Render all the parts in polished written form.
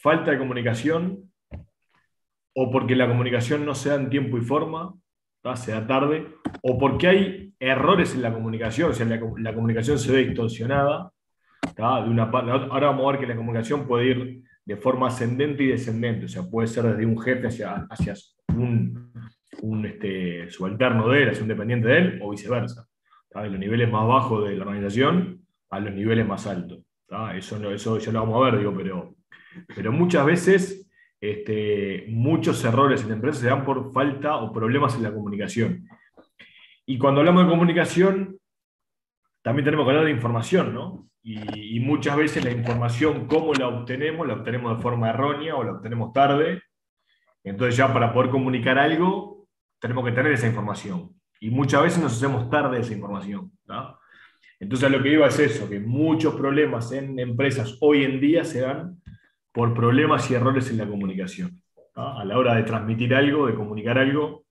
falta de comunicación o porque la comunicación no se da en tiempo y forma, ¿tá? Se da tarde, o porque hay errores en la comunicación, o sea, la comunicación se ve distorsionada, ¿tá? Ahora vamos a ver que la comunicación puede ir de forma ascendente y descendente, o sea, puede ser desde un jefe hacia un subalterno de él, hacia un dependiente de él, o viceversa, ¿tá? De los niveles más bajos de la organización a los niveles más altos, ¿tá? Eso ya lo vamos a ver, digo, pero muchas veces muchos errores en la empresa se dan por falta o problemas en la comunicación. Y cuando hablamos de comunicación, también tenemos que hablar de información, ¿no? Y muchas veces la información, ¿cómo la obtenemos de forma errónea o la obtenemos tarde. Entonces ya para poder comunicar algo, tenemos que tener esa información. Y muchas veces nos hacemos tarde esa información, ¿tá? Entonces a lo que iba es eso, que muchos problemas en empresas hoy en día se dan por problemas y errores en la comunicación, ¿tá? A la hora de transmitir algo, de comunicar algo,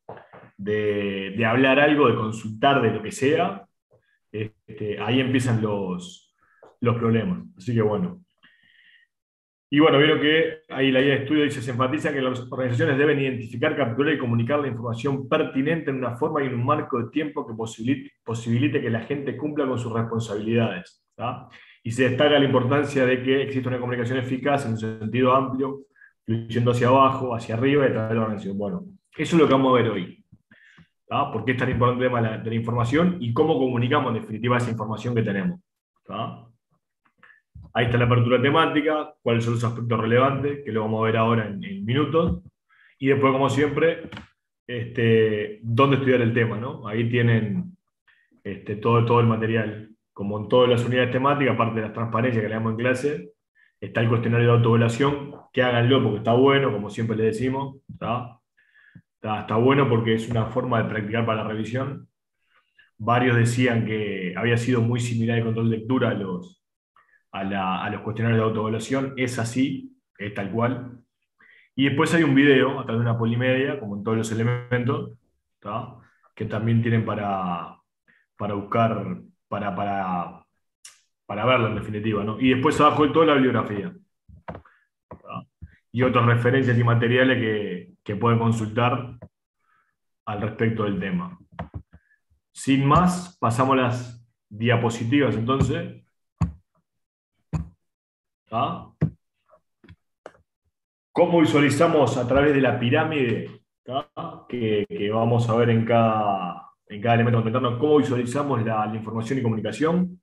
de hablar algo, de consultar de lo que sea, ahí empiezan los problemas. Así que bueno. Y bueno, vieron que ahí la guía de estudio dice, se enfatiza que las organizaciones deben identificar, capturar y comunicar la información pertinente en una forma y en un marco de tiempo que posibilite que la gente cumpla con sus responsabilidades, ¿tá? Y se destaca la importancia de que exista una comunicación eficaz en un sentido amplio, fluyendo hacia abajo, hacia arriba y a través de la organización. Bueno, eso es lo que vamos a ver hoy, ¿tá? ¿Por qué es tan importante el tema de la información y cómo comunicamos en definitiva esa información que tenemos? ¿Tá? Ahí está la apertura temática, cuáles son los aspectos relevantes, que lo vamos a ver ahora en minutos. Y después, como siempre, dónde estudiar el tema, ¿no? Ahí tienen todo el material. Como en todas las unidades temáticas, aparte de las transparencias que le damos en clase, está el cuestionario de autoevaluación, que háganlo porque está bueno, como siempre le decimos. Está bueno porque es una forma de practicar para la revisión. Varios decían que había sido muy similar el control de lectura a los cuestionarios de autoevaluación. Es así, es tal cual. Y después hay un video a través de una polimedia, como en todos los elementos, ¿tá? Que también tienen para buscar, para verlo en definitiva, ¿no? Y después abajo de toda la bibliografía, ¿tá? Y otras referencias y materiales que pueden consultar al respecto del tema. Sin más, pasamos a las diapositivas entonces, ¿tá? ¿Cómo visualizamos a través de la pirámide, ¿tá? Que vamos a ver en cada elemento contemplando? ¿Cómo visualizamos la información y comunicación?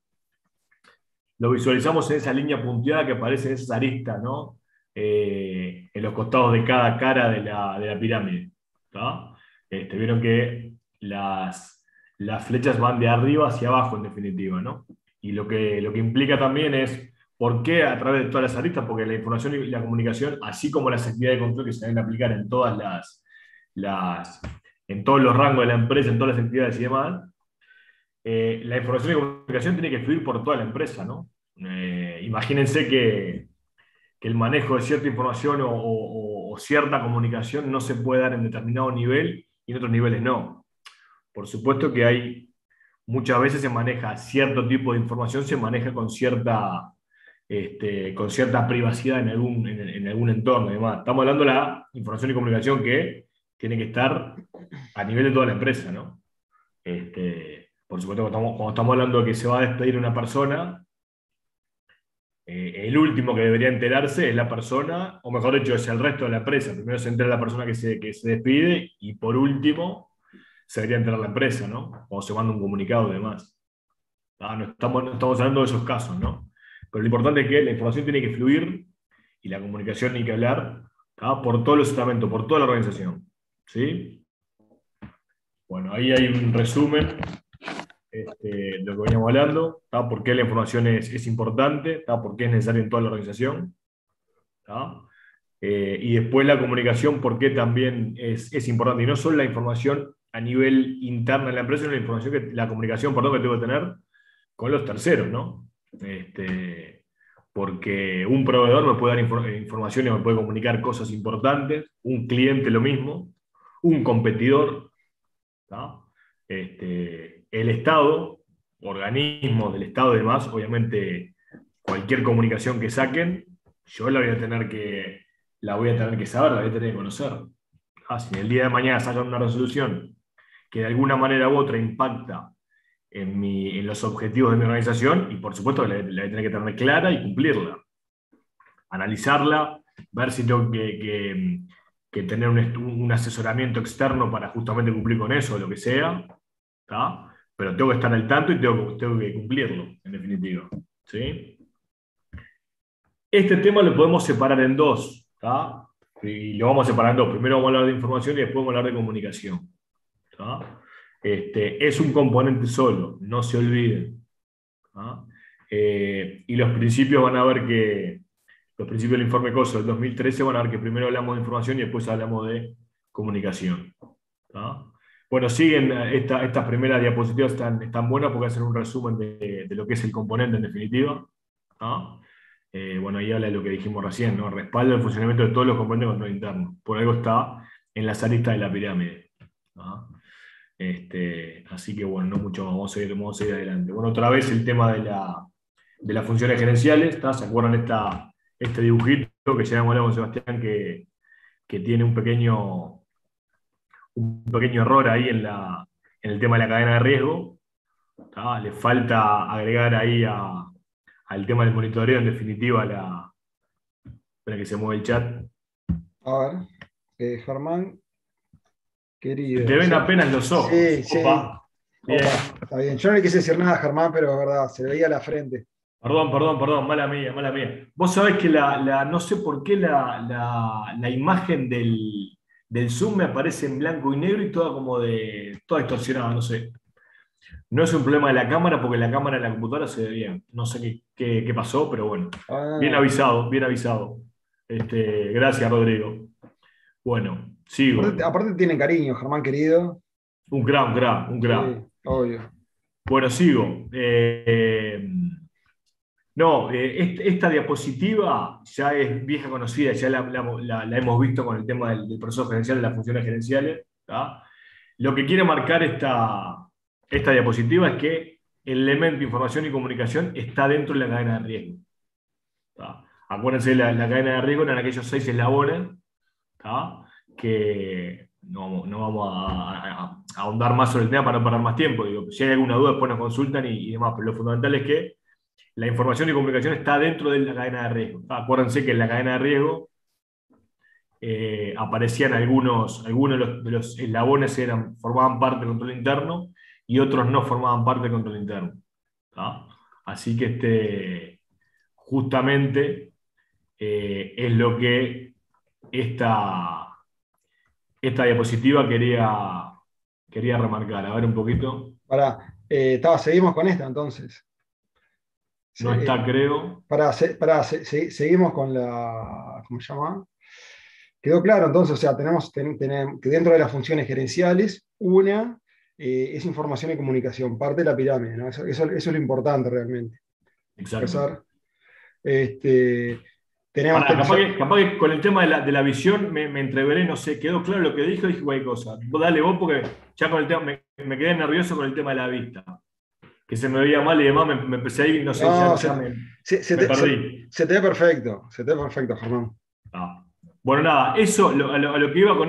Lo visualizamos en esa línea punteada que aparece en esas aristas, ¿no? En los costados de cada cara de la pirámide, ¿tá? Vieron que las flechas van de arriba hacia abajo, en definitiva, ¿no? Y lo que implica también es por qué a través de todas las aristas, porque la información y la comunicación, así como las actividades de control que se deben aplicar en todos los rangos de la empresa, en todas las actividades y demás, la información y comunicación tiene que fluir por toda la empresa, ¿no? Imagínense que el manejo de cierta información o cierta comunicación no se puede dar en determinado nivel y en otros niveles no. Por supuesto que muchas veces se maneja cierto tipo de información, se maneja con cierta privacidad en algún entorno y demás. Estamos hablando de la información y comunicación que tiene que estar a nivel de toda la empresa, ¿no? Por supuesto, cuando estamos hablando de que se va a despedir una persona, el último que debería enterarse es la persona, o mejor dicho, es el resto de la empresa. Primero se entera la persona que se despide y por último se debería enterar la empresa, ¿no? O se manda un comunicado y demás. No estamos hablando de esos casos, ¿no? Pero lo importante es que la información tiene que fluir y la comunicación tiene que hablar, ¿tá? Por todos los estamentos, por toda la organización. ¿Sí? Bueno, ahí hay un resumen de lo que veníamos hablando, ¿tá? Por qué la información es importante, ¿tá? Por qué es necesaria en toda la organización, ¿tá? Y después la comunicación, por qué también es importante. Y no solo la información a nivel interno de la empresa, sino la comunicación, perdón, que tengo que tener con los terceros, ¿no? Porque un proveedor me puede dar información y me puede comunicar cosas importantes, un cliente lo mismo, un competidor, ¿tá? El Estado, organismos del Estado y demás, obviamente cualquier comunicación que saquen yo la voy a tener que saber, la voy a tener que conocer. Si en el día de mañana sacan una resolución que de alguna manera u otra impacta en los objetivos de mi organización, y por supuesto la voy a tener que tener clara y cumplirla. Analizarla, ver si tengo que tener un asesoramiento externo para justamente cumplir con eso, o lo que sea, ¿tá? Pero tengo que estar al tanto y tengo que cumplirlo, en definitiva. ¿Sí? Este tema lo podemos separar en dos, ¿tá? Y lo vamos a separar en dos. Primero vamos a hablar de información y después vamos a hablar de comunicación. ¿Tá? Es un componente solo, no se olviden. ¿Tá? Y los principios van a ver que, los principios del informe COSO del 2013 van a ver que primero hablamos de información y después hablamos de comunicación. ¿Tá? Bueno, siguen estas primeras diapositivas, están buenas porque hacen un resumen de lo que es el componente en definitiva. ¿Tá? Bueno, ahí habla de lo que dijimos recién, ¿no? Respalda el funcionamiento de todos los componentes de control interno. Por algo está en las aristas de la pirámide. ¿Tá? Así que bueno, no mucho más, vamos a ir adelante. Bueno, otra vez el tema de las funciones gerenciales, ¿tá? ¿Se acuerdan este dibujito que ya hemos hablado con Sebastián que tiene un pequeño error ahí en el tema de la cadena de riesgo? ¿Tá? Le falta agregar ahí al tema del monitoreo, en definitiva, espera que se mueve el chat. A ver, Germán, querido. Se te ven apenas los ojos. Sí, sí. Opa. Bien. Opa, está bien. Yo no le quise decir nada a Germán, pero es verdad, se le veía la frente. Perdón, mala mía. Vos sabés que no sé por qué la imagen del Zoom me aparece en blanco y negro y toda distorsionada, no sé. No es un problema de la cámara, porque la cámara de la computadora se ve bien. No sé qué pasó, pero bueno. Bien avisado. Gracias, Rodrigo. Bueno, sigo. Aparte tienen cariño, Germán querido. Un crack. Sí, obvio. Bueno, sigo. Esta diapositiva ya es vieja conocida, ya la hemos visto con el tema del proceso gerencial de las funciones gerenciales. ¿Tá? Lo que quiere marcar esta diapositiva es que el elemento de información y comunicación está dentro de la cadena de riesgo. ¿Tá? Acuérdense, la cadena de riesgo eran aquellos 6 eslabones, ¿tá? Que no vamos a ahondar más sobre el tema para no perder más tiempo. Digo, si hay alguna duda, después nos consultan y demás, pero lo fundamental es que la información y comunicación está dentro de la cadena de riesgo. Acuérdense que en la cadena de riesgo aparecían algunos de los eslabones formaban parte del control interno y otros no formaban parte del control interno. ¿Tá? Así que justamente es lo que esta diapositiva quería remarcar. A ver un poquito. Seguimos con esta entonces. No está, creo. Seguimos con la. ¿Cómo se llama? Quedó claro, entonces, o sea, tenemos que dentro de las funciones gerenciales, una es información y comunicación, parte de la pirámide, ¿no? Eso es lo importante realmente. Exacto. Tenemos capaz que con el tema de la visión me entreveré, no sé, quedó claro lo que dijo, dije cualquier cosa. Dale vos, porque ya con el tema me quedé nervioso con el tema de la vista. Que se me veía mal y demás, me empecé a ir y no sé, me perdí. Se te ve perfecto, Germán. Bueno, nada, eso, a lo que iba con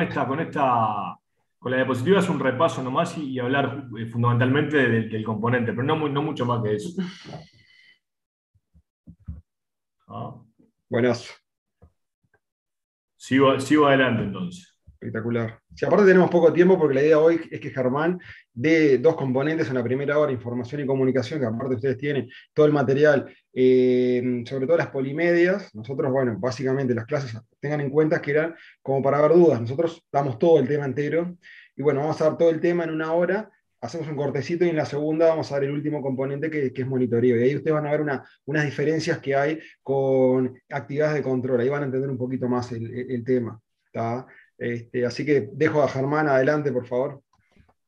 la diapositiva es un repaso nomás y hablar fundamentalmente del componente, pero no mucho más que eso. Buenazo. Sigo adelante entonces. Espectacular. Si aparte tenemos poco tiempo, porque la idea hoy es que Germán dé 2 componentes en la primera hora, información y comunicación, que aparte ustedes tienen todo el material, sobre todo las polimedias. Nosotros, bueno, básicamente las clases, tengan en cuenta que eran como para ver dudas. Nosotros damos todo el tema entero, y bueno, vamos a dar todo el tema en 1 hora, hacemos un cortecito y en la segunda vamos a dar el último componente que es monitoreo. Y ahí ustedes van a ver unas diferencias que hay con actividades de control. Ahí van a entender un poquito más el tema. ¿Tá? Así que dejo a Germán adelante, por favor.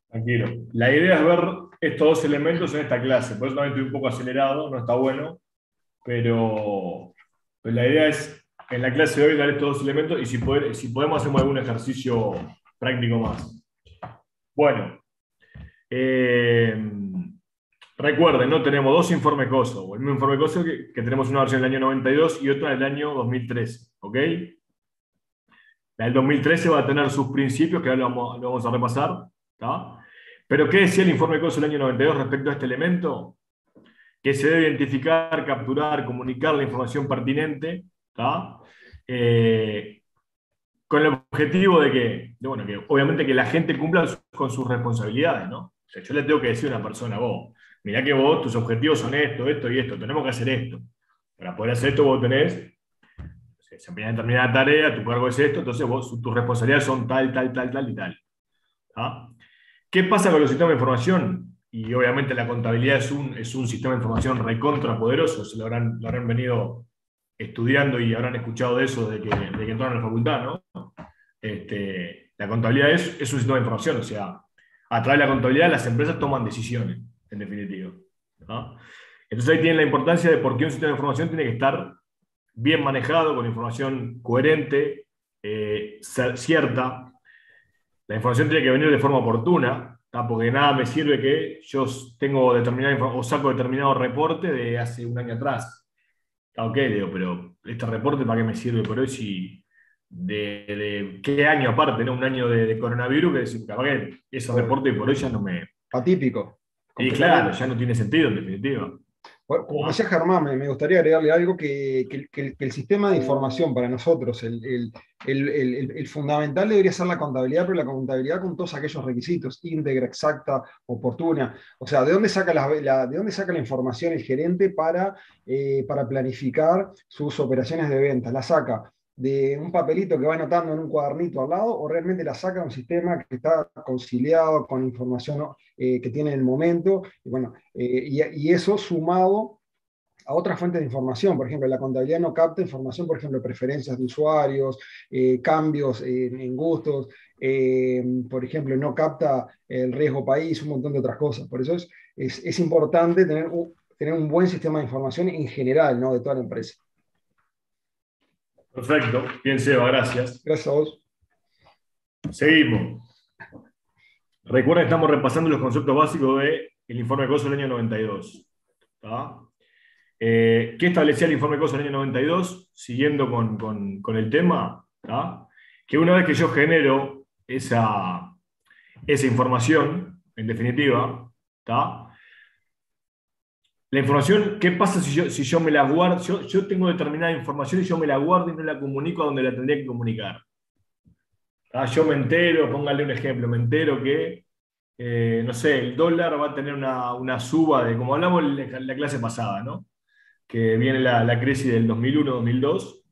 Tranquilo. La idea es ver estos 2 elementos en esta clase. Por eso también estoy un poco acelerado, no está bueno. Pero la idea es, en la clase de hoy, dar estos 2 elementos y si podemos hacemos algún ejercicio práctico más. Bueno. Recuerden, no tenemos dos informes COSO, o el mismo informe COSO que tenemos una versión del año 92 y otra del año 2013. ¿Ok? La del 2013 va a tener sus principios, que ahora lo vamos a repasar. ¿Tá? Pero, ¿qué decía el informe COSO del año 92 respecto a este elemento? Que se debe identificar, capturar, comunicar la información pertinente, ¿tá? Con el objetivo de bueno, que obviamente que la gente cumpla con sus responsabilidades, ¿no? O sea, yo le tengo que decir a una persona, vos, mirá que vos, tus objetivos son esto, esto y esto, tenemos que hacer esto. Para poder hacer esto vos tenés, se desempeñar determinada tarea, tu cargo es esto, entonces vos, tus responsabilidades son tal, tal, tal, tal y tal. ¿Tá? ¿Qué pasa con los sistemas de información? Y obviamente la contabilidad es un sistema de información recontra poderoso, lo habrán venido estudiando y habrán escuchado de eso de que entraron a la facultad, ¿no? La contabilidad es un sistema de información, o sea, a través de la contabilidad las empresas toman decisiones, en definitiva. ¿No? Entonces ahí tienen la importancia de por qué un sistema de información tiene que estar bien manejado, con información coherente, cierta. La información tiene que venir de forma oportuna, ¿tá? Porque nada me sirve que yo tengo o saco determinado reporte de hace un año atrás. Está ok, digo, pero este reporte ¿para qué me sirve por hoy si de qué año aparte, ¿no? Un año de coronavirus, que decir, capaz que ese reporte por hoy ya no me. Atípico. Y claro, ya no tiene sentido en definitiva. Bueno, como decía Germán, me gustaría agregarle algo que el sistema de información para nosotros, el fundamental debería ser la contabilidad, pero la contabilidad con todos aquellos requisitos, íntegra, exacta, oportuna. O sea, ¿de dónde saca de dónde saca la información el gerente para planificar sus operaciones de venta? ¿La saca de un papelito que va anotando en un cuadernito al lado o realmente la saca de un sistema que está conciliado con información, ¿no? Que tiene en el momento? Y bueno, y eso sumado a otras fuentes de información. Por ejemplo, la contabilidad no capta información, por ejemplo, preferencias de usuarios, cambios en gustos, por ejemplo, no capta el riesgo país, un montón de otras cosas. Por eso es importante tener un buen sistema de información en general, ¿no? De toda la empresa. Perfecto, bien Seba, gracias. Gracias a vos. Seguimos. Recuerden que estamos repasando los conceptos básicos del informe COSO del año 92. ¿Tá? ¿Qué establecía el informe COSO del año 92? Siguiendo con el tema, ¿tá? Que una vez que yo genero esa información, en definitiva, ¿tá? La información, ¿qué pasa si yo me la guardo? Yo tengo determinada información y yo me la guardo y no la comunico a donde la tendría que comunicar. Yo me entero, póngale un ejemplo, me entero que, no sé, el dólar va a tener una suba de, como hablamos en la clase pasada, ¿no? Que viene la crisis del 2001-2002,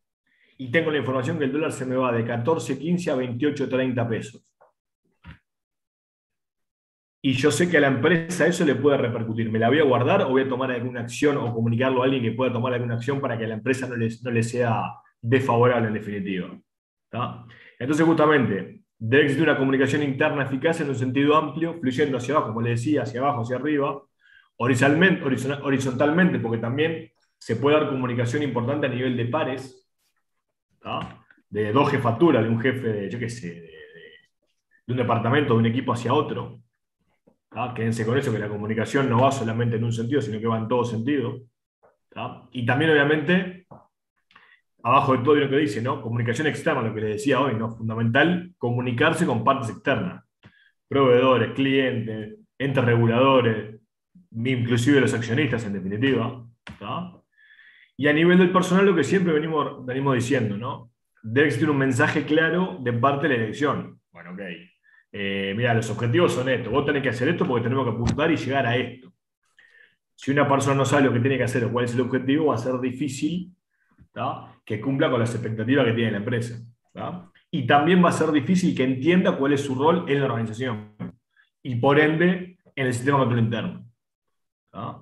y tengo la información que el dólar se me va de 14.15 a 28.30 pesos. Y yo sé que a la empresa eso le puede repercutir. ¿Me la voy a guardar o voy a tomar alguna acción o comunicarlo a alguien que pueda tomar alguna acción para que a la empresa no le sea desfavorable en definitiva? ¿Tá? Entonces, justamente, debe existir una comunicación interna eficaz en un sentido amplio, fluyendo hacia abajo, como le decía, hacia abajo, hacia arriba, horizontalmente, porque también se puede dar comunicación importante a nivel de pares, ¿tá? De dos jefaturas, de un jefe, yo qué sé, de un departamento, de un equipo hacia otro. ¿Tá? Quédense con eso, que la comunicación no va solamente en un sentido, sino que va en todo sentido. ¿Tá? Y también, obviamente, abajo de todo lo que dice, ¿no? Comunicación externa, lo que les decía hoy, ¿no? Fundamental comunicarse con partes externas, proveedores, clientes, entes reguladores, inclusive los accionistas en definitiva. ¿Tá? Y a nivel del personal, lo que siempre venimos diciendo, ¿no? Debe existir un mensaje claro de parte de la dirección. Bueno, ok. Mira, los objetivos son estos, vos tenés que hacer esto porque tenemos que apuntar y llegar a esto. Si una persona no sabe lo que tiene que hacer o cuál es el objetivo, va a ser difícil, ¿tá? Que cumpla con las expectativas que tiene la empresa. ¿Tá? Y también va a ser difícil que entienda cuál es su rol en la organización y por ende en el sistema de control interno. ¿Tá?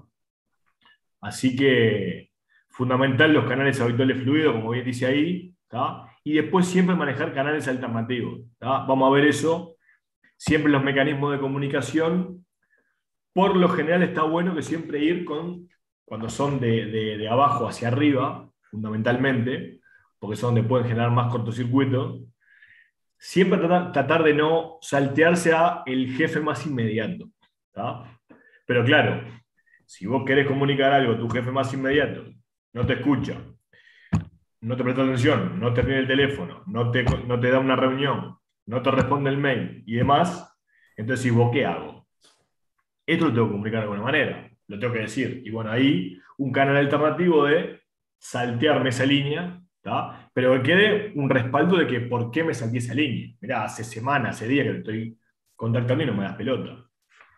Así que fundamental los canales habituales fluidos, como bien dice ahí, ¿tá? Y después siempre manejar canales alternativos. ¿Tá? Vamos a ver eso. Siempre los mecanismos de comunicación, por lo general está bueno que siempre ir cuando son de abajo hacia arriba, fundamentalmente, porque son donde pueden generar más cortocircuito, siempre tratar de no saltearse a el jefe más inmediato. ¿Tá? Pero claro, Si vos querés comunicar algo a tu jefe más inmediato, no te escucha, no te presta atención, no te atiende el teléfono, no te da una reunión, no te responde el mail y demás, entonces si vos, ¿qué hago? Esto lo tengo que comunicar de alguna manera, lo tengo que decir. Y bueno, ahí un canal alternativo de saltearme esa línea, ¿tá? Pero que quede un respaldo de que por qué me salté esa línea. Mirá, hace semanas, hace días que te estoy contactando y no me das pelota.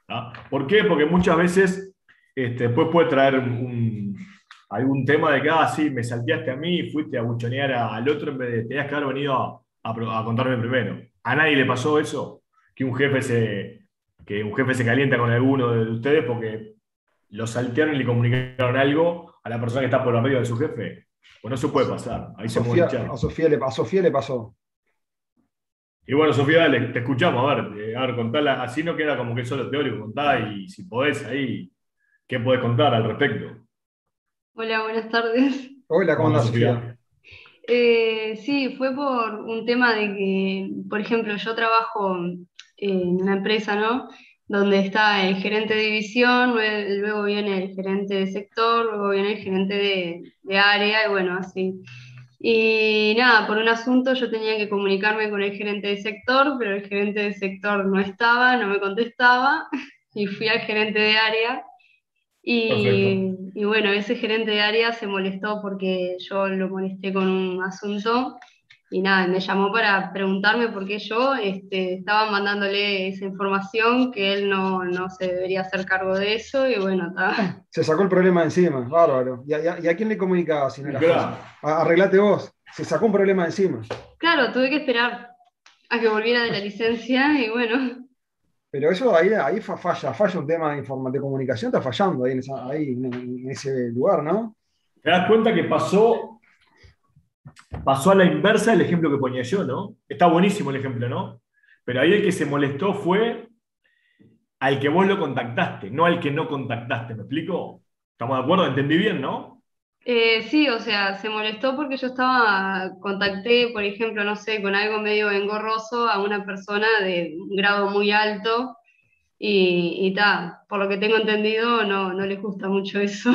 ¿Tá? ¿Por qué? Porque muchas veces después puede traer algún tema de que, sí, me salteaste a mí y fuiste a buchonear al otro en vez de tenías que haber venido a contarme primero. ¿A nadie le pasó eso? Que un jefe se calienta con alguno de ustedes porque lo saltearon y le comunicaron algo a la persona que está por arriba de su jefe. Pues no se puede pasar. Ahí se mueve el chat. A Sofía le pasó. Y bueno, Sofía, dale, te escuchamos. A ver, contala. Así no queda como que solo teórico. Contá y si podés ahí, ¿qué podés contar al respecto? Hola, buenas tardes. Hola, ¿cómo andás, Sofía? Sofía? Sí, fue por un tema de que, por ejemplo, yo trabajo en una empresa, ¿no? Donde está el gerente de división, luego viene el gerente de sector, luego viene el gerente de área, y bueno, así. Y nada, por un asunto yo tenía que comunicarme con el gerente de sector, pero el gerente de sector no estaba, no me contestaba, y fui al gerente de área. Perfecto. Y bueno, ese gerente de área se molestó porque yo lo molesté con un asunto y nada, me llamó para preguntarme por qué yo estaba mandándole esa información, que él no se debería hacer cargo de eso y bueno, está. Se sacó el problema de encima, bárbaro. ¿Y a quién le comunicaba si no era José? Arreglate vos. Se sacó un problema de encima. Claro, tuve que esperar a que volviera de la licencia y bueno. Pero eso ahí falla un tema de comunicación, está fallando ahí en ese lugar, ¿no? ¿Te das cuenta que pasó a la inversa del ejemplo que ponía yo, ¿no? Está buenísimo el ejemplo, ¿no? Pero ahí el que se molestó fue al que vos lo contactaste, no al que no contactaste. ¿Me explico? ¿Estamos de acuerdo? ¿Entendí bien, no? Sí, o sea, se molestó porque contacté, por ejemplo, no sé, con algo medio engorroso a una persona de un grado muy alto y ta, por lo que tengo entendido, no les gusta mucho eso.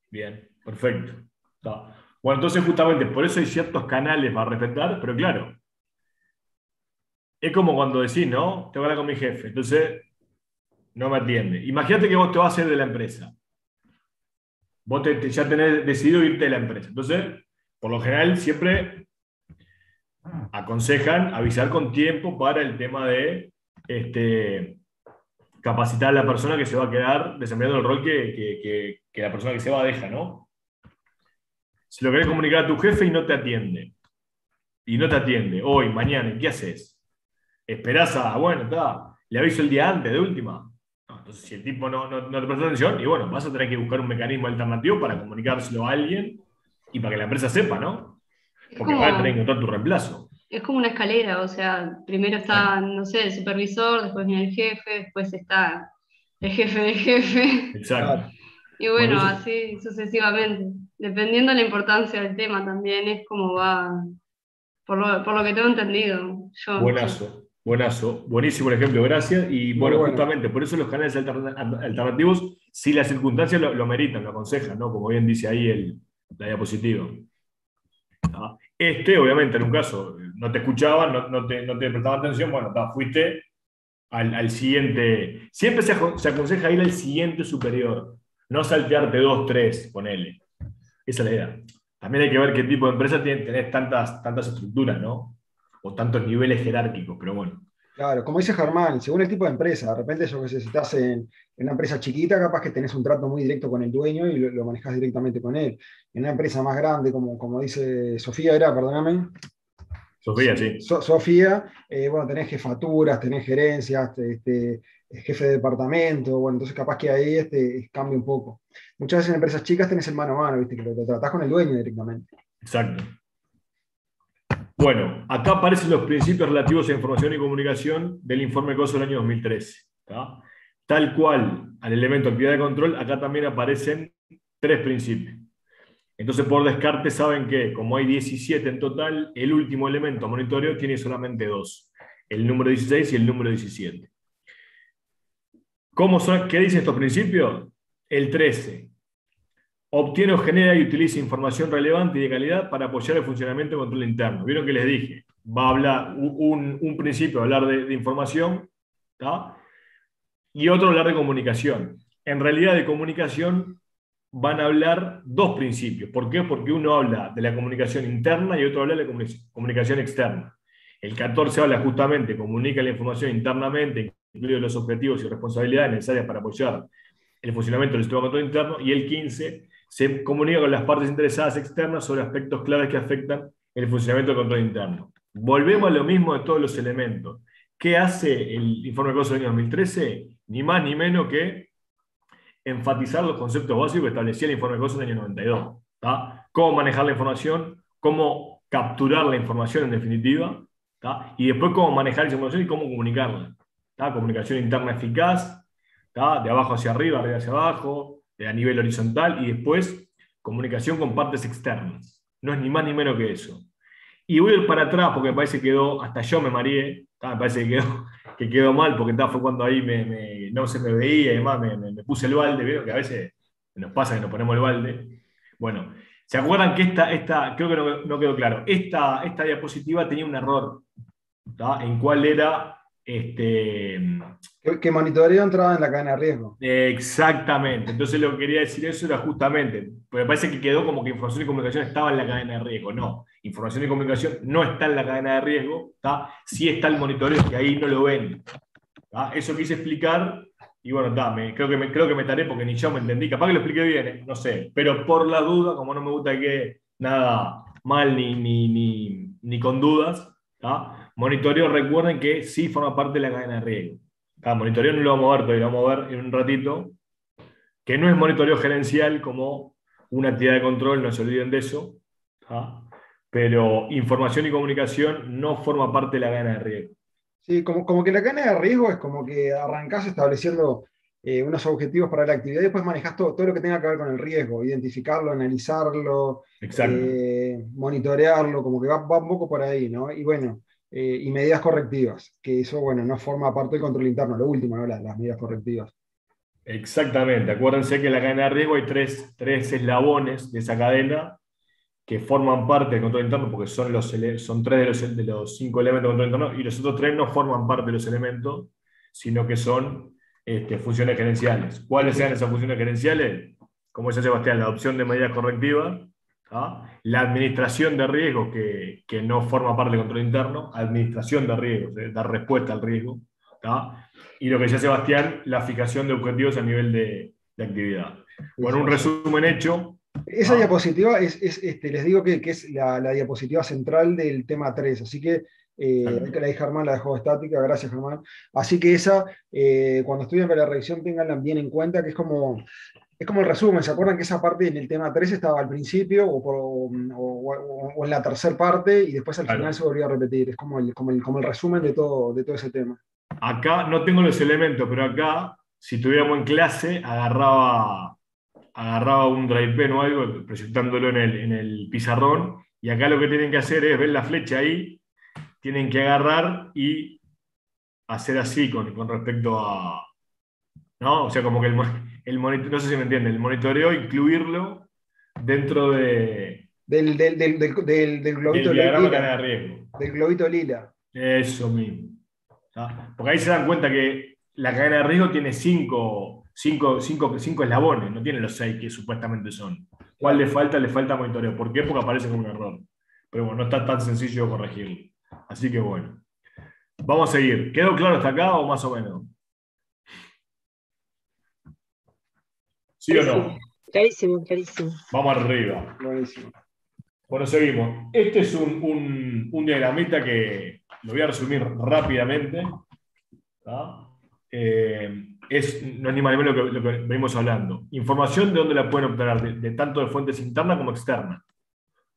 Bien, perfecto. Está. Bueno, entonces justamente por eso hay ciertos canales para respetar, pero claro, es como cuando decís, ¿no? Tengo que hablar con mi jefe, entonces no me atiende. Imagínate que vos te vas a ir de la empresa. Vos ya tenés decidido irte de la empresa. Entonces, por lo general, siempre aconsejan avisar con tiempo para el tema de capacitar a la persona que se va a quedar desempeñando el rol que la persona que se va deja, ¿no? Si lo querés comunicar a tu jefe y no te atiende, hoy, mañana, ¿qué haces? ¿Esperás bueno, está, le aviso el día antes, de última? No, entonces, si el tipo no te presta atención, y bueno, vas a tener que buscar un mecanismo alternativo para comunicárselo a alguien y para que la empresa sepa, ¿no? Porque van a tener que encontrar tu reemplazo. Es como una escalera, o sea, primero está, no sé, el supervisor, después viene el jefe, después está el jefe del jefe. Exacto. Y bueno, así sucesivamente. Dependiendo de la importancia del tema también, es como va, por lo que tengo entendido. Buenazo, buenazo. Buenísimo el ejemplo, gracias. Y bueno, justamente por eso los canales alternativos, si las circunstancias lo meritan, lo aconsejan, ¿no? Como bien dice ahí la diapositiva. ¿Ah? Obviamente, en un caso, no te escuchaban, no te prestaban atención, bueno, fuiste al siguiente. Siempre se aconseja ir al siguiente superior, no saltearte 2, 3, ponele. Esa es la idea. También hay que ver qué tipo de empresa tenés tantas estructuras, ¿no? O tantos niveles jerárquicos, pero bueno. Claro, como dice Germán, según el tipo de empresa, de repente yo que sé, si estás en una empresa chiquita, capaz que tenés un trato muy directo con el dueño y lo manejás directamente con él. En una empresa más grande, como dice Sofía, perdóname. Sofía, sí. Sofía, bueno, tenés jefaturas, tenés gerencias, jefe de departamento, bueno, entonces capaz que ahí cambia un poco. Muchas veces en empresas chicas tenés el mano a mano, ¿viste? Que lo tratás con el dueño directamente. Exacto. Bueno, acá aparecen los principios relativos a información y comunicación del informe COSO del año 2013. ¿Tá? Tal cual al elemento actividad de control, acá también aparecen 3 principios. Entonces, por descarte, saben que como hay 17 en total, el último elemento monitoreo tiene solamente 2, el número 16 y el número 17. ¿Qué dicen estos principios? El 13. Obtiene o genera y utiliza información relevante y de calidad para apoyar el funcionamiento del control interno. ¿Vieron que les dije? Va a hablar un principio, hablar de información, ¿tá? Y otro hablar de comunicación. En realidad de comunicación van a hablar dos principios. ¿Por qué? Porque uno habla de la comunicación interna y otro habla de la comunicación externa. El 14 habla justamente, comunica la información internamente, incluidos los objetivos y responsabilidades necesarias para apoyar el funcionamiento del sistema de control interno, y el 15 se comunica con las partes interesadas externas sobre aspectos claves que afectan el funcionamiento del control interno. Volvemos a lo mismo de todos los elementos. ¿Qué hace el informe de costos del año 2013? Ni más ni menos que enfatizar los conceptos básicos que establecía el informe de costos del año 92. ¿Tá? Cómo manejar la información, cómo capturar la información en definitiva, ¿tá? Y después cómo manejar esa información y cómo comunicarla. ¿Tá? Comunicación interna eficaz, ¿tá? De abajo hacia arriba, arriba hacia abajo, a nivel horizontal, y después comunicación con partes externas. No es ni más ni menos que eso. Y voy a ir para atrás porque me parece que quedó, hasta yo me mareé, me parece que quedó mal porque fue cuando ahí no se me veía y además me puse el balde, ¿vieron? Que a veces nos pasa que nos ponemos el balde. Bueno, ¿se acuerdan que creo que no quedó claro, esta diapositiva tenía un error, ¿tá? En cuál era Que monitoreo entraba en la cadena de riesgo. exactamente. Entonces lo que quería decir eso era justamente, porque me parece que quedó como que información y comunicación estaba en la cadena de riesgo. No, información y comunicación no está en la cadena de riesgo, ¿tá? Sí está el monitoreo, que ahí no lo ven. ¿Tá? Eso quise explicar, y bueno, creo que me taré porque ni yo me entendí. Capaz que lo expliqué bien, no sé. Pero por la duda, como no me gusta que nada mal ni con dudas, ¿tá? Monitoreo, recuerden que sí forma parte de la cadena de riesgo. Monitoreo no lo vamos a ver todavía, lo vamos a ver en un ratito, que no es monitoreo gerencial como una actividad de control, no se olviden de eso, ¿tá? Pero información y comunicación no forma parte de la cadena de riesgo. Sí, como que la cadena de riesgo es como que arrancás estableciendo unos objetivos para la actividad y después manejás todo lo que tenga que ver con el riesgo, identificarlo, analizarlo, monitorearlo, como que va un poco por ahí, ¿no? Y bueno, y medidas correctivas, que eso, bueno, no forma parte del control interno, lo último, ¿no? Las medidas correctivas. Exactamente, acuérdense que en la cadena de riesgo hay tres eslabones de esa cadena que forman parte del control interno, porque son tres de los 5 elementos del control interno, y los otros 3 no forman parte de los elementos, sino que son funciones gerenciales. ¿Cuáles sean esas funciones gerenciales? Como decía Sebastián, la adopción de medidas correctivas, ¿tá? La administración de riesgos, que no forma parte del control interno, administración de riesgos, dar respuesta al riesgo, ¿tá? Y lo que decía Sebastián, la fijación de objetivos a nivel de actividad. Bueno, un resumen hecho. Esa diapositiva les digo que es la diapositiva central del tema 3, así que la de Germán la dejó estática, gracias Germán. Así que esa, cuando estudien para la revisión, tenganla bien en cuenta, que es como el resumen. ¿Se acuerdan que esa parte en el tema 3 estaba al principio o en la tercera parte y después al final se volvió a repetir? Es como el resumen de todo ese tema. Acá no tengo los elementos, pero acá, si estuviéramos en clase, agarraba un drive pen o algo, proyectándolo en el pizarrón, y acá lo que tienen que hacer es ver la flecha ahí, tienen que agarrar y hacer así con respecto a... ¿no? O sea, como que el monitoreo, no sé si me entienden, el monitoreo, incluirlo dentro del globito diagrama lila. de riesgo. Del globito lila. Eso mismo. ¿Tá? Porque ahí se dan cuenta que la cadena de riesgo tiene 5 eslabones, no tiene los 6 que supuestamente son. ¿Cuál le falta? Le falta monitoreo. ¿Por qué? Porque aparece como un error. Pero bueno, no está tan sencillo de corregirlo. Así que bueno. Vamos a seguir. ¿Quedó claro hasta acá o más o menos? ¿Sí o no? Clarísimo, clarísimo. Vamos arriba. Buenísimo. Bueno, seguimos. Este es un diagramita que lo voy a resumir rápidamente. ¿Tá? No es ni más ni menos lo que venimos hablando. Información de dónde la pueden obtener, de tanto de fuentes internas como externas.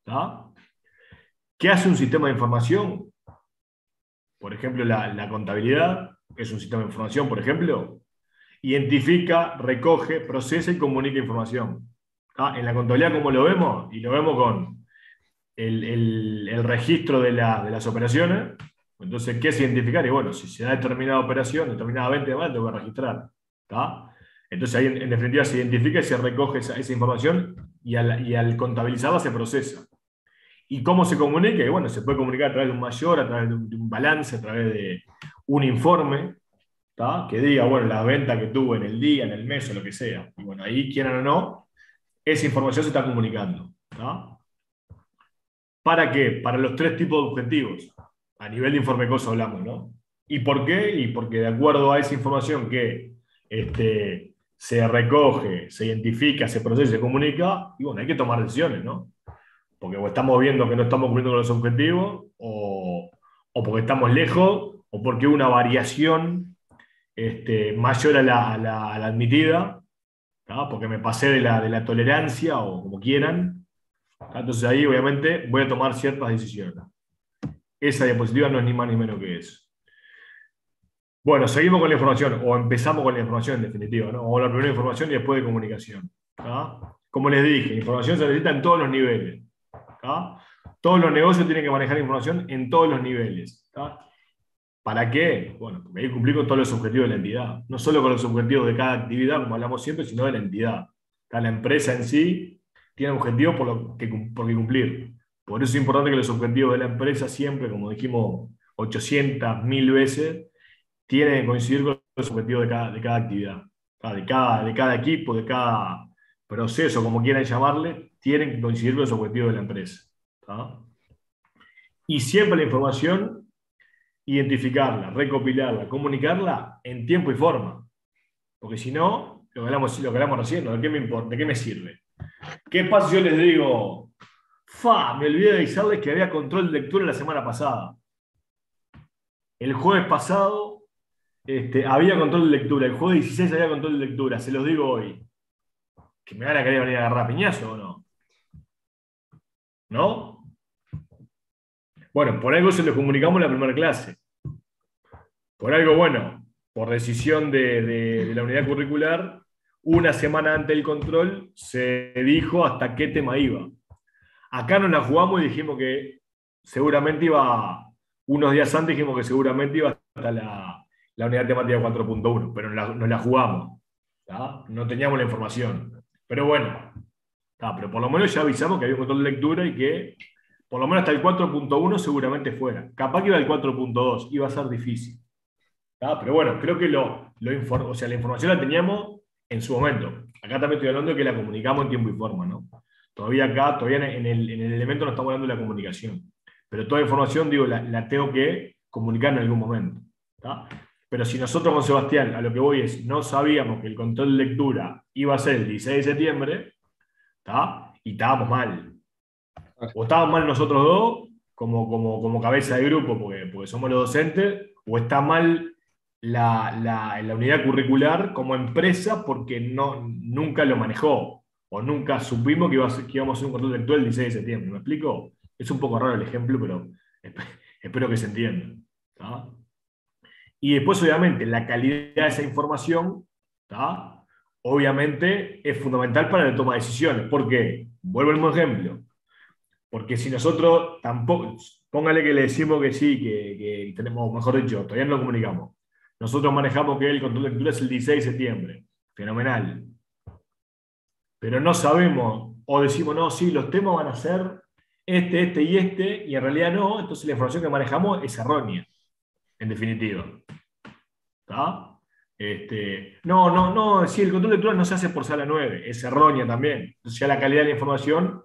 ¿Tá? ¿Qué hace un sistema de información? Por ejemplo, la contabilidad es un sistema de información, por ejemplo. Identifica, recoge, procesa y comunica información. ¿Tá? En la contabilidad, ¿cómo lo vemos? Y lo vemos con el registro de las operaciones. Entonces, ¿qué es identificar? Y bueno, si se da determinada operación, determinada venta de demanda, tengo que registrar. ¿Tá? Entonces ahí en definitiva se identifica y se recoge esa información y al contabilizarla se procesa. ¿Y cómo se comunica? Y bueno, se puede comunicar a través de un mayor, a través de un balance, a través de un informe, ¿tá? Que diga, bueno, la venta que tuvo en el día, en el mes o lo que sea. Y bueno, ahí, quieran o no, esa información se está comunicando. ¿Tá? ¿Para qué? Para los tres tipos de objetivos. A nivel de informe COS hablamos, ¿no? ¿Y por qué? Y porque de acuerdo a esa información que se recoge, se identifica, se procesa, se comunica, y bueno, hay que tomar decisiones, ¿no? Porque o estamos viendo que no estamos cumpliendo con los objetivos, o porque estamos lejos, o porque una variación mayor a la admitida, ¿tá? Porque me pasé de la tolerancia, o como quieran. Entonces ahí obviamente voy a tomar ciertas decisiones. Esa diapositiva no es ni más ni menos que eso. Bueno, seguimos con la información, o empezamos con la información en definitiva, ¿no? O la primera información y después de comunicación. ¿Tá? Como les dije, información se necesita en todos los niveles. ¿Tá? Todos los negocios tienen que manejar información en todos los niveles. ¿Tá? ¿Para qué? Bueno, porque hay que cumplir con todos los objetivos de la entidad. No solo con los objetivos de cada actividad, como hablamos siempre, sino de la entidad. ¿Tá? La empresa en sí tiene objetivos por que cumplir. Por eso es importante que los objetivos de la empresa siempre, como dijimos 800.000 veces, tienen que coincidir con los objetivos de cada actividad. De cada equipo, de cada proceso, como quieran llamarle, tienen que coincidir con los objetivos de la empresa. ¿Tá? Y siempre la información, identificarla, recopilarla, comunicarla en tiempo y forma. Porque si no, lo que hablamos recién, ¿no? ¿De qué me importa? ¿De qué me sirve? ¿Qué pasa si yo les digo, me olvidé de avisarles que había control de lectura la semana pasada? El jueves pasado había control de lectura, el jueves 16 había control de lectura, se los digo hoy. ¿Que me van a querer venir a agarrar a piñazo o no? ¿No? Bueno, por algo se lo comunicamos en la primera clase. Por algo, bueno, por decisión de la unidad curricular, una semana antes del control se dijo hasta qué tema iba. Acá nos la jugamos y dijimos que seguramente iba, unos días antes dijimos que seguramente iba hasta la unidad temática 4.1, pero nos la jugamos. ¿Tá? No teníamos la información. Pero bueno, pero por lo menos ya avisamos que había un control de lectura y que por lo menos hasta el 4.1 seguramente fuera. Capaz que iba al 4.2, iba a ser difícil. ¿Tá? Pero bueno, creo que la información la teníamos en su momento. Acá también estoy hablando de que la comunicamos en tiempo y forma, ¿no? Todavía en el elemento no estamos hablando de la comunicación. Pero toda información, digo, la tengo que comunicar en algún momento. ¿Tá? Pero si nosotros con Sebastián, a lo que voy es, no sabíamos que el control de lectura iba a ser el 16 de septiembre, ¿tá? Y estábamos mal. O estábamos mal nosotros dos, como cabeza de grupo, porque somos los docentes, o está mal la unidad curricular como empresa porque nunca lo manejó, o nunca supimos que íbamos a hacer un control de lectura el 16 de septiembre. ¿Me explico? Es un poco raro el ejemplo, pero espero que se entienda. ¿Tá? Y después, obviamente, la calidad de esa información, ¿tá? Obviamente, es fundamental para la toma de decisiones. ¿Por qué? Vuelvo al mismo ejemplo. Porque si nosotros tampoco, póngale que le decimos que sí, que tenemos, mejor dicho, todavía no lo comunicamos. Nosotros manejamos que el control de lectura es el 16 de septiembre. Fenomenal. Pero no sabemos, o decimos, no, sí, los temas van a ser y en realidad no, entonces la información que manejamos es errónea, en definitiva. ¿Tá? No, sí, el control de lectura no se hace por sala 9, es errónea también. Entonces ya la calidad de la información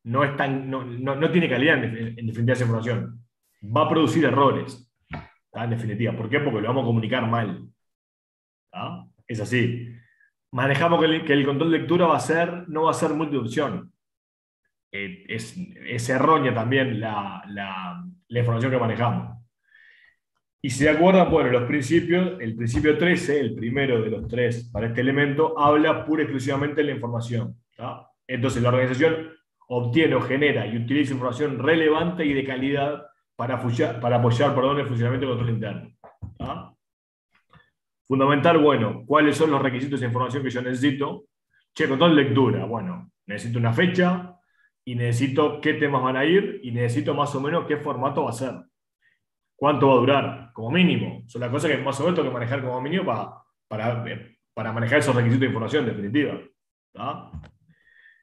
no tiene calidad en definitiva esa información. Va a producir errores. ¿Tá? En definitiva. ¿Por qué? Porque lo vamos a comunicar mal. ¿Tá? Es así. Manejamos que el control de lectura no va a ser multiopción. Es errónea también la información que manejamos. Y si se acuerdan, bueno, los principios, el principio 13, el primero de los tres para este elemento, habla pura y exclusivamente de la información. ¿Tá? Entonces la organización obtiene o genera y utiliza información relevante y de calidad para apoyar el funcionamiento del control interno. ¿Tá? Fundamental, bueno, ¿cuáles son los requisitos de información que yo necesito? Control de lectura. Bueno, necesito una fecha y necesito qué temas van a ir y necesito más o menos qué formato va a ser. ¿Cuánto va a durar? Como mínimo. Son las cosas que más o menos tengo que manejar como mínimo para para manejar esos requisitos de información, en definitiva. ¿Tá?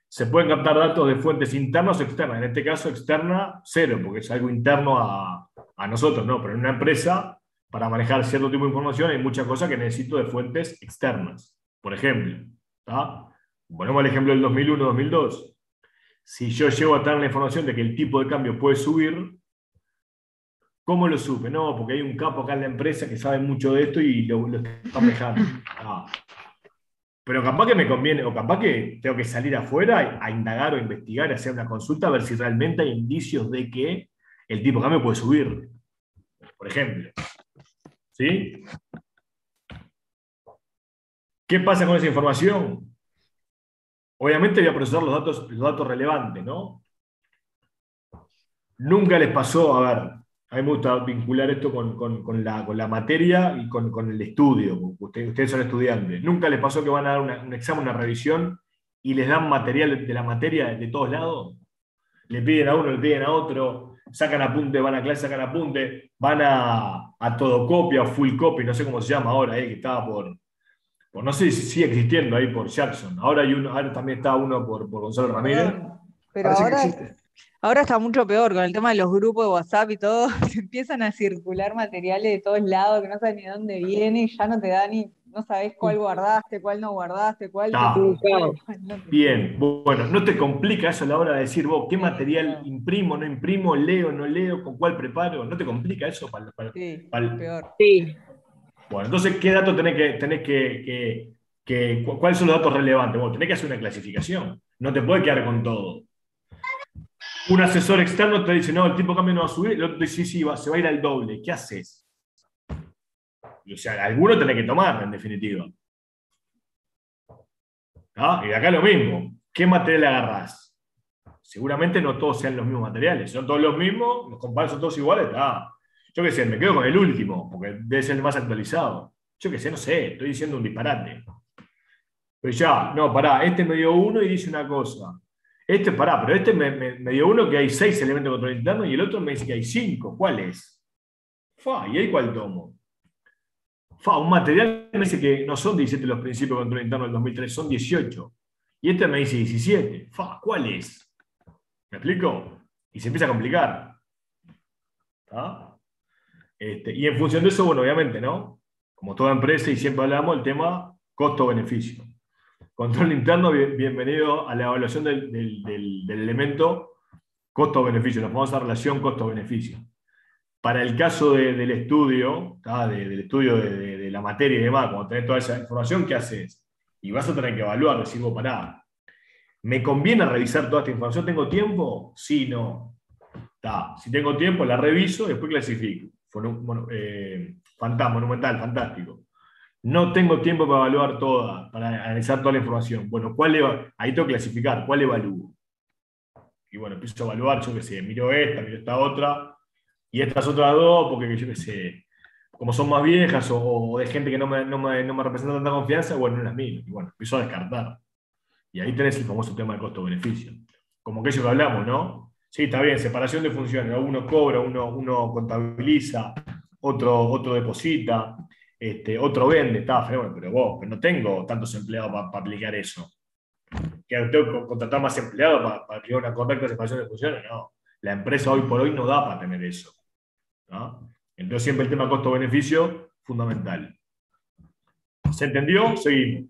Se pueden captar datos de fuentes internas o externas. En este caso, externa, cero, porque es algo interno a nosotros, ¿no? Pero en una empresa, para manejar cierto tipo de información, hay muchas cosas que necesito de fuentes externas. Por ejemplo, ¿tá? Ponemos el ejemplo del 2001-2002. Si yo llego a tener la información de que el tipo de cambio puede subir, ¿cómo lo supe? No, porque hay un capo acá en la empresa que sabe mucho de esto y lo está manejando. Ah. Pero capaz que me conviene, o capaz que tengo que salir afuera a indagar o investigar, a hacer una consulta, a ver si realmente hay indicios de que el tipo de cambio puede subir. Por ejemplo. ¿Sí? ¿Qué pasa con esa información? Obviamente voy a procesar los datos relevantes, ¿no? Nunca les pasó, a ver, a mí me gusta vincular esto con la materia y con el estudio. Ustedes son estudiantes. Nunca les pasó que van a dar un examen, una revisión, y les dan material de la materia de todos lados. Le piden a uno, le piden a otro, sacan apunte, van a clase, sacan apunte, van a todo copia o full copy, no sé cómo se llama ahora, que estaba por no sé si sigue existiendo ahí por Jackson. Ahora también está uno por Gonzalo Ramírez. Pero ahora está mucho peor con el tema de los grupos de WhatsApp y todo. Se empiezan a circular materiales de todos lados que no sabes ni dónde viene y ya no te da no sabes cuál guardaste, cuál no guardaste, cuál Bien, bueno, ¿no te complica eso a la hora de decir vos qué material imprimo, no imprimo, leo, no leo, con cuál preparo? ¿No te complica eso? Peor. Sí. Bueno, entonces, ¿qué datos cuáles son los datos relevantes? Bueno, tenés que hacer una clasificación. No te puedes quedar con todo. Un asesor externo te dice, no, el tipo de cambio no va a subir. El otro te dice, sí, se va a ir al doble. ¿Qué haces? O sea, alguno tenés que tomar, en definitiva. ¿Ah? Y de acá lo mismo. ¿Qué material agarrás? Seguramente no todos sean los mismos materiales. Si son todos los mismos, los comparos son todos iguales. Yo qué sé, me quedo con el último, porque debe ser el más actualizado. Yo qué sé, no sé, estoy diciendo un disparate. Pero ya, no, pará, este me dio uno y dice una cosa. Pero este me dio uno que hay 6 elementos de control interno y el otro me dice que hay 5. ¿Cuál es? ¿Y ahí cuál tomo? Un material me dice que no son 17 los principios de control interno del 2003, son 18. Y este me dice 17. ¿Cuál es? ¿Me explico? Y se empieza a complicar. Y en función de eso, bueno, obviamente, ¿no? Como toda empresa, y siempre hablamos, el tema costo-beneficio. Control interno, bienvenido a la evaluación del elemento costo-beneficio, la famosa relación costo-beneficio. Para el caso del estudio, del estudio de la materia y demás, cuando tenés toda esa información, ¿qué haces? Y vas a tener que evaluar, decir, pará, ¿me conviene revisar toda esta información? ¿Tengo tiempo? Sí, no. Si tengo tiempo, la reviso y después clasifico. Monumental, fantástico. No tengo tiempo para evaluar toda, para analizar toda la información. Bueno, ahí tengo que clasificar, ¿cuál evalúo? Y bueno, empiezo a evaluar, yo qué sé, miro esta otra, y estas otras dos, porque yo qué sé, como son más viejas o de gente que no me representa tanta confianza, bueno, no las miro. Y bueno, empiezo a descartar. Y ahí tenés el famoso tema de costo-beneficio. Como aquello que hablamos, ¿no? Sí, está bien, separación de funciones. Uno cobra, uno contabiliza, otro deposita, otro vende, está feo, pero no tengo tantos empleados para aplicar eso. Que tengo que contratar más empleados para aplicar una correcta separación de funciones. No, la empresa hoy por hoy no da para tener eso. ¿No? Entonces siempre el tema costo-beneficio, fundamental. ¿Se entendió? Seguimos.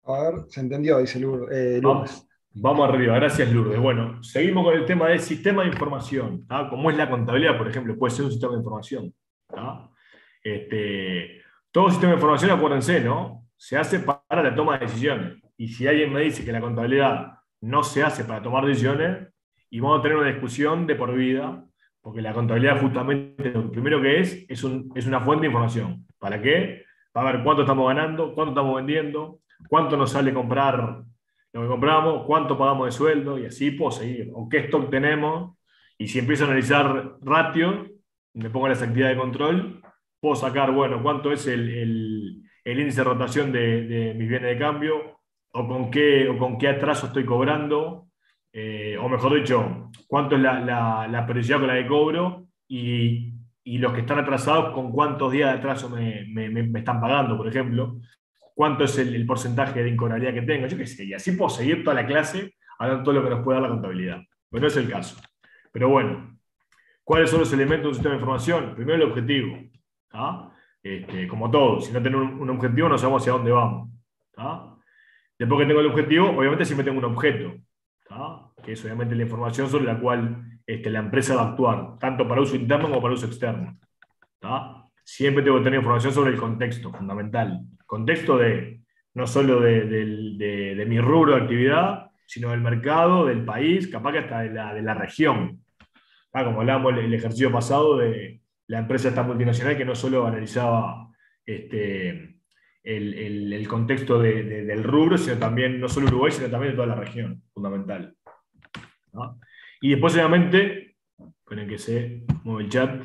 A ver, se entendió, dice Lourdes. Vamos arriba, gracias Lourdes. Bueno, seguimos con el tema del sistema de información. Como es la contabilidad, por ejemplo, puede ser un sistema de información. Todo sistema de información, acuérdense, ¿no? Se hace para la toma de decisiones. Y si alguien me dice que la contabilidad no se hace para tomar decisiones, y vamos a tener una discusión de por vida, porque la contabilidad justamente lo primero que es una fuente de información. ¿Para qué? Para ver cuánto estamos ganando, cuánto estamos vendiendo, cuánto nos sale comprar lo que compramos, cuánto pagamos de sueldo, y así puedo seguir. O qué stock tenemos, y si empiezo a analizar ratio, me pongo las actividades de control, puedo sacar, bueno, cuánto es el índice de rotación de mis bienes de cambio, o con qué atraso estoy cobrando, o mejor dicho, cuánto es la periodicidad con la que cobro, y y los que están atrasados, con cuántos días de atraso me están pagando, por ejemplo, cuánto es el porcentaje de incobrabilidad que tengo, yo qué sé, y así puedo seguir toda la clase hablando todo lo que nos puede dar la contabilidad. Pero no es el caso. Pero bueno, ¿cuáles son los elementos de un sistema de información? Primero el objetivo. ¿Tá? Como todo, si no tengo un objetivo no sabemos hacia dónde vamos. ¿Tá? Después que tengo el objetivo, obviamente siempre tengo un objeto, ¿tá? Que es obviamente la información sobre la cual la empresa va a actuar, tanto para uso interno como para uso externo. ¿Tá? Siempre tengo que tener información sobre el contexto, fundamental. Contexto no solo de mi rubro de actividad, sino del mercado, del país, capaz que hasta de la región. ¿Tá? Como hablábamos el ejercicio pasado de la empresa esta multinacional que no solo analizaba el contexto del rubro, sino también, no solo Uruguay, sino también de toda la región, fundamental. ¿No? Y después, obviamente, esperen que se mueve el chat.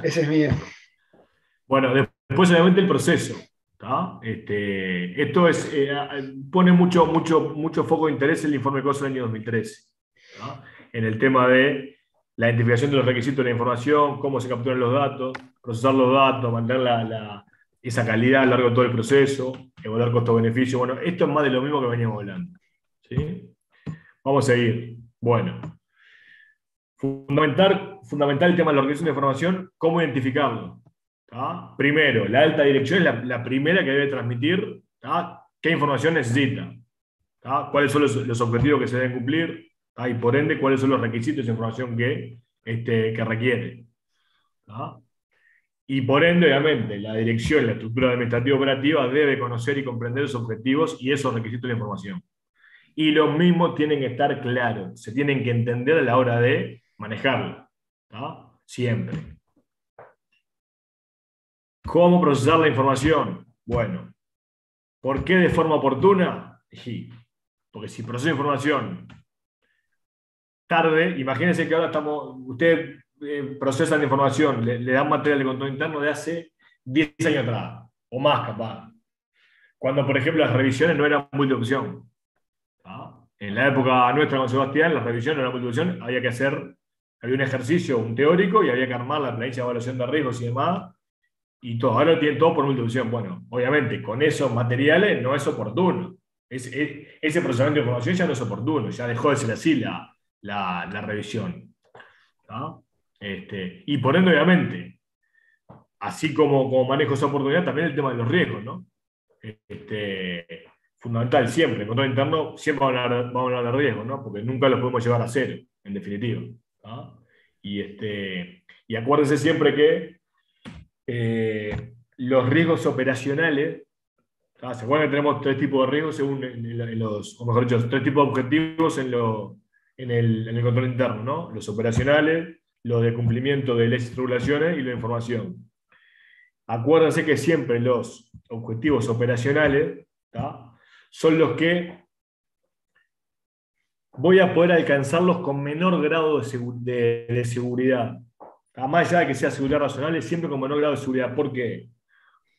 Ese es mío. Bueno, después, obviamente, el proceso. ¿Tá? Esto pone mucho foco de interés en el informe COSO del año 2013. ¿Tá? En el tema de la identificación de los requisitos de la información, cómo se capturan los datos, procesar los datos, mantener esa calidad a lo largo de todo el proceso, evaluar costo-beneficio. Bueno, esto es más de lo mismo que veníamos hablando. ¿Sí? Vamos a seguir. Bueno, fundamental el tema de la organización de información, cómo identificarlo. ¿Tá? Primero, la alta dirección es la primera que debe transmitir, ¿tá? Qué información necesita, ¿tá? Cuáles son los objetivos que se deben cumplir, ¿tá? Y por ende, cuáles son los requisitos de información que requiere. ¿Tá? Y por ende, obviamente, la dirección, la estructura administrativa operativa debe conocer y comprender esos objetivos y esos requisitos de la información. Y los mismos tienen que estar claros, se tienen que entender a la hora de manejarlo. ¿Tá? Siempre. ¿Cómo procesar la información? Bueno, ¿por qué de forma oportuna? Sí, porque si proceso información tarde, imagínense que ahora ustedes procesan información, le dan material de control interno de hace 10 años atrás, o más capaz. Cuando, por ejemplo, las revisiones no eran multiopción. ¿Ah? En la época nuestra con Sebastián, las revisiones no eran multiopción, había un ejercicio, un teórico, y había que armar la planilla de evaluación de riesgos y demás, y todo. Ahora lo tienen todo por multiopción. Bueno, obviamente, con esos materiales no es oportuno. Ese procesamiento de información ya no es oportuno, ya dejó de ser así la revisión. ¿No? Y por ende, obviamente, así como manejo esa oportunidad, también el tema de los riesgos, ¿no? Fundamental siempre, en control interno siempre vamos a hablar de riesgos, ¿no? Porque nunca los podemos llevar a cero, en definitiva. ¿No? Y acuérdense siempre que los riesgos operacionales, ¿tá? ¿Se acuerdan que tenemos tres tipos de riesgos según o mejor dicho, tres tipos de objetivos en el control interno, ¿no? Los operacionales, los de cumplimiento de leyes y regulaciones y la información. Acuérdense que siempre los objetivos operacionales, ¿tá? Son los que voy a poder alcanzarlos con menor grado de seguridad. Más allá de que sea seguridad razonable, siempre con menor grado de seguridad. ¿Por qué?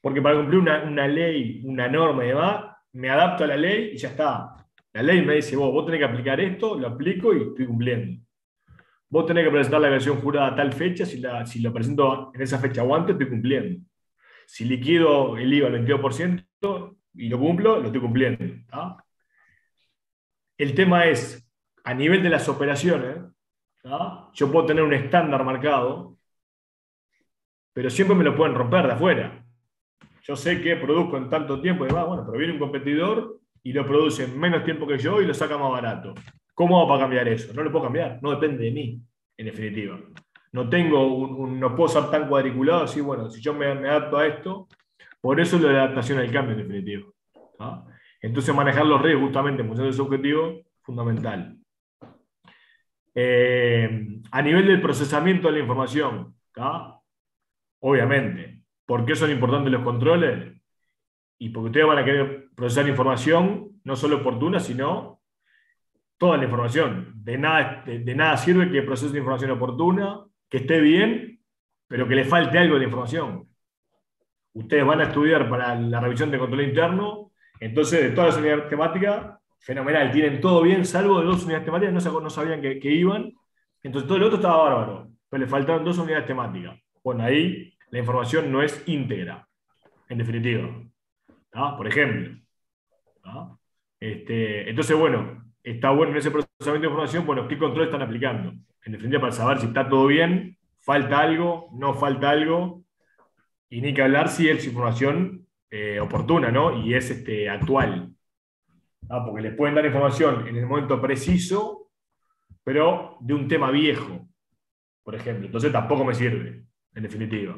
Porque para cumplir una ley, una norma y demás, me adapto a la ley y ya está. La ley me dice, vos tenés que aplicar esto, lo aplico y estoy cumpliendo. Vos tenés que presentar la versión jurada a tal fecha, si lo presento en esa fecha o antes, estoy cumpliendo. Si liquido el IVA al 22% y lo cumplo, lo estoy cumpliendo. ¿Tá? El tema es, a nivel de las operaciones, ¿tá? Yo puedo tener un estándar marcado, pero siempre me lo pueden romper de afuera. Yo sé que produzco en tanto tiempo y demás, bueno, pero viene un competidor y lo produce en menos tiempo que yo y lo saca más barato. ¿Cómo hago para cambiar eso? No lo puedo cambiar, no depende de mí, en definitiva. No puedo ser tan cuadriculado, así, bueno, si yo me adapto a esto, por eso la adaptación al cambio, en definitiva. ¿Tá? Entonces manejar los riesgos justamente en función de ese objetivo, fundamental. A nivel del procesamiento de la información, ¿tá? Obviamente, ¿por qué son importantes los controles? Y porque ustedes van a querer procesar información, no solo oportuna, sino toda la información. De nada sirve que procese información oportuna, que esté bien, pero que le falte algo de la información. Ustedes van a estudiar para la revisión de control interno, entonces de todas las unidades temáticas, fenomenal, tienen todo bien, salvo de 2 unidades temáticas, no sabían que iban, Entonces todo lo otro estaba bárbaro, pero le faltaron 2 unidades temáticas. Bueno, ahí la información no es íntegra, en definitiva. ¿Tá? Por ejemplo. ¿Tá? Entonces, bueno, está bueno en ese procesamiento de información, bueno, ¿qué control están aplicando? En definitiva, para saber si está todo bien, falta algo, no falta algo, y ni que hablar si es información oportuna, ¿no? Y es actual. Porque les pueden dar información en el momento preciso, pero de un tema viejo, por ejemplo. Entonces tampoco me sirve, en definitiva.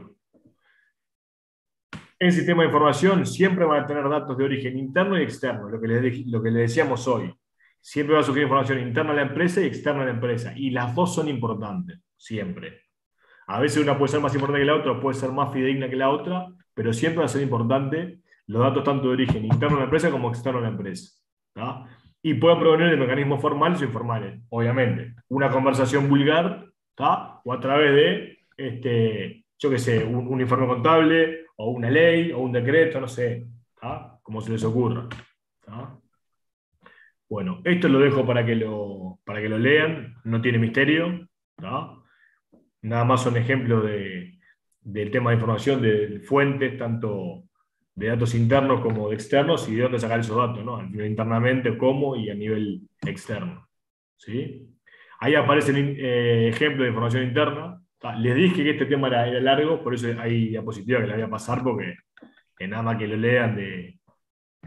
En sistema de información siempre van a tener datos de origen interno y externo, lo que les decíamos hoy. Siempre va a surgir información interna a la empresa y externa a la empresa. Y las dos son importantes, siempre. A veces una puede ser más importante que la otra, puede ser más fidedigna que la otra, pero siempre va a ser importante los datos tanto de origen interno a la empresa como externo a la empresa. ¿Tá? Y pueden provenir de mecanismos formales o informales, obviamente. Una conversación vulgar, ¿tá? O a través de, yo qué sé, un informe contable, o una ley, o un decreto, no sé, ¿tá? Como se les ocurra. ¿Tá? Bueno, esto lo dejo para que lo lean, no tiene misterio. ¿Tá? Nada más son ejemplos del tema de información, de fuentes, tanto de datos internos como de externos, y de dónde sacar esos datos, ¿no? A nivel internamente, cómo, y a nivel externo. ¿Sí? Ahí aparecen ejemplos de información interna. Les dije que este tema era largo, por eso hay diapositivas que les voy a pasar, porque nada más que lo lean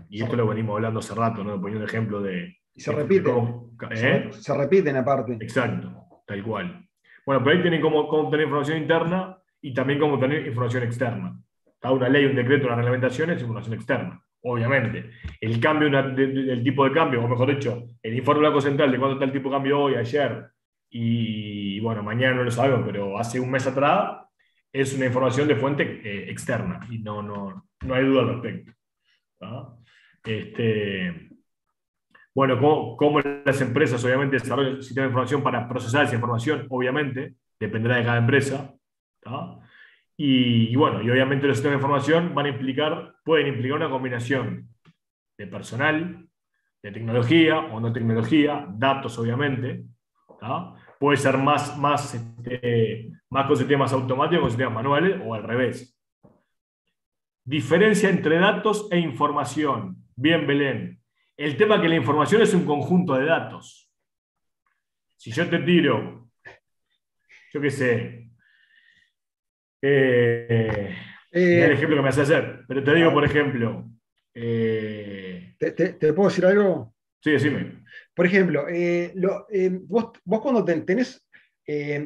y esto lo venimos hablando hace rato, ¿no? Poniendo ejemplo de... Y se repiten. Se repiten aparte. Exacto, tal cual. Bueno, pero ahí tienen cómo obtener información interna y también cómo obtener información externa. Una ley, un decreto, una reglamentación es información externa, obviamente. El cambio del tipo de cambio, o mejor dicho, el informe del Banco Central de cuánto está el tipo de cambio hoy, ayer, y bueno, mañana no lo sabemos, pero hace un mes atrás, es una información de fuente externa, y no hay duda al respecto. ¿Tá? Bueno, cómo las empresas obviamente desarrollan sistemas de información para procesar esa información, obviamente, dependerá de cada empresa. ¿Tá? Y bueno, y obviamente los sistemas de información pueden implicar una combinación de personal, de tecnología o no tecnología, datos obviamente. ¿Tá? Puede ser más con sistemas automáticos, con sistemas manuales, o al revés. Diferencia entre datos e información. Bien, Belén. El tema es que la información es un conjunto de datos. Si yo te tiro, yo qué sé, mira el ejemplo que me hace hacer, pero te digo, por ejemplo... ¿Te puedo decir algo? Sí, decime. Por ejemplo, vos cuando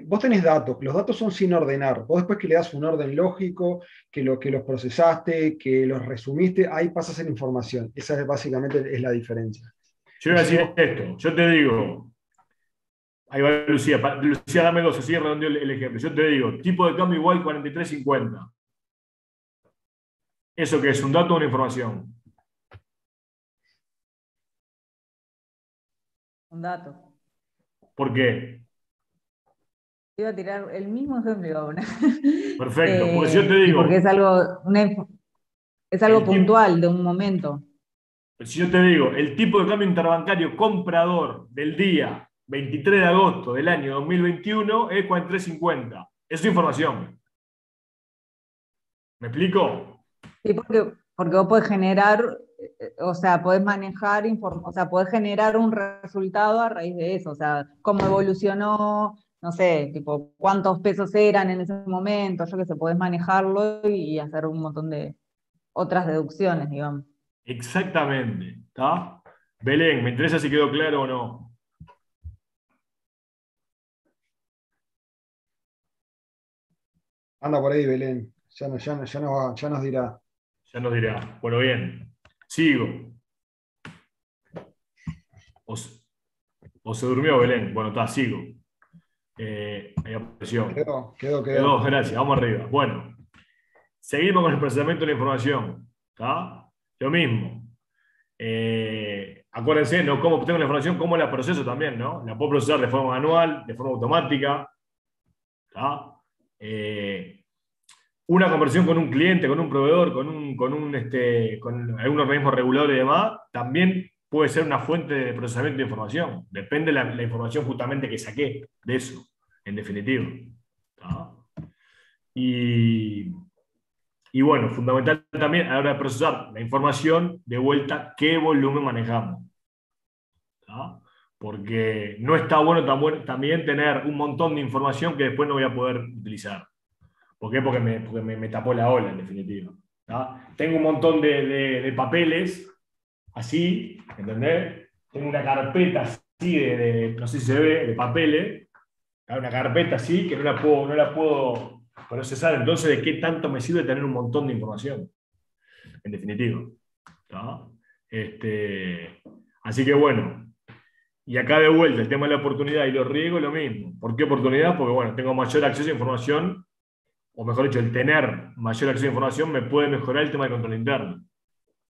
vos tenés datos, los datos son sin ordenar. Vos después que le das un orden lógico, que los procesaste, que los resumiste, ahí pasas en información. Esa básicamente es la diferencia. Yo voy a decir esto, yo te digo, ahí va Lucía, Lucía dame dos, así redondeo el ejemplo. Yo te digo, tipo de cambio igual 43.50. ¿Eso qué es? ¿Un dato o una información? Un dato. ¿Por qué? Iba a tirar el mismo ejemplo ahora. Perfecto, porque si yo te digo... Porque es algo puntual de un momento. Si yo te digo, el tipo de cambio interbancario comprador del día 23 de agosto del año 2021 es 43.50. Es información. ¿Me explico? Sí, porque vos podés generar, o sea, podés manejar, o sea, podés generar un resultado a raíz de eso, o sea, cómo evolucionó, no sé, tipo, cuántos pesos eran en ese momento, yo qué sé, podés manejarlo y hacer un montón de otras deducciones, digamos. Exactamente, ¿está? Belén, me interesa si quedó claro o no. Anda por ahí, Belén, ya nos dirá. Ya nos dirá. Bueno, bien. Sigo. O se durmió Belén. Bueno, está, sigo. Ahí apareció. Quedó, gracias. Vamos arriba. Bueno, seguimos con el procesamiento de la información. ¿Está? Lo mismo. Acuérdense, ¿no? Cómo obtengo la información, cómo la proceso también, ¿no? La puedo procesar de forma manual, de forma automática. ¿Está? Una conversión con un cliente, con un proveedor, con algún organismo regulador y demás, también puede ser una fuente de procesamiento de información. Depende de la información justamente que saqué de eso. en definitiva. ¿Tá? Y bueno, fundamental también a la hora de procesar la información, de vuelta, qué volumen manejamos. ¿Tá? Porque no está bueno también tener un montón de información que después no voy a poder utilizar. ¿Por qué? Porque me tapó la ola, en definitiva. ¿Tá? Tengo un montón de papeles, así, ¿entendés? Tengo una carpeta así no sé si se ve, de papeles, una carpeta así que no la puedo procesar. Entonces, ¿de qué tanto me sirve tener un montón de información? En definitiva. ¿Tá? Así que bueno, y acá de vuelta el tema de la oportunidad y los riesgos, lo mismo. ¿Por qué oportunidad? Porque bueno, tengo mayor acceso a información, o mejor dicho, el tener mayor acceso a información me puede mejorar el tema de control interno.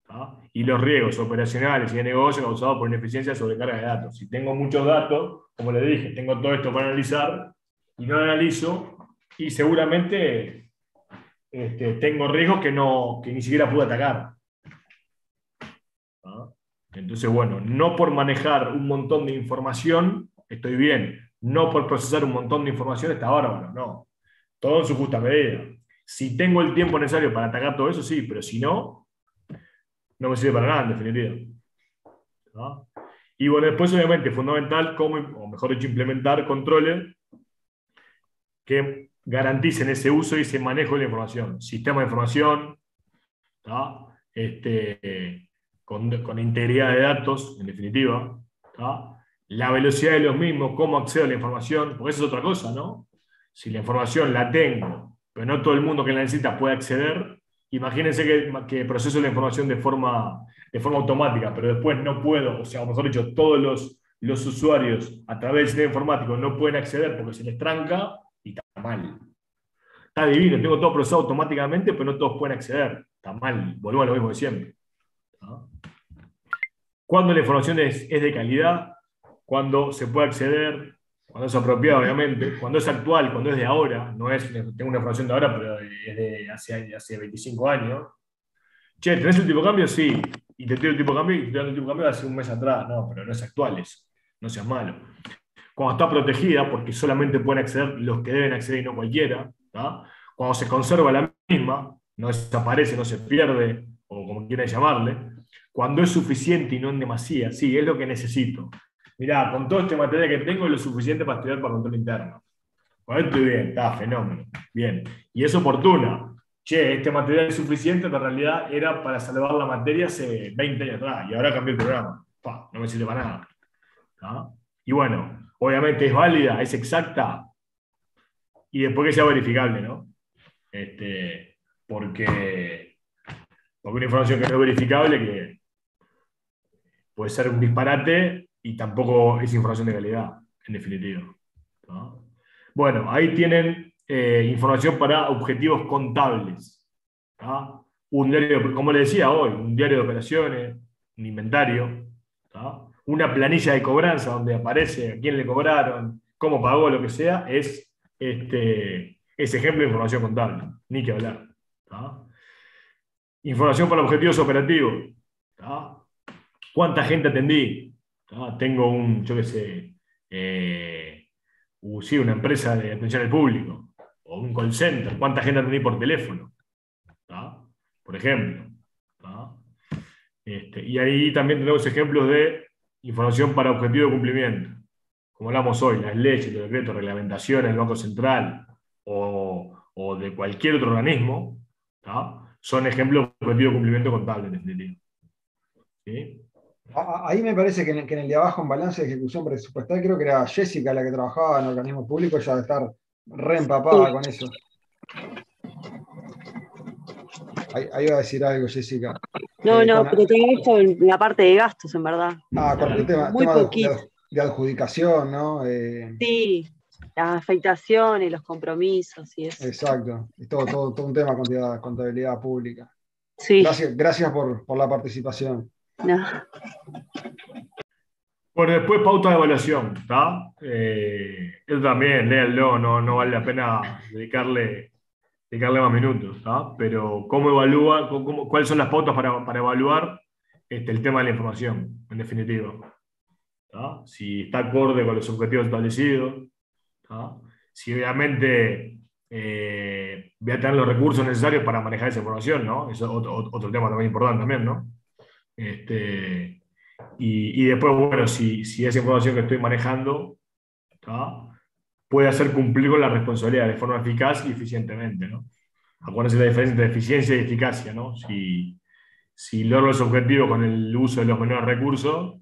¿Tá? Y los riesgos operacionales y de negocio causados por ineficiencia sobre carga de datos. Si tengo muchos datos, como le dije, tengo todo esto para analizar y no lo analizo, y seguramente tengo riesgos que ni siquiera pude atacar. ¿Tá? Entonces, bueno, no por manejar un montón de información estoy bien, no por procesar un montón de información está bárbaro, no. Todo en su justa medida. Si tengo el tiempo necesario para atacar todo eso, sí, pero si no, no me sirve para nada, en definitiva. ¿No? Y bueno, después obviamente es fundamental o mejor dicho, implementar controles que garanticen ese uso y ese manejo de la información. Sistema de información, ¿tá? Con integridad de datos, en definitiva. ¿Tá? La velocidad de los mismos, cómo accedo a la información, porque eso es otra cosa, ¿no? Si la información la tengo, pero no todo el mundo que la necesita puede acceder, imagínense que proceso la información de forma automática, pero después no puedo, o sea, o mejor dicho, todos los usuarios a través del sistema informático no pueden acceder porque se les tranca y está mal. Está divino, tengo todo procesado automáticamente, pero no todos pueden acceder. Está mal, volvemos a lo mismo de siempre. ¿No? Cuando la información es de calidad, cuando se puede acceder, cuando es apropiado, obviamente, cuando es actual, cuando es de ahora, no es, tengo una información de ahora, pero es de hace 25 años. Che, ¿tenés el tipo de cambio? Sí. Y te tiro el tipo de cambio y te tiro el tipo de cambio de hace un mes atrás. No, pero no es actual eso. No seas malo. Cuando está protegida, porque solamente pueden acceder los que deben acceder y no cualquiera. ¿Tá? Cuando se conserva la misma, no desaparece, no se pierde, o como quieran llamarle. Cuando es suficiente y no en demasía. Sí, es lo que necesito. Mirá, con todo este material que tengo es lo suficiente para estudiar para control interno. Con esto estoy bien, está, fenómeno. Bien. Y es oportuna. Che, este material es suficiente, pero en realidad era para salvar la materia hace 20 años atrás, y ahora cambié el programa. No me sirve para nada. ¿Ah? Y bueno, obviamente es válida, es exacta, y después que sea verificable, ¿no? Porque una información que no es verificable, que puede ser un disparate, y tampoco es información de calidad, en definitiva. ¿No? Bueno, ahí tienen información para objetivos contables. ¿Tá? Un diario, como le decía hoy, un diario de operaciones, un inventario, ¿tá? Una planilla de cobranza donde aparece a quién le cobraron, cómo pagó, lo que sea, es ejemplo de información contable, ni que hablar. ¿Tá? Información para objetivos operativos. ¿Tá? ¿Cuánta gente atendí? ¿Tá? Tengo yo qué sé, sí, una empresa de atención al público, o un call center, ¿cuánta gente atendí por teléfono? ¿Tá? Por ejemplo. ¿Tá? Y ahí también tenemos ejemplos de información para objetivo de cumplimiento. Como hablamos hoy, las leyes, los decretos, reglamentaciones del Banco Central o de cualquier otro organismo, ¿tá? Son ejemplos de objetivo de cumplimiento contable, en definitiva. ¿Sí? Ahí me parece que en el de abajo, en balance de ejecución presupuestal, creo que era Jessica la que trabajaba en organismos públicos, ya de estar reempapada con eso. Ahí va a decir algo, Jessica. No, pero tengo esto en la parte de gastos, en verdad. Con el tema de adjudicación, ¿no? Sí, las afectaciones, los compromisos y eso. Exacto, es todo un tema de contabilidad pública. Sí. Gracias por la participación. No. Bueno, después pauta de evaluación, ¿está? Eso también, léanlo, no vale la pena dedicarle más minutos, ¿está? Pero ¿cómo evalúa, cuáles son las pautas para evaluar el tema de la información, en definitiva? ¿Tá? Si está acorde con los objetivos establecidos, ¿tá? si obviamente voy a tener los recursos necesarios para manejar esa información, ¿no? Eso es otro tema también importante también, ¿no? Y después, bueno, si esa información que estoy manejando, ¿tá?, puede hacer cumplir con la responsabilidad de forma eficaz y eficientemente, ¿no? Acuérdense la diferencia entre eficiencia y eficacia, ¿no? Si logro los objetivos con el uso de los menores recursos,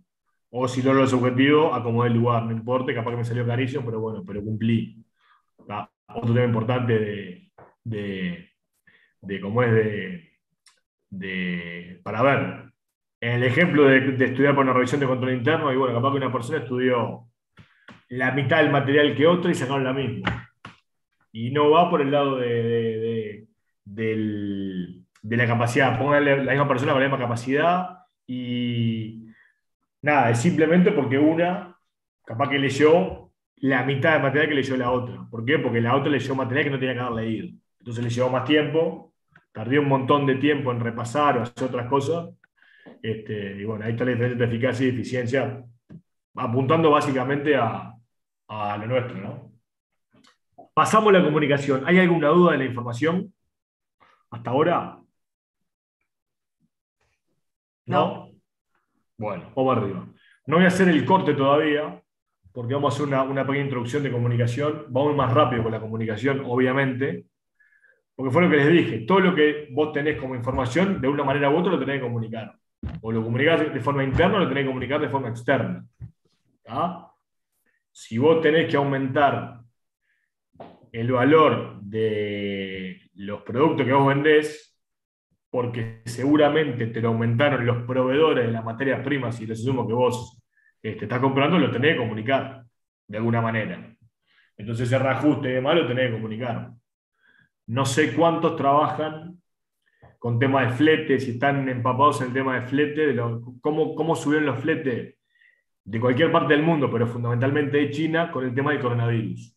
o si logro los objetivos, acomodé el lugar, no importa, capaz que me salió carísimo, pero bueno, pero cumplí. ¿Tá? Otro tema importante cómo es para ver. En el ejemplo de estudiar para una revisión de control interno, y bueno, capaz que una persona estudió la mitad del material que otra y sacaron la misma. Y no va por el lado de la capacidad. Póngale la misma persona con la misma capacidad y nada, es simplemente porque una capaz que leyó la mitad del material que leyó la otra. ¿Por qué? Porque la otra leyó material que no tenía que haber leído. Entonces le llevó más tiempo, perdió un montón de tiempo en repasar o hacer otras cosas. Y bueno, ahí está la diferencia entre eficacia y eficiencia, apuntando básicamente a lo nuestro, ¿no? Pasamos a la comunicación. ¿Hay alguna duda de la información hasta ahora? ¿No? Bueno, vamos arriba. No voy a hacer el corte todavía, porque vamos a hacer una pequeña introducción de comunicación. Vamos más rápido con la comunicación, obviamente, porque fue lo que les dije. Todo lo que vos tenés como información, de una manera u otra lo tenés que comunicar. O lo comunicás de forma interna o lo tenés que comunicar de forma externa. ¿Tá? Si vos tenés que aumentar el valor de los productos que vos vendés, porque seguramente te lo aumentaron los proveedores de las materias primas y los insumos que vos estás comprando, lo tenés que comunicar de alguna manera. Entonces ese reajuste de malo lo tenés que comunicar. No sé cuántos trabajan con temas de flete, si están empapados en el tema de flete, cómo subieron los fletes de cualquier parte del mundo, pero fundamentalmente de China, con el tema del coronavirus.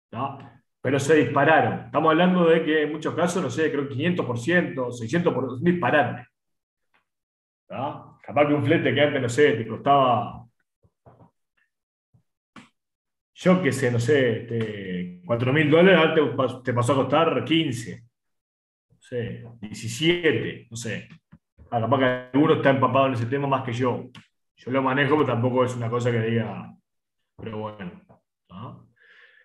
¿Tá? Pero se dispararon. Estamos hablando de que en muchos casos, no sé, creo que 500%, 600%, disparate. ¿Tá? Capaz que un flete que antes, no sé, te costaba, yo qué sé, no sé, $4.000, ahora te pasó a costar 15, no sé, 17, no sé. Capaz que alguno está empapado en ese tema más que yo. Yo lo manejo, pero tampoco es una cosa que diga, pero bueno. ¿No?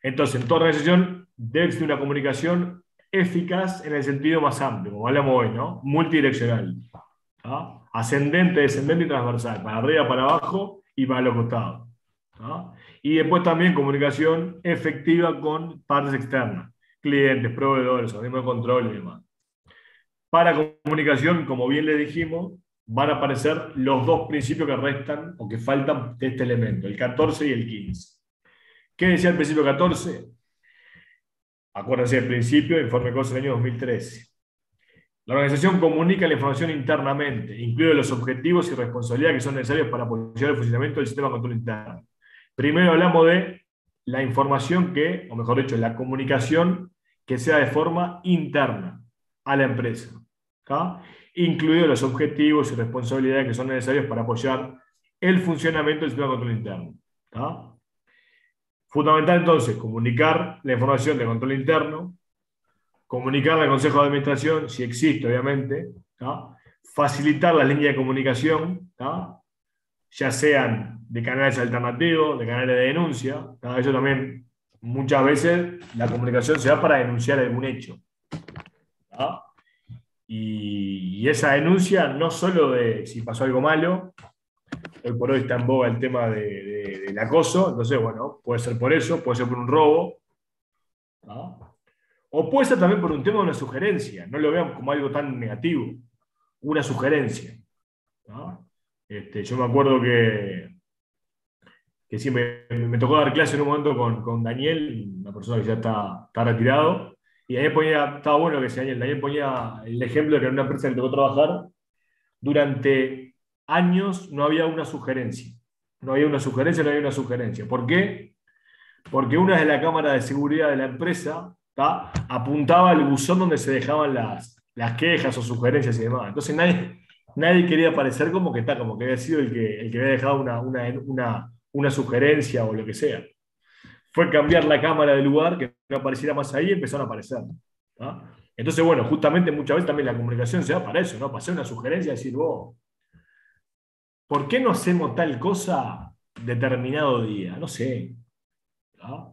Entonces, en toda organización debe existir una comunicación eficaz en el sentido más amplio, como hablamos hoy, ¿no? Multidireccional. ¿No? Ascendente, descendente y transversal, para arriba, para abajo y para los costados. ¿No? Y después también comunicación efectiva con partes externas, clientes, proveedores, organismos de control y demás. Para comunicación, como bien le dijimos, van a aparecer los dos principios que restan o que faltan de este elemento, el 14 y el 15. ¿Qué decía el principio 14? Acuérdense del principio, informe COSE del año 2013. La organización comunica la información internamente, incluidos los objetivos y responsabilidades que son necesarios para apoyar el funcionamiento del sistema de control interno. Primero hablamos de la información o mejor dicho, la comunicación que sea de forma interna a la empresa, ¿tá? Incluidos los objetivos y responsabilidades que son necesarios para apoyar el funcionamiento del sistema de control interno. ¿Tá? Fundamental entonces comunicar la información de control interno, comunicarla al Consejo de Administración, si existe obviamente, ¿tá? Facilitar las líneas de comunicación, ¿tá? Ya sean de canales alternativos, de canales de denuncia, ¿tá? Eso también muchas veces la comunicación se da para denunciar algún hecho. ¿Tá? Y esa denuncia no solo de si pasó algo malo, hoy por hoy está en boga el tema del acoso, entonces bueno, puede ser por eso, puede ser por un robo, ¿no? O puede ser también por un tema de una sugerencia, no lo vean como algo tan negativo, una sugerencia, ¿no? Yo me acuerdo que siempre me tocó dar clase en un momento con Daniel, una persona que ya está retirado, y Daniel estaba bueno lo que decía Daniel ponía el ejemplo de que en una empresa que le tocó trabajar, durante años no había una sugerencia. No había una sugerencia. ¿Por qué? Porque una de la cámara de seguridad de la empresa, ¿tá?, apuntaba al buzón donde se dejaban las quejas o sugerencias y demás. Entonces nadie quería parecer como que había sido el que había dejado una sugerencia o lo que sea. fue cambiar la cámara del lugar, que no apareciera más ahí, y empezaron a aparecer. ¿Tá? Entonces, bueno, justamente muchas veces también la comunicación se da para eso, ¿no? Para hacer una sugerencia y decir, vos, ¿por qué no hacemos tal cosa determinado día? No sé. ¿Tá?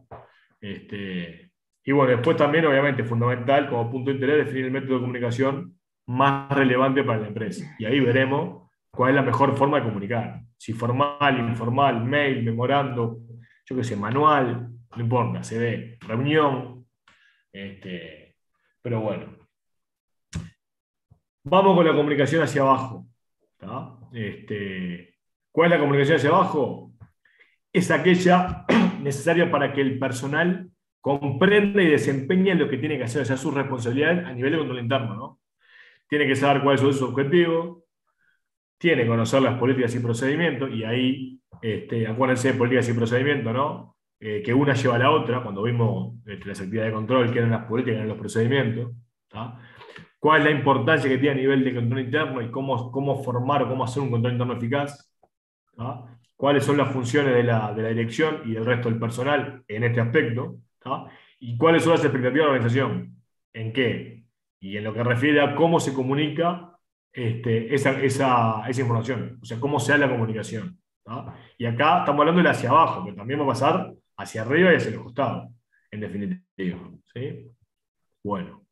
Y bueno, después también, obviamente, fundamental, como punto de interés, definir el método de comunicación más relevante para la empresa. Y ahí veremos cuál es la mejor forma de comunicar. Si formal, informal, mail, memorando, yo qué sé, manual, no importa, se ve, reunión. Pero bueno. Vamos con la comunicación hacia abajo. ¿Tá? ¿Cuál es la comunicación hacia abajo? Es aquella necesaria para que el personal comprenda y desempeñe lo que tiene que hacer, o sea, sus responsabilidades a nivel de control interno, ¿no? Tiene que saber cuáles son sus objetivos, tiene que conocer las políticas y procedimientos, y ahí, acuérdense de políticas y procedimientos, ¿no? Que una lleva a la otra, cuando vimos las actividades de control, que eran las políticas y eran los procedimientos, ¿tá? ¿Cuál es la importancia que tiene a nivel de control interno y cómo formar o cómo hacer un control interno eficaz? ¿Tá? ¿Cuáles son las funciones de la dirección y del resto del personal en este aspecto? ¿Tá? ¿Y cuáles son las expectativas de la organización? ¿En qué? Y en lo que refiere a cómo se comunica esa información, o sea, cómo se da la comunicación. ¿Tá? Y acá estamos hablando de hacia abajo, pero también va a pasar hacia arriba y hacia los costados, en definitiva. ¿Sí? Bueno.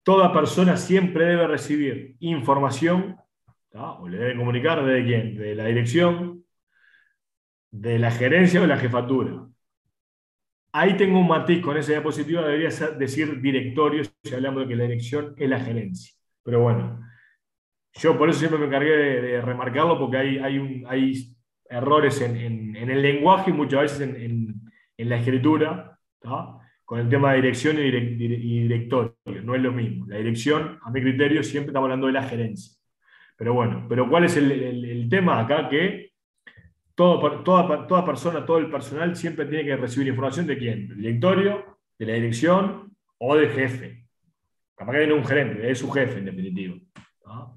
Toda persona siempre debe recibir información, ¿tá? O le debe comunicar ¿de quién? De la dirección, de la gerencia o de la jefatura. Ahí tengo un matiz, con esa diapositiva debería decir directorio, si hablamos de que la dirección es la gerencia. Pero bueno, yo por eso siempre me encargué de remarcarlo, porque hay errores en el lenguaje y muchas veces en la escritura, ¿tá? Con el tema de dirección y directorio, no es lo mismo. La dirección, a mi criterio, siempre estamos hablando de la gerencia. Pero bueno, ¿cuál es el tema acá? Que toda persona, todo el personal siempre tiene que recibir información de quién, del directorio, de la dirección o del jefe. Capaz que viene un gerente, es su jefe en definitiva. ¿Ah?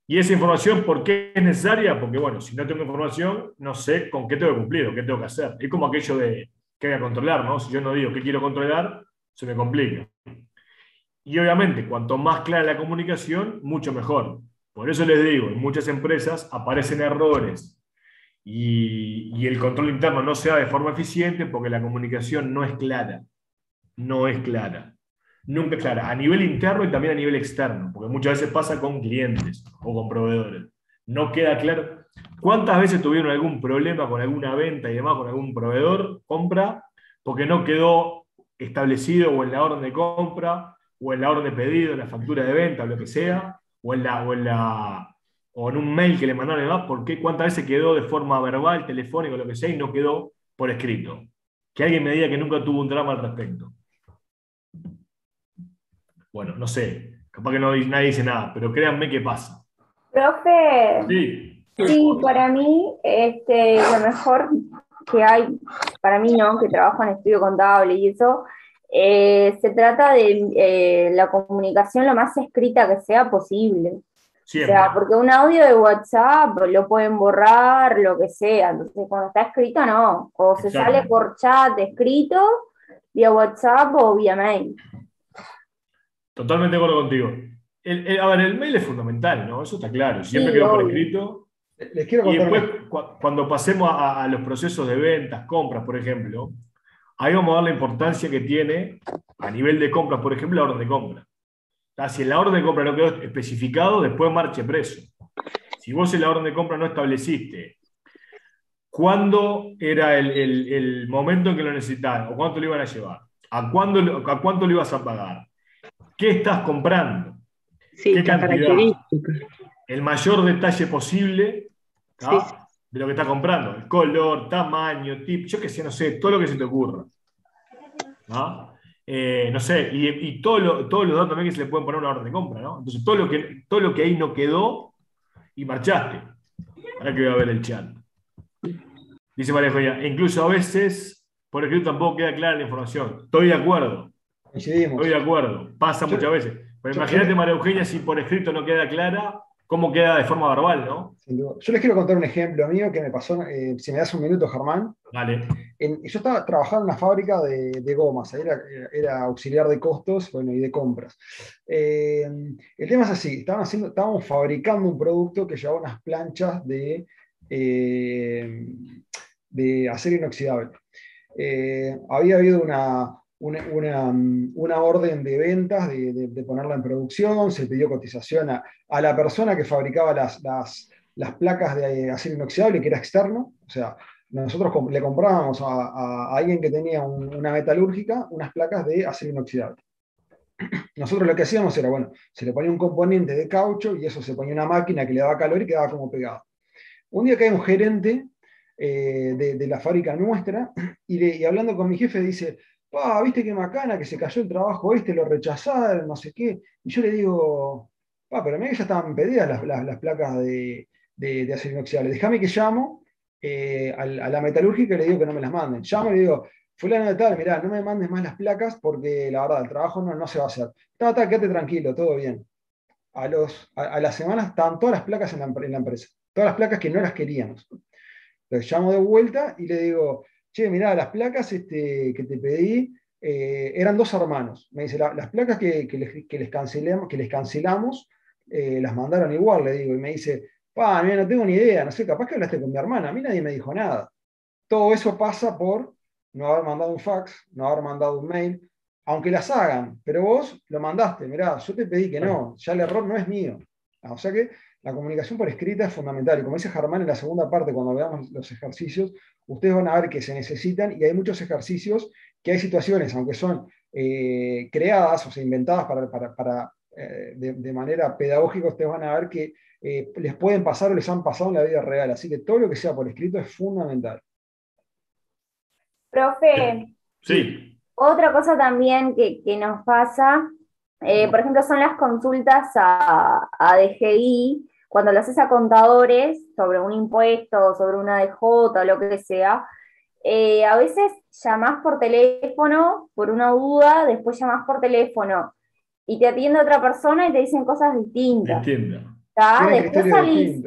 Y esa información, ¿por qué es necesaria? Porque bueno, si no tengo información, no sé con qué tengo que cumplir o qué tengo que hacer. Es como aquello de qué voy a controlar, ¿no? Si yo no digo qué quiero controlar, se me complica. Y obviamente, cuanto más clara la comunicación, mucho mejor. Por eso les digo, en muchas empresas aparecen errores y el control interno no se da de forma eficiente porque la comunicación no es clara. No es clara. Nunca es clara. A nivel interno y también a nivel externo, porque muchas veces pasa con clientes o con proveedores. No queda claro. ¿Cuántas veces tuvieron algún problema con alguna venta y demás, con algún proveedor, compra, porque no quedó establecido o en la orden de compra, o en la orden de pedido, en la factura de venta, o lo que sea, o en un mail que le mandaron y demás? ¿Cuántas veces quedó de forma verbal, telefónica, o lo que sea, y no quedó por escrito? Que alguien me diga que nunca tuvo un drama al respecto. Bueno, no sé, capaz que nadie dice nada, pero créanme que pasa. Profe, Sí. sí, para mí lo mejor que hay, para mí no, que trabajo en estudio contable y eso, se trata de la comunicación lo más escrita que sea posible. Siempre. O sea, porque un audio de WhatsApp lo pueden borrar, lo que sea, entonces cuando está escrito no, o se Exacto. sale por chat escrito, vía WhatsApp o vía mail. Totalmente de acuerdo contigo. A ver, el mail es fundamental, ¿no? Eso está claro. Siempre Sí, quedó por obvio. escrito. Les quiero Y contar después, cuando pasemos a los procesos de ventas, compras, por ejemplo, ahí vamos a dar la importancia que tiene a nivel de compras, por ejemplo, la orden de compra. Si en la orden de compra no quedó especificado, después marche preso. Si vos en la orden de compra no estableciste cuándo era el momento en que lo necesitaban, o cuánto lo iban a llevar, a cuánto lo ibas a pagar, qué estás comprando, Sí, qué las cantidad, características. el mayor detalle posible, ¿tá? Sí, De lo que estás comprando, el color, tamaño, tipo, yo qué sé, no sé, todo lo que se te ocurra. ¿No? No sé, y todos los datos también que se le pueden poner a una orden de compra, ¿no? Entonces, todo lo que ahí no quedó y marchaste. Ahora que voy a ver el chat. Dice María Eugenia, incluso a veces por escrito tampoco queda clara la información. Estoy de acuerdo. Coincidimos. Estoy de acuerdo. Pasa Yo- muchas veces. Pero yo- imagínate, María Eugenia, si por escrito no queda clara, cómo queda de forma verbal, ¿no? Sin duda. Yo les quiero contar un ejemplo mío que me pasó, si me das un minuto, Germán. Dale. Yo estaba trabajando en una fábrica de gomas, ahí era auxiliar de costos, bueno, y de compras. El tema es así, estábamos fabricando un producto que llevaba unas planchas de acero inoxidable. Había habido una orden de ventas de ponerla en producción, se pidió cotización a la persona que fabricaba las placas de acero inoxidable, que era externo, o sea, nosotros le comprábamos a alguien que tenía una metalúrgica unas placas de acero inoxidable. Nosotros lo que hacíamos era, bueno, se le ponía un componente de caucho y eso se ponía una máquina que le daba calor y quedaba como pegado. Un día cae un gerente de la fábrica nuestra y hablando con mi jefe dice, ¿viste qué macana que se cayó el trabajo lo rechazaron, no sé qué? Y yo le digo, pero mira que ya estaban pedidas las placas de acero inoxidable, déjame que llamo a la metalúrgica y le digo que no me las manden. Llamo y le digo, fulano de tal, mirá, no me mandes más las placas porque la verdad, el trabajo no se va a hacer. Quédate tranquilo, todo bien. A las semanas estaban todas las placas en la empresa, todas las placas que no las queríamos. Entonces llamo de vuelta y le digo, che, mirá, las placas que te pedí eran dos hermanos. Me dice, las placas que les cancelamos las mandaron igual, le digo. Y me dice, mira, no tengo ni idea, no sé, capaz que hablaste con mi hermana, a mí nadie me dijo nada. Todo eso pasa por no haber mandado un fax, no haber mandado un mail, aunque las hagan, pero vos lo mandaste, mirá, yo te pedí que no, ya el error no es mío. O sea que la comunicación por escrita es fundamental. Y como dice Germán en la segunda parte, cuando veamos los ejercicios, ustedes van a ver que se necesitan y hay muchos ejercicios que hay situaciones, aunque son creadas o sea, inventadas de manera pedagógica, ustedes van a ver que les pueden pasar o les han pasado en la vida real. Así que todo lo que sea por escrito es fundamental. Profe, Sí. otra cosa también que nos pasa, por ejemplo, son las consultas a DGI, cuando lo haces a contadores sobre un impuesto, sobre una DJ o lo que sea, a veces llamás por teléfono por una duda, después llamás por teléfono y te atiende otra persona y te dicen cosas distintas. Después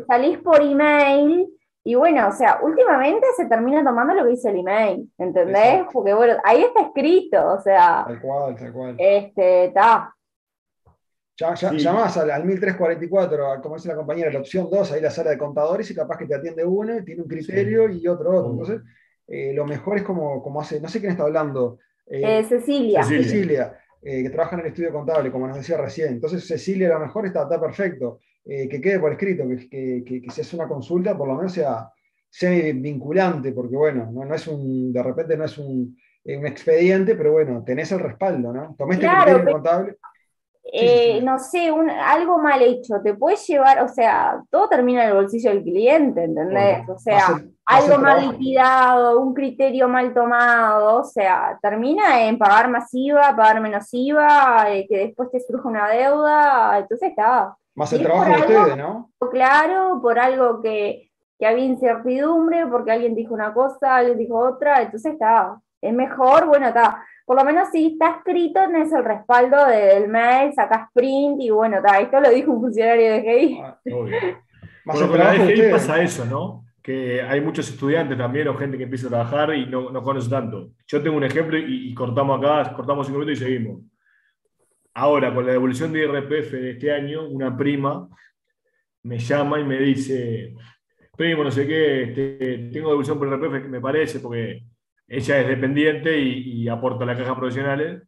salís por email. Y bueno, o sea, últimamente se termina tomando lo que dice el email, ¿entendés? Exacto. Porque bueno, ahí está escrito, o sea. Tal cual. Está. Llamás al 1344, como dice la compañera, la opción 2, ahí la sala de contadores, y capaz que te atiende uno y tiene un criterio y otro. Entonces, lo mejor es como hace, no sé quién está hablando. Cecilia. Cecilia, que trabaja en el estudio contable, como nos decía recién. Entonces, Cecilia, a lo mejor está perfecto. Que quede por escrito, que si es una consulta, por lo menos sea vinculante, porque bueno, no es de repente no es un expediente, pero bueno, tenés el respaldo, ¿no? Tomé este criterio contable. No sé, algo mal hecho, te puedes llevar, o sea, todo termina en el bolsillo del cliente, ¿entendés? O sea, algo mal liquidado, un criterio mal tomado, o sea, termina en pagar más IVA, pagar menos IVA, que después te surge una deuda, entonces está. Más el trabajo de ustedes, ¿no? Claro, por algo que había incertidumbre, porque alguien dijo una cosa, alguien dijo otra, entonces está. Es mejor, bueno, está. Por lo menos si está escrito, tenés el respaldo del mail, sacás print y bueno, está. Esto lo dijo un funcionario de GI. Bueno, con la DGI pasa eso, ¿no? Que hay muchos estudiantes también o gente que empieza a trabajar y no conoce tanto. Yo tengo un ejemplo y cortamos acá, cortamos 5 minutos y seguimos. Ahora, con la devolución de IRPF de este año, una prima me llama y me dice, primo, no sé qué, tengo devolución por IRPF, que me parece, porque ella es dependiente y aporta a las cajas profesionales.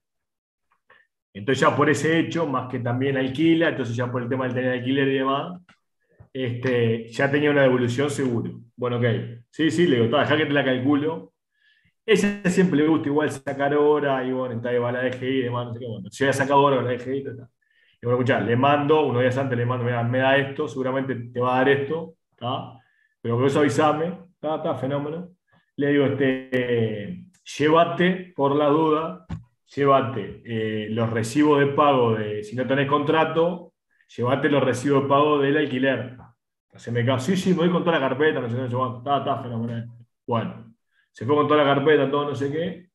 Entonces ya por ese hecho, más que también alquila, entonces ya por el tema del tener alquiler y demás, ya tenía una devolución seguro. Bueno, ok. Sí, le digo, dejá que te la calculo. Ella siempre le gusta igual sacar hora y bueno, está va la DGI y demás, no sé qué, bueno. Si había sacado hora con la DGI, y bueno, escuchá, le mando, unos días antes le mando, me da esto, seguramente te va a dar esto, ¿tá? Pero por eso avísame, está fenómeno. Le digo, llévate, por la duda, llévate los recibos de pago si no tenés contrato, llévate los recibos de pago del alquiler. Se me cae, sí, me voy con toda la carpeta, no sé qué, está fenomenal. Bueno. Se fue con toda la carpeta, todo no sé qué.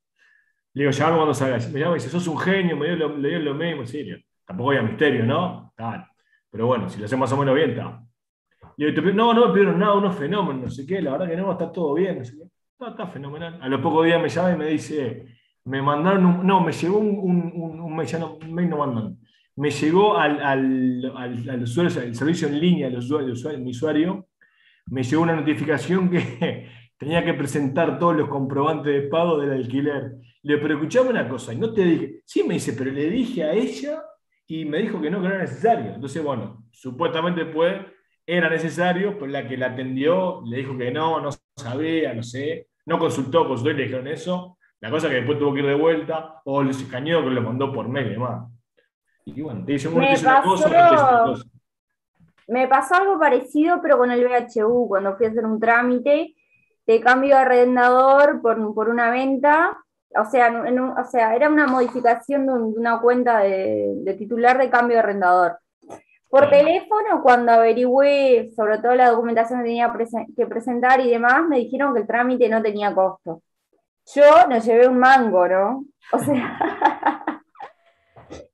Le digo, llamame cuando salgas. Me llama y dice, sos un genio, le dio lo mismo. Sí, tampoco había misterio, ¿no? Tal. pero bueno, si lo hacemos más o menos bien, está. Le digo, no, no me pidieron nada, unos fenómenos, no sé qué, la verdad que no, está todo bien, no sé qué. Está fenomenal. A los pocos días me llama y me dice, me mandaron no, me llegó un mail, ya no, un mail no mandan. Me llegó al usuario, al servicio en línea, mi usuario, me llegó una notificación que tenía que presentar todos los comprobantes de pago del alquiler. Le pero escuchame una cosa, y no te dije, sí me dice, pero le dije a ella y me dijo que no era necesario. Entonces, bueno, supuestamente pues era necesario, pero la que la atendió le dijo que no sabía, no sé, no consultó y le dijeron eso. La cosa que después tuvo que ir de vuelta, o el cañero que le mandó por mail y demás. Y bueno, te dice, uno te Me dice una pasó, cosa, otro te dice otra cosa. me pasó algo parecido, pero con el VHU, cuando fui a hacer un trámite de cambio de arrendador por una venta. O sea, o sea, era una modificación de una cuenta de titular de cambio de arrendador. Por Claro. teléfono, cuando averigüé sobre toda la documentación que tenía que presentar y demás, me dijeron que el trámite no tenía costo. Yo no llevé un mango, ¿no? O sea,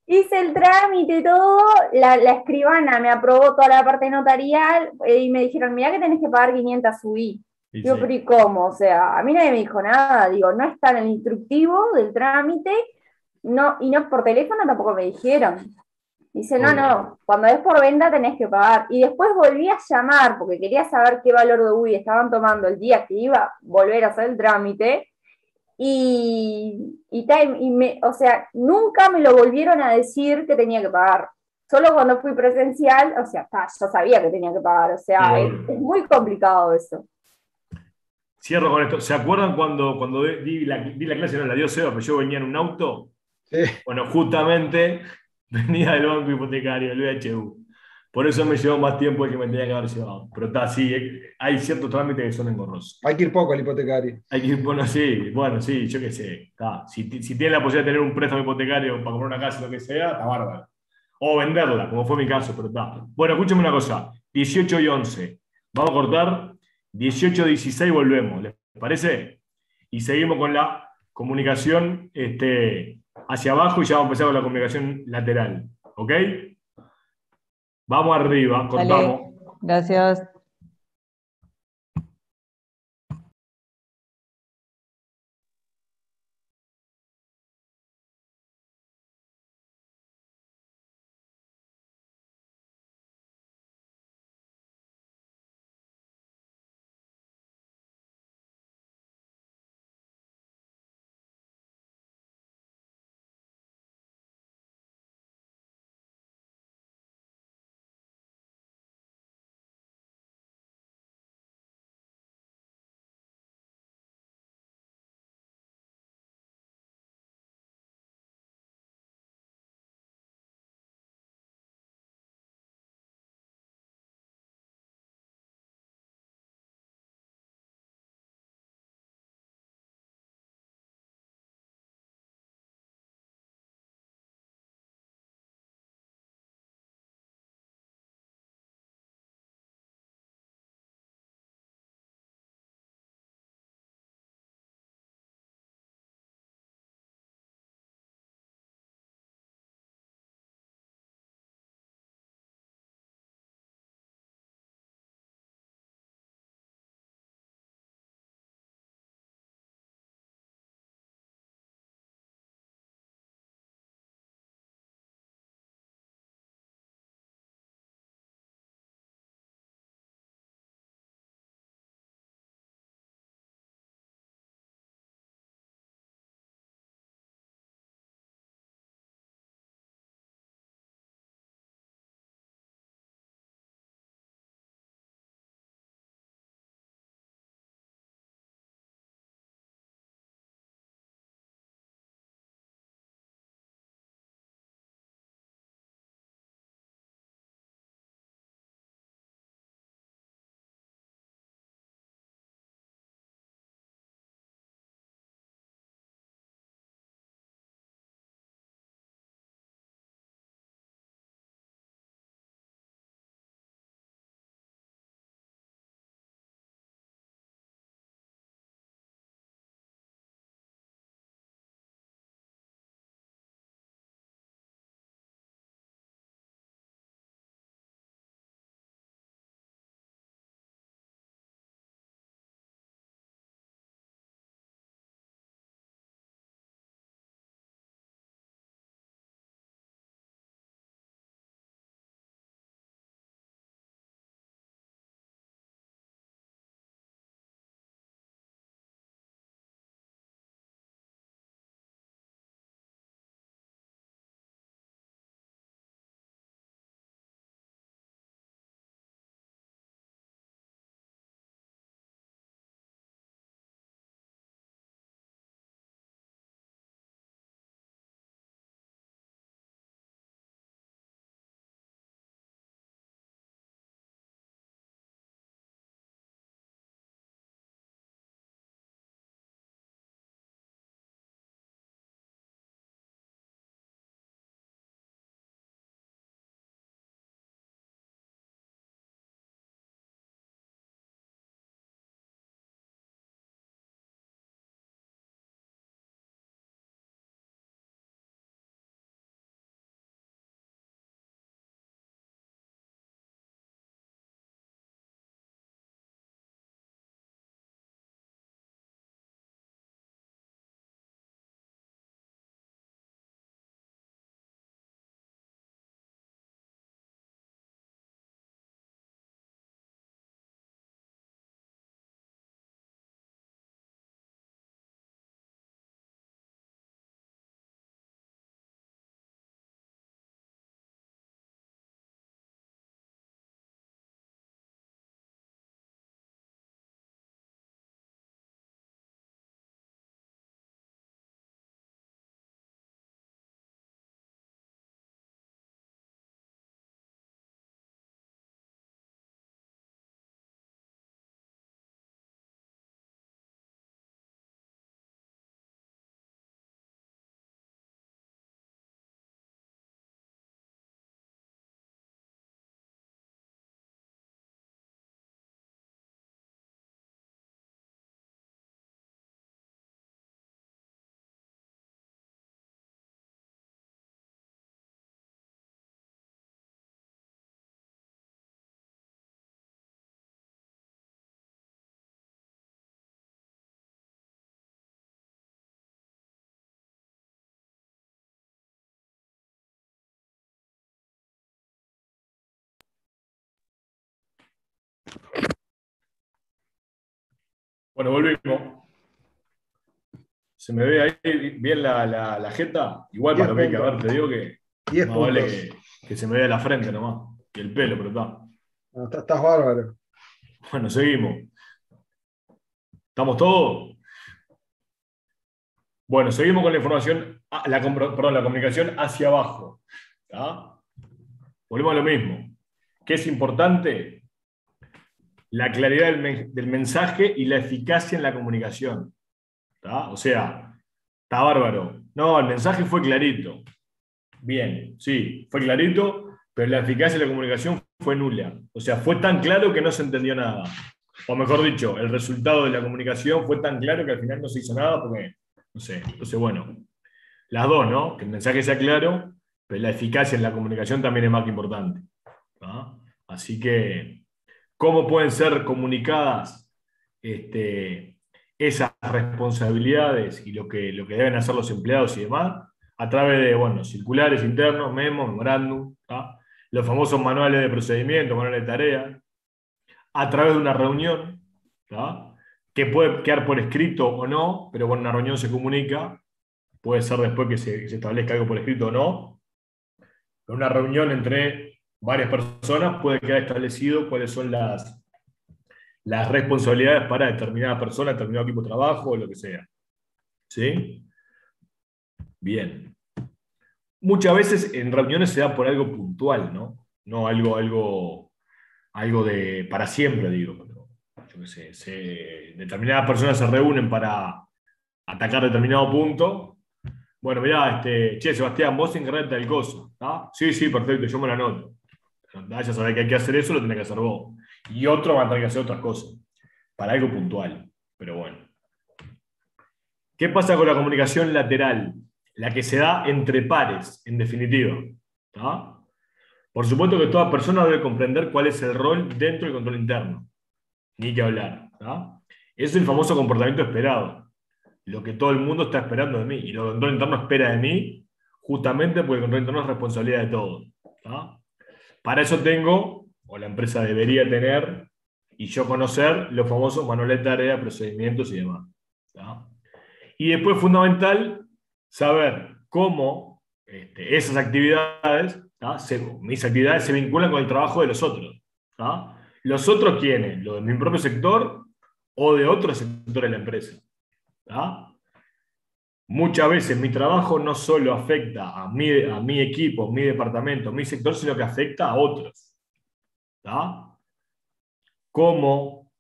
hice el trámite y todo, la escribana me aprobó toda la parte notarial y me dijeron, mirá que tenés que pagar 500 UI. Y Digo, sí. pero ¿y cómo? O sea, a mí nadie me dijo nada, digo, no está en el instructivo del trámite, no, y no por teléfono tampoco me dijeron. Dice, no, Ok. no, cuando es por venta tenés que pagar. Y después volví a llamar porque quería saber qué valor de UI estaban tomando el día que iba a volver a hacer el trámite. O sea, nunca me lo volvieron a decir que tenía que pagar. Solo cuando fui presencial, o sea, yo sabía que tenía que pagar. O Sí, sea, es obvio. muy complicado eso. Cierro con esto. ¿Se acuerdan cuando di la clase, no la dio Seba, pero yo venía en un auto? Sí. Bueno, justamente venía del banco hipotecario, el VHU. Por eso me llevó más tiempo el que me tenía que haber llevado. Pero está, sí, hay ciertos trámites que son engorrosos. Hay que ir poco al hipotecario. Hay que ir, bueno, sí, yo qué sé. Está. Si tiene la posibilidad de tener un préstamo hipotecario para comprar una casa, lo que sea, está bárbaro. O venderla, como fue mi caso, pero está. Bueno, escúchame una cosa. 18 y 11. Vamos a cortar. 18, 16 volvemos. ¿Les parece? Y seguimos con la comunicación hacia abajo y ya vamos a empezar con la comunicación lateral. ¿Ok? Vamos arriba, Dale, cortamos. gracias. Bueno, volvimos. ¿Se me ve ahí bien la jeta? Igual 10 para lo que hay que puntos. ver, te digo que 10 más vale puntos. que se me vea la frente nomás. Y el pelo, pero está. No, estás bárbaro. Bueno, seguimos. ¿Estamos todos? Bueno, seguimos con la información, la comunicación hacia abajo. ¿Tá? Volvemos a lo mismo. ¿Qué es importante? La claridad del mensaje y la eficacia en la comunicación. ¿Tá? O sea, está bárbaro. No, el mensaje fue clarito. Bien, sí, fue clarito, pero la eficacia de la comunicación fue nula. O sea, fue tan claro que no se entendió nada. O mejor dicho, el resultado de la comunicación fue tan claro que al final no se hizo nada porque, no sé. Entonces, bueno, las dos, ¿no? Que el mensaje sea claro, pero la eficacia en la comunicación también es más que importante. ¿Ah? Así que, ¿cómo pueden ser comunicadas esas responsabilidades y lo que deben hacer los empleados y demás? A través de, bueno, circulares internos, memos, memorándum, ¿tá? Los famosos manuales de procedimiento, manuales de tarea, a través de una reunión, ¿tá? Que puede quedar por escrito o no, pero bueno, una reunión se comunica, puede ser después que se establezca algo por escrito o no, pero una reunión entre varias personas puede quedar establecido cuáles son las responsabilidades para determinada persona, determinado equipo de trabajo o lo que sea. ¿Sí? Bien. Muchas veces en reuniones se da por algo puntual, ¿no? No algo de para siempre, digo. Pero, yo qué sé, determinadas personas se reúnen para atacar determinado punto. Bueno, mirá, che, Sebastián, vos encargate tal cosa. ¿Tá? Sí, sí, perfecto, yo me la anoto. Ya sabés que hay que hacer eso, lo tenés que hacer vos. Y otro va a tener que hacer otras cosas. Para algo puntual. Pero bueno. ¿Qué pasa con la comunicación lateral? La que se da entre pares, en definitiva. ¿Tá? Por supuesto que toda persona debe comprender cuál es el rol dentro del control interno. Ni que hablar. ¿Tá? Es el famoso comportamiento esperado. Lo que todo el mundo está esperando de mí. Y lo que el control interno espera de mí, justamente porque el control interno es responsabilidad de todos. ¿Tá? Para eso tengo, o la empresa debería tener, y yo conocer los famosos manuales de tarea, procedimientos y demás. ¿Tá? Y después, fundamental, saber cómo esas actividades, mis actividades se vinculan con el trabajo de los otros. ¿Tá? ¿Los otros quiénes? ¿Los de mi propio sector o de otro sector de la empresa? ¿Tá? Muchas veces mi trabajo no solo afecta a mi equipo, mi departamento, mi sector, sino que afecta a otros. ¿Tá? ¿Cómo,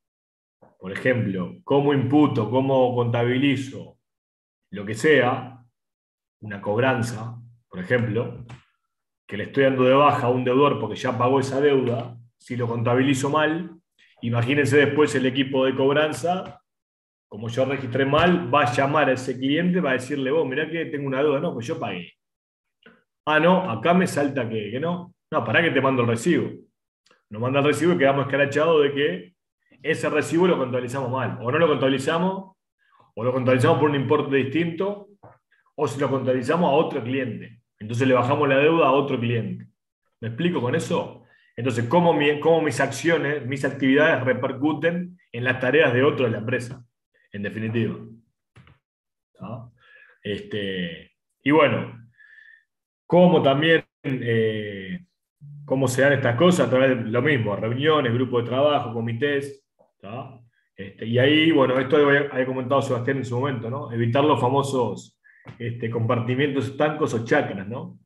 por ejemplo, cómo imputo, cómo contabilizo lo que sea, una cobranza, por ejemplo, que le estoy dando de baja a un deudor porque ya pagó esa deuda, si lo contabilizo mal, imagínense después el equipo de cobranza, como yo registré mal, va a llamar a ese cliente, va a decirle, vos, mirá que tengo una deuda, no, pues yo pagué. Ah, no, acá me salta que no. No, pará que te mando el recibo. Nos manda el recibo y quedamos escrachados de que ese recibo lo contabilizamos mal. O no lo contabilizamos, o lo contabilizamos por un importe distinto, o si lo contabilizamos a otro cliente. Entonces le bajamos la deuda a otro cliente. ¿Me explico con eso? Entonces, ¿cómo mis acciones, mis actividades repercuten en las tareas de otro de la empresa? En definitiva. ¿Ah? Y bueno, cómo también, cómo se dan estas cosas a través de lo mismo, reuniones, grupos de trabajo, comités. ¿Tá? Y ahí, bueno, esto había comentado Sebastián en su momento, ¿no? Evitar los famosos compartimientos estancos o chakras, ¿no?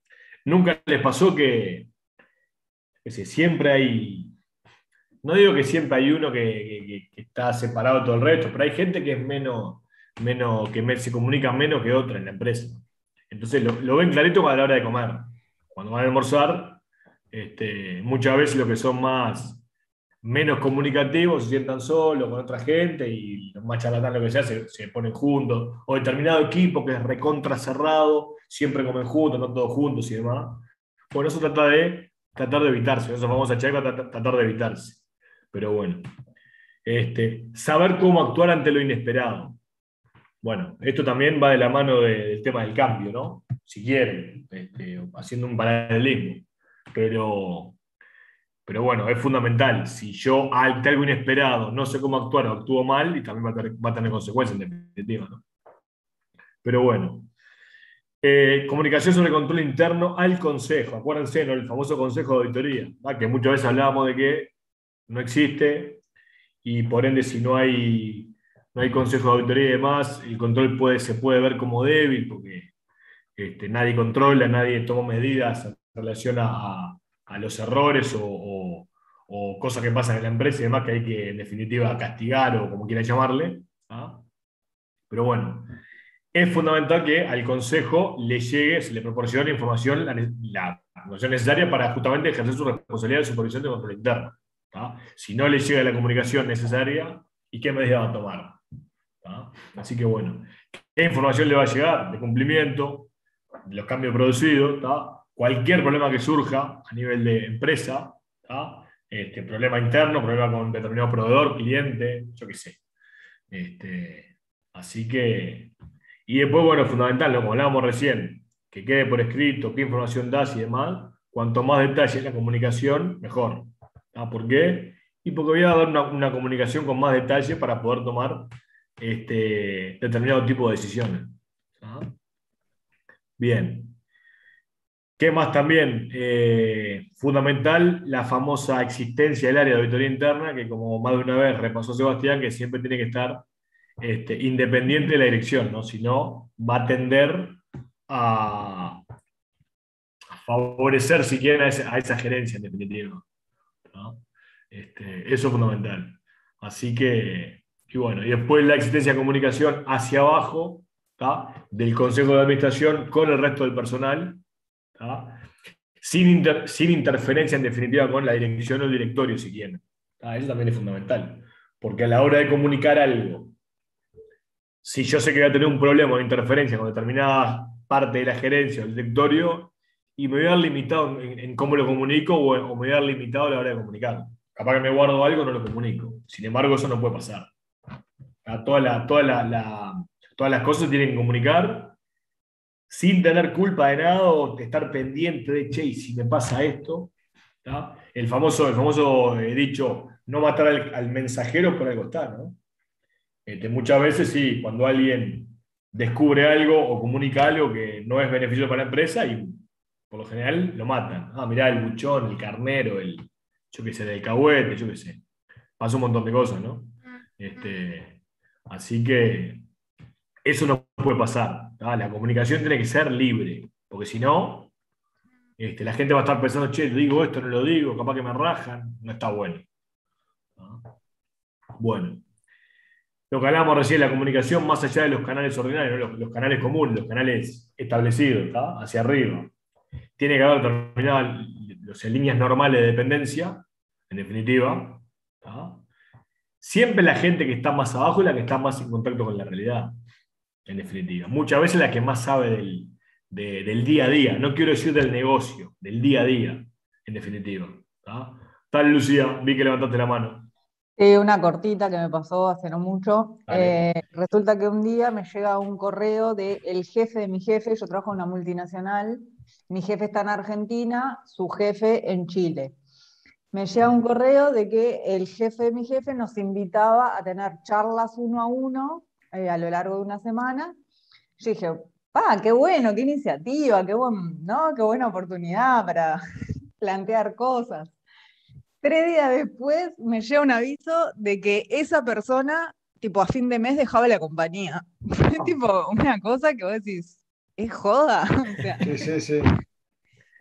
Nunca les pasó que siempre hay, no digo que siempre hay uno que está separado de todo el resto, pero hay gente que es se comunica menos que otra en la empresa. Entonces lo ven clarito a la hora de comer. Cuando van a almorzar, muchas veces los que son menos comunicativos se sientan solos con otra gente y los más charlatán, lo que sea, se ponen juntos. O determinado equipo que es recontra cerrado, siempre comen juntos, no todos juntos y demás. Bueno, eso tratar de evitarse. Eso vamos a tratar de evitarse. Pero bueno. Saber cómo actuar ante lo inesperado. Bueno, esto también va de la mano del tema del cambio, ¿no? Si quieren, haciendo un paralelismo. Pero Pero bueno, es fundamental. Si yo ante algo inesperado no sé cómo actuar o actúo mal, y también va a tener consecuencias en definitiva, ¿no? Pero bueno. Comunicación sobre control interno al consejo. Acuérdense, ¿no? El famoso consejo de auditoría, ¿va? Que muchas veces hablábamos de que no existe y por ende si no hay consejo de auditoría y demás, el control se puede ver como débil porque nadie controla, nadie toma medidas en relación a los errores o cosas que pasan en la empresa y demás que hay que en definitiva castigar o como quiera llamarle. ¿Ah? Pero bueno, es fundamental que al consejo le llegue, se le proporcione la información necesaria para justamente ejercer su responsabilidad de supervisión de control interno. ¿Tá? Si no le llega la comunicación necesaria, ¿y qué medidas va a tomar? ¿Tá? Así que bueno, ¿qué información le va a llegar? De cumplimiento, de los cambios producidos, ¿tá? Cualquier problema que surja a nivel de empresa, ¿tá? Problema interno, problema con determinado proveedor, cliente, yo qué sé. Así que, y después, bueno, fundamental, ¿no? Como hablábamos recién, que quede por escrito qué información das y demás, cuanto más detalle en la comunicación, mejor. ¿Ah? ¿Por qué? Y porque voy a dar una comunicación con más detalle para poder tomar determinado tipo de decisiones. ¿Ah? Bien. ¿Qué más también? Fundamental, la famosa existencia del área de auditoría interna, que como más de una vez repasó Sebastián, que siempre tiene que estar independiente de la dirección, ¿no? Si no, va a tender a favorecer, si quieren, a esa gerencia, en definitiva, ¿no? Eso es fundamental. Así que, y bueno, y después la existencia de comunicación hacia abajo, ¿tá? Del Consejo de Administración con el resto del personal, ¿tá? Sin interferencia, en definitiva, con la dirección o el directorio, si quieren. ¿Tá? Eso también es fundamental. Porque a la hora de comunicar algo, si yo sé que voy a tener un problema de interferencia con determinada parte de la gerencia o el directorio, y me voy a dar limitado en cómo lo comunico o me voy a dar limitado a la hora de comunicar. Capaz que me guardo algo, no lo comunico. Sin embargo, eso no puede pasar. Todas las cosas tienen que comunicar sin tener culpa de nada o de estar pendiente de, che, y si me pasa esto. ¿Tá? El famoso dicho, no matar al mensajero por algo está, ¿no? Muchas veces sí, cuando alguien descubre algo o comunica algo que no es beneficio para la empresa y por lo general lo matan. Ah, mirá, el buchón, el carnero, yo qué sé, el alcahuete, yo qué sé. Pasa un montón de cosas, ¿no? Así que eso no puede pasar. ¿Tá? La comunicación tiene que ser libre, porque si no, la gente va a estar pensando, che, digo esto, no lo digo, capaz que me rajan, no está bueno. ¿Tá? Bueno. Lo que hablábamos recién, la comunicación más allá de los canales ordinarios, ¿no? los canales comunes, los canales establecidos, ¿tá? Hacia arriba. Tiene que haber determinadas líneas normales de dependencia, en definitiva. ¿Tá? Siempre la gente que está más abajo es la que está más en contacto con la realidad, en definitiva. Muchas veces la que más sabe del día a día, no quiero decir del negocio, del día a día, en definitiva. ¿Tá? Tal, Lucía, vi que levantaste la mano. Una cortita que me pasó hace no mucho. Resulta que un día me llega un correo del jefe de mi jefe, yo trabajo en una multinacional, mi jefe está en Argentina, su jefe en Chile. Me llega un correo de que el jefe de mi jefe nos invitaba a tener charlas 1 a 1 a lo largo de una semana. Yo dije, qué bueno, qué iniciativa, qué buena oportunidad para plantear cosas. 3 días después me llega un aviso de que esa persona, tipo a fin de mes, dejaba la compañía. Fue tipo una cosa que vos decís, ¿es joda? O sea, Sí.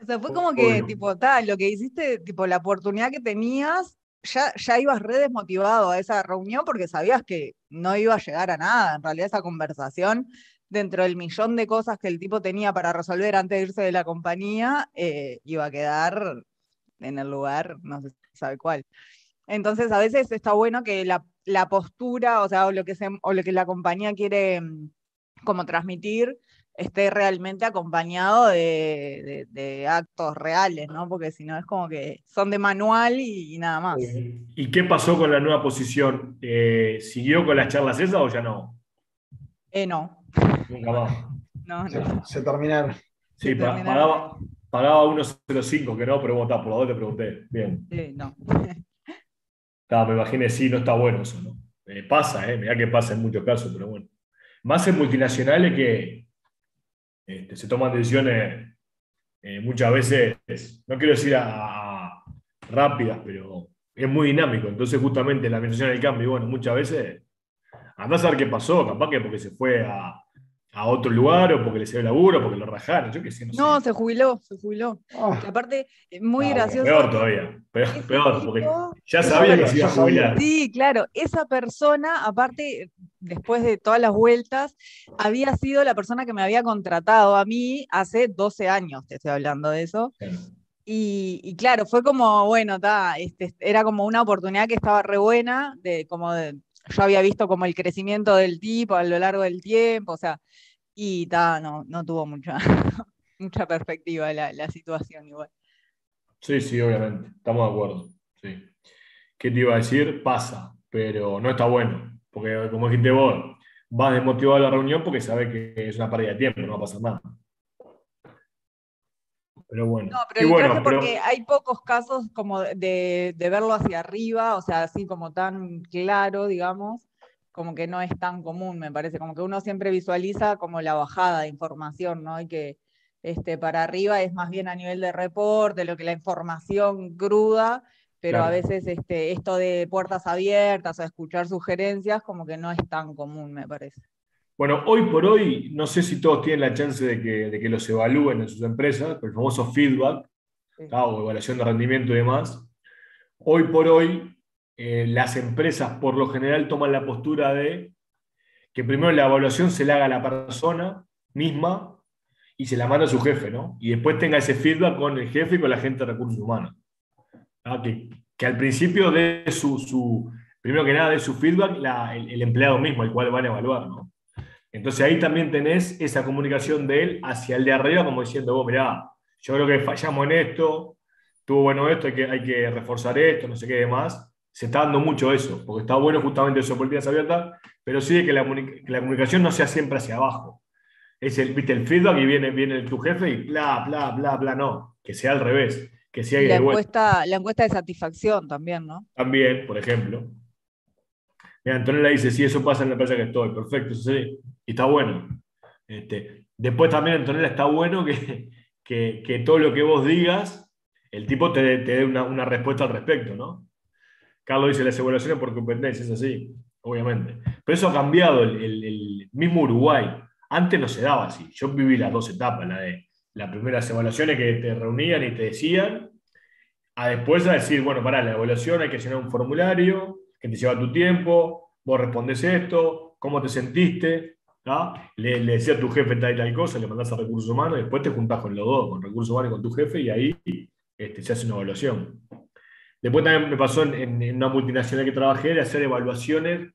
O sea, fue como que, tipo, lo que hiciste, tipo, la oportunidad que tenías, ya ibas re desmotivado a esa reunión porque sabías que no iba a llegar a nada. En realidad esa conversación, dentro del millón de cosas que el tipo tenía para resolver antes de irse de la compañía, iba a quedar en el lugar, no se sabe cuál. Entonces, a veces está bueno que la postura, o sea, o lo que la compañía quiere como transmitir, esté realmente acompañado de actos reales, ¿no? Porque si no es como que son de manual y nada más. ¿Y qué pasó con la nueva posición? ¿Siguió con las charlas esas o ya no? No. Nunca más. No. Se terminaron. Sí, pagaba 1,05, que no, pero bueno, está, por la dos te pregunté. Bien. Sí, no. Me imaginé, sí, no está bueno eso, ¿no? Pasa, mirá que pasa en muchos casos, pero bueno. Más en multinacionales que se toman decisiones muchas veces, no quiero decir rápidas, pero es muy dinámico. Entonces, justamente la administración del cambio, bueno, muchas veces andás a ver qué pasó, capaz que porque se fue a otro lugar o porque le salió laburo, porque lo rajaron, yo qué sé, no No, sé. se jubiló, se jubiló. Ah, Que aparte, muy Bueno, gracioso, peor todavía, peor, ese peor, porque tipo, ya esa sabía que mierda, se iba ya a sabía. jubilar. sí, claro, esa persona, aparte, después de todas las vueltas, había sido la persona que me había contratado a mí hace 12 años, te estoy hablando de eso. Y claro, fue como, bueno, era como una oportunidad que estaba re buena, yo había visto como el crecimiento del tipo a lo largo del tiempo, o sea, y no tuvo mucha, mucha perspectiva la situación igual. Sí, sí, obviamente, estamos de acuerdo. Sí. ¿Qué te iba a decir? Pasa, pero no está bueno, porque como dijiste vos, vas desmotivado a la reunión porque sabes que es una pérdida de tiempo, no va a pasar nada. Pero bueno, No, pero qué le bueno, traje porque pero hay pocos casos como de verlo hacia arriba, o sea, así como tan claro, digamos, como que no es tan común, me parece, como que uno siempre visualiza como la bajada de información, ¿no? Y que para arriba es más bien a nivel de reporte, lo que la información cruda, pero a claro. veces esto de puertas abiertas o escuchar sugerencias como que no es tan común, me parece. Bueno, hoy por hoy, no sé si todos tienen la chance de que los evalúen en sus empresas, pero el famoso feedback, Sí. o evaluación de rendimiento y demás. Hoy por hoy, las empresas por lo general toman la postura de que primero la evaluación se la haga a la persona misma y se la manda a su jefe, ¿no? Y después tenga ese feedback con el jefe y con la gente de recursos humanos. ¿Ah? Que al principio de primero que nada, de su feedback el empleado mismo, el cual van a evaluar, ¿no? Entonces ahí también tenés esa comunicación de él hacia el de arriba, como diciendo, vos, mirá, yo creo que fallamos en esto, estuvo bueno esto, hay que reforzar esto, no sé qué demás. Se está dando mucho eso, porque está bueno justamente eso, políticas abiertas, pero sí de que la comunicación no sea siempre hacia abajo. ¿Viste? El feedback y viene tu jefe y bla, bla, bla, bla, no. Que sea al revés, que sea Y ida y vuelta. la encuesta de satisfacción también, ¿no? También, por ejemplo. Mira, Antonella dice, sí, eso pasa en la empresa que estoy. Perfecto, sí. Y está bueno. Después también, Antonella, está bueno que todo lo que vos digas, el tipo te dé una respuesta al respecto, ¿no? Carlos dice, las evaluaciones por competencia, es así, obviamente. Pero eso ha cambiado el mismo Uruguay. Antes no se daba así. Yo viví las dos etapas, la de las primeras evaluaciones que te reunían y te decían, a después a decir, bueno, pará, la evaluación hay que llenar un formulario que te lleva tu tiempo, vos respondés esto, cómo te sentiste, ¿tá? Le decía a tu jefe tal y tal cosa, le mandás a recursos humanos, y después te juntás con los dos, con recursos humanos y con tu jefe, y ahí se hace una evaluación. Después también me pasó en una multinacional que trabajé de hacer evaluaciones.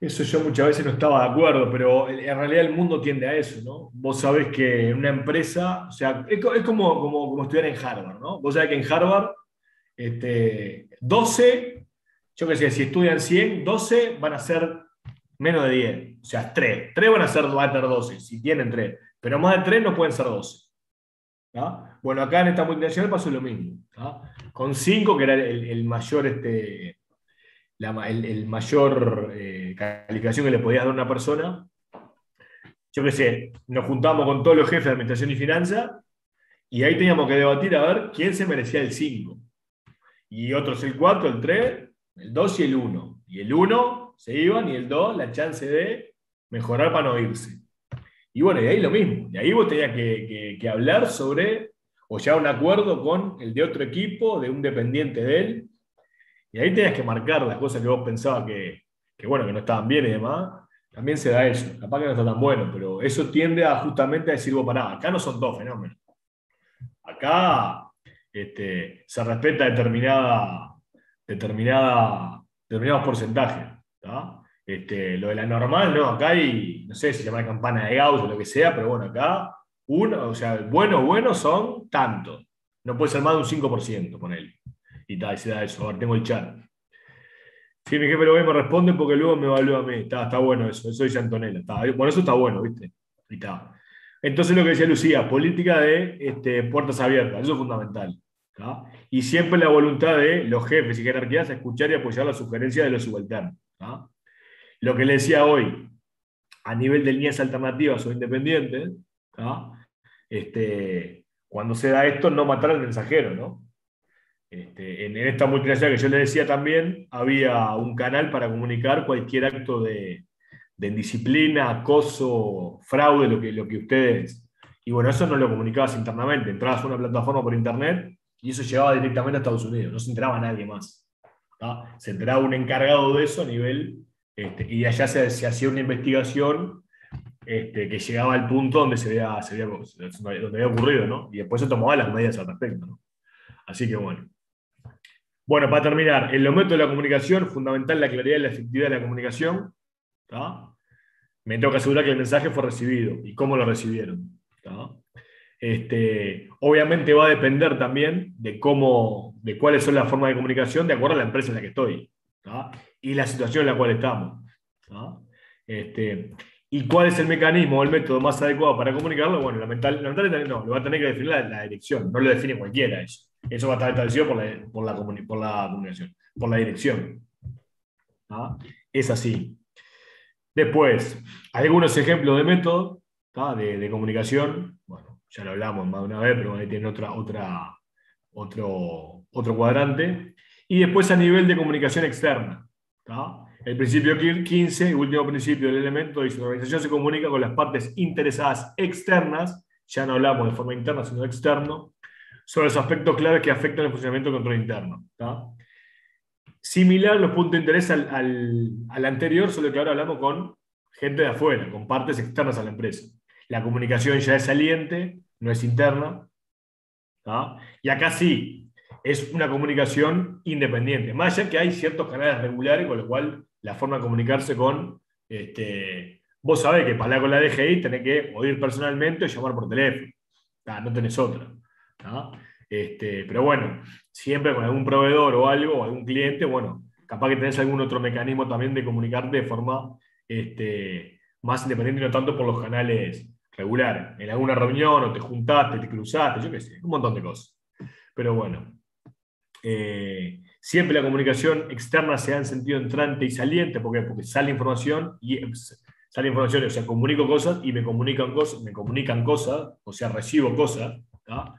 Eso yo muchas veces no estaba de acuerdo, pero en realidad el mundo tiende a eso, ¿no? Vos sabés que en una empresa, o sea, es como estudiar en Harvard, ¿no? Vos sabés que en Harvard, 12, yo qué sé, si estudian 100, 12 van a ser menos de 10. O sea, 3 van a tener 12, si tienen 3. Pero más de 3 no pueden ser 12. ¿Tá? Bueno, acá en esta multinacional pasó lo mismo. ¿Tá? Con 5, que era el mayor, el mayor calificación que le podías dar a una persona, yo qué sé, nos juntamos con todos los jefes de administración y finanzas y ahí teníamos que debatir a ver quién se merecía el 5. Y otros el 4, el 3, el 2 y el 1. Y el 1 se iban y el 2 la chance de mejorar para no irse. Y bueno, y ahí lo mismo. Y ahí vos tenías que hablar sobre, o ya un acuerdo con el de otro equipo, de un dependiente de él. Y ahí tenías que marcar las cosas que vos pensabas que bueno, que no estaban bien y demás. También se da eso. Capaz que no está tan bueno, pero eso tiende a justamente a decir, vos pará, acá no son dos fenómenos. Acá se respeta determinados porcentajes. ¿Tá? Lo de la normal, no, acá hay, no sé si se llama campana de Gauss o lo que sea, pero bueno, acá, o sea, bueno son tanto. No puede ser más de un 5%, ponele. Y tal, se da eso. A ver, tengo el chat. Sí, mi jefe lo ve y me responde porque luego me evalúa a mí. Está bueno eso dice Antonella. Bueno, eso está bueno, ¿viste? Y está. Entonces lo que decía Lucía, política de puertas abiertas, eso es fundamental. ¿Tá? Y siempre la voluntad de los jefes y jerarquías a escuchar y apoyar las sugerencias de los subalternos. ¿Tá? Lo que le decía hoy, a nivel de líneas alternativas o independientes, ¿tá? Cuando se da esto, no matar al mensajero, ¿no? En esta multinacional que yo les decía también, había un canal para comunicar cualquier acto de indisciplina, acoso, fraude, lo que ustedes... Y bueno, eso no lo comunicabas internamente, entrabas a una plataforma por internet y eso llegaba directamente a Estados Unidos, no se enteraba nadie más. ¿Tá? Se enteraba un encargado de eso a nivel... y allá se hacía una investigación que llegaba al punto donde donde había ocurrido, ¿no? Y después se tomaban las medidas al respecto, ¿no? Así que bueno. Bueno, para terminar, en los métodos de la comunicación, fundamental la claridad y la efectividad de la comunicación. ¿Tá? Me tengo que asegurar que el mensaje fue recibido y cómo lo recibieron. ¿Tá? Obviamente va a depender también de cuáles son las formas de comunicación de acuerdo a la empresa en la que estoy. ¿Tá? Y la situación en la cual estamos. ¿Tá? ¿Y cuál es el mecanismo o el método más adecuado para comunicarlo? Bueno, lamentablemente no, lo va a tener que definir la dirección, no lo define cualquiera eso. Eso va a estar establecido por la comunicación, por la dirección. ¿Tá? Es así. Después, algunos ejemplos de método de comunicación. Bueno, ya lo hablamos más de una vez, pero ahí tienen otro cuadrante. Y después a nivel de comunicación externa. ¿Tá? El principio 15, último principio del elemento, dice: la organización se comunica con las partes interesadas externas, ya no hablamos de forma interna, sino de externo, sobre los aspectos claves que afectan el funcionamiento del control interno. ¿Tá? Similar los puntos de interés al anterior, solo que ahora hablamos con gente de afuera, con partes externas a la empresa. La comunicación ya es saliente, no es interna. ¿Tá? Y acá sí, es una comunicación independiente. Más allá que hay ciertos canales regulares, con lo cual la forma de comunicarse con... vos sabés que para hablar con la DGI tenés que o ir personalmente o llamar por teléfono. ¿Tá? No tenés otra. ¿Tá? Pero bueno, siempre con algún proveedor o algo, o algún cliente, bueno, capaz que tenés algún otro mecanismo también de comunicarte de forma más independiente y no tanto por los canales regulares. En alguna reunión o te juntaste, te cruzaste, yo qué sé, un montón de cosas. Pero bueno, siempre la comunicación externa se da en sentido entrante y saliente, ¿por qué? Porque sale información, o sea, comunico cosas y me comunican cosas, o sea, recibo cosas. ¿Tá?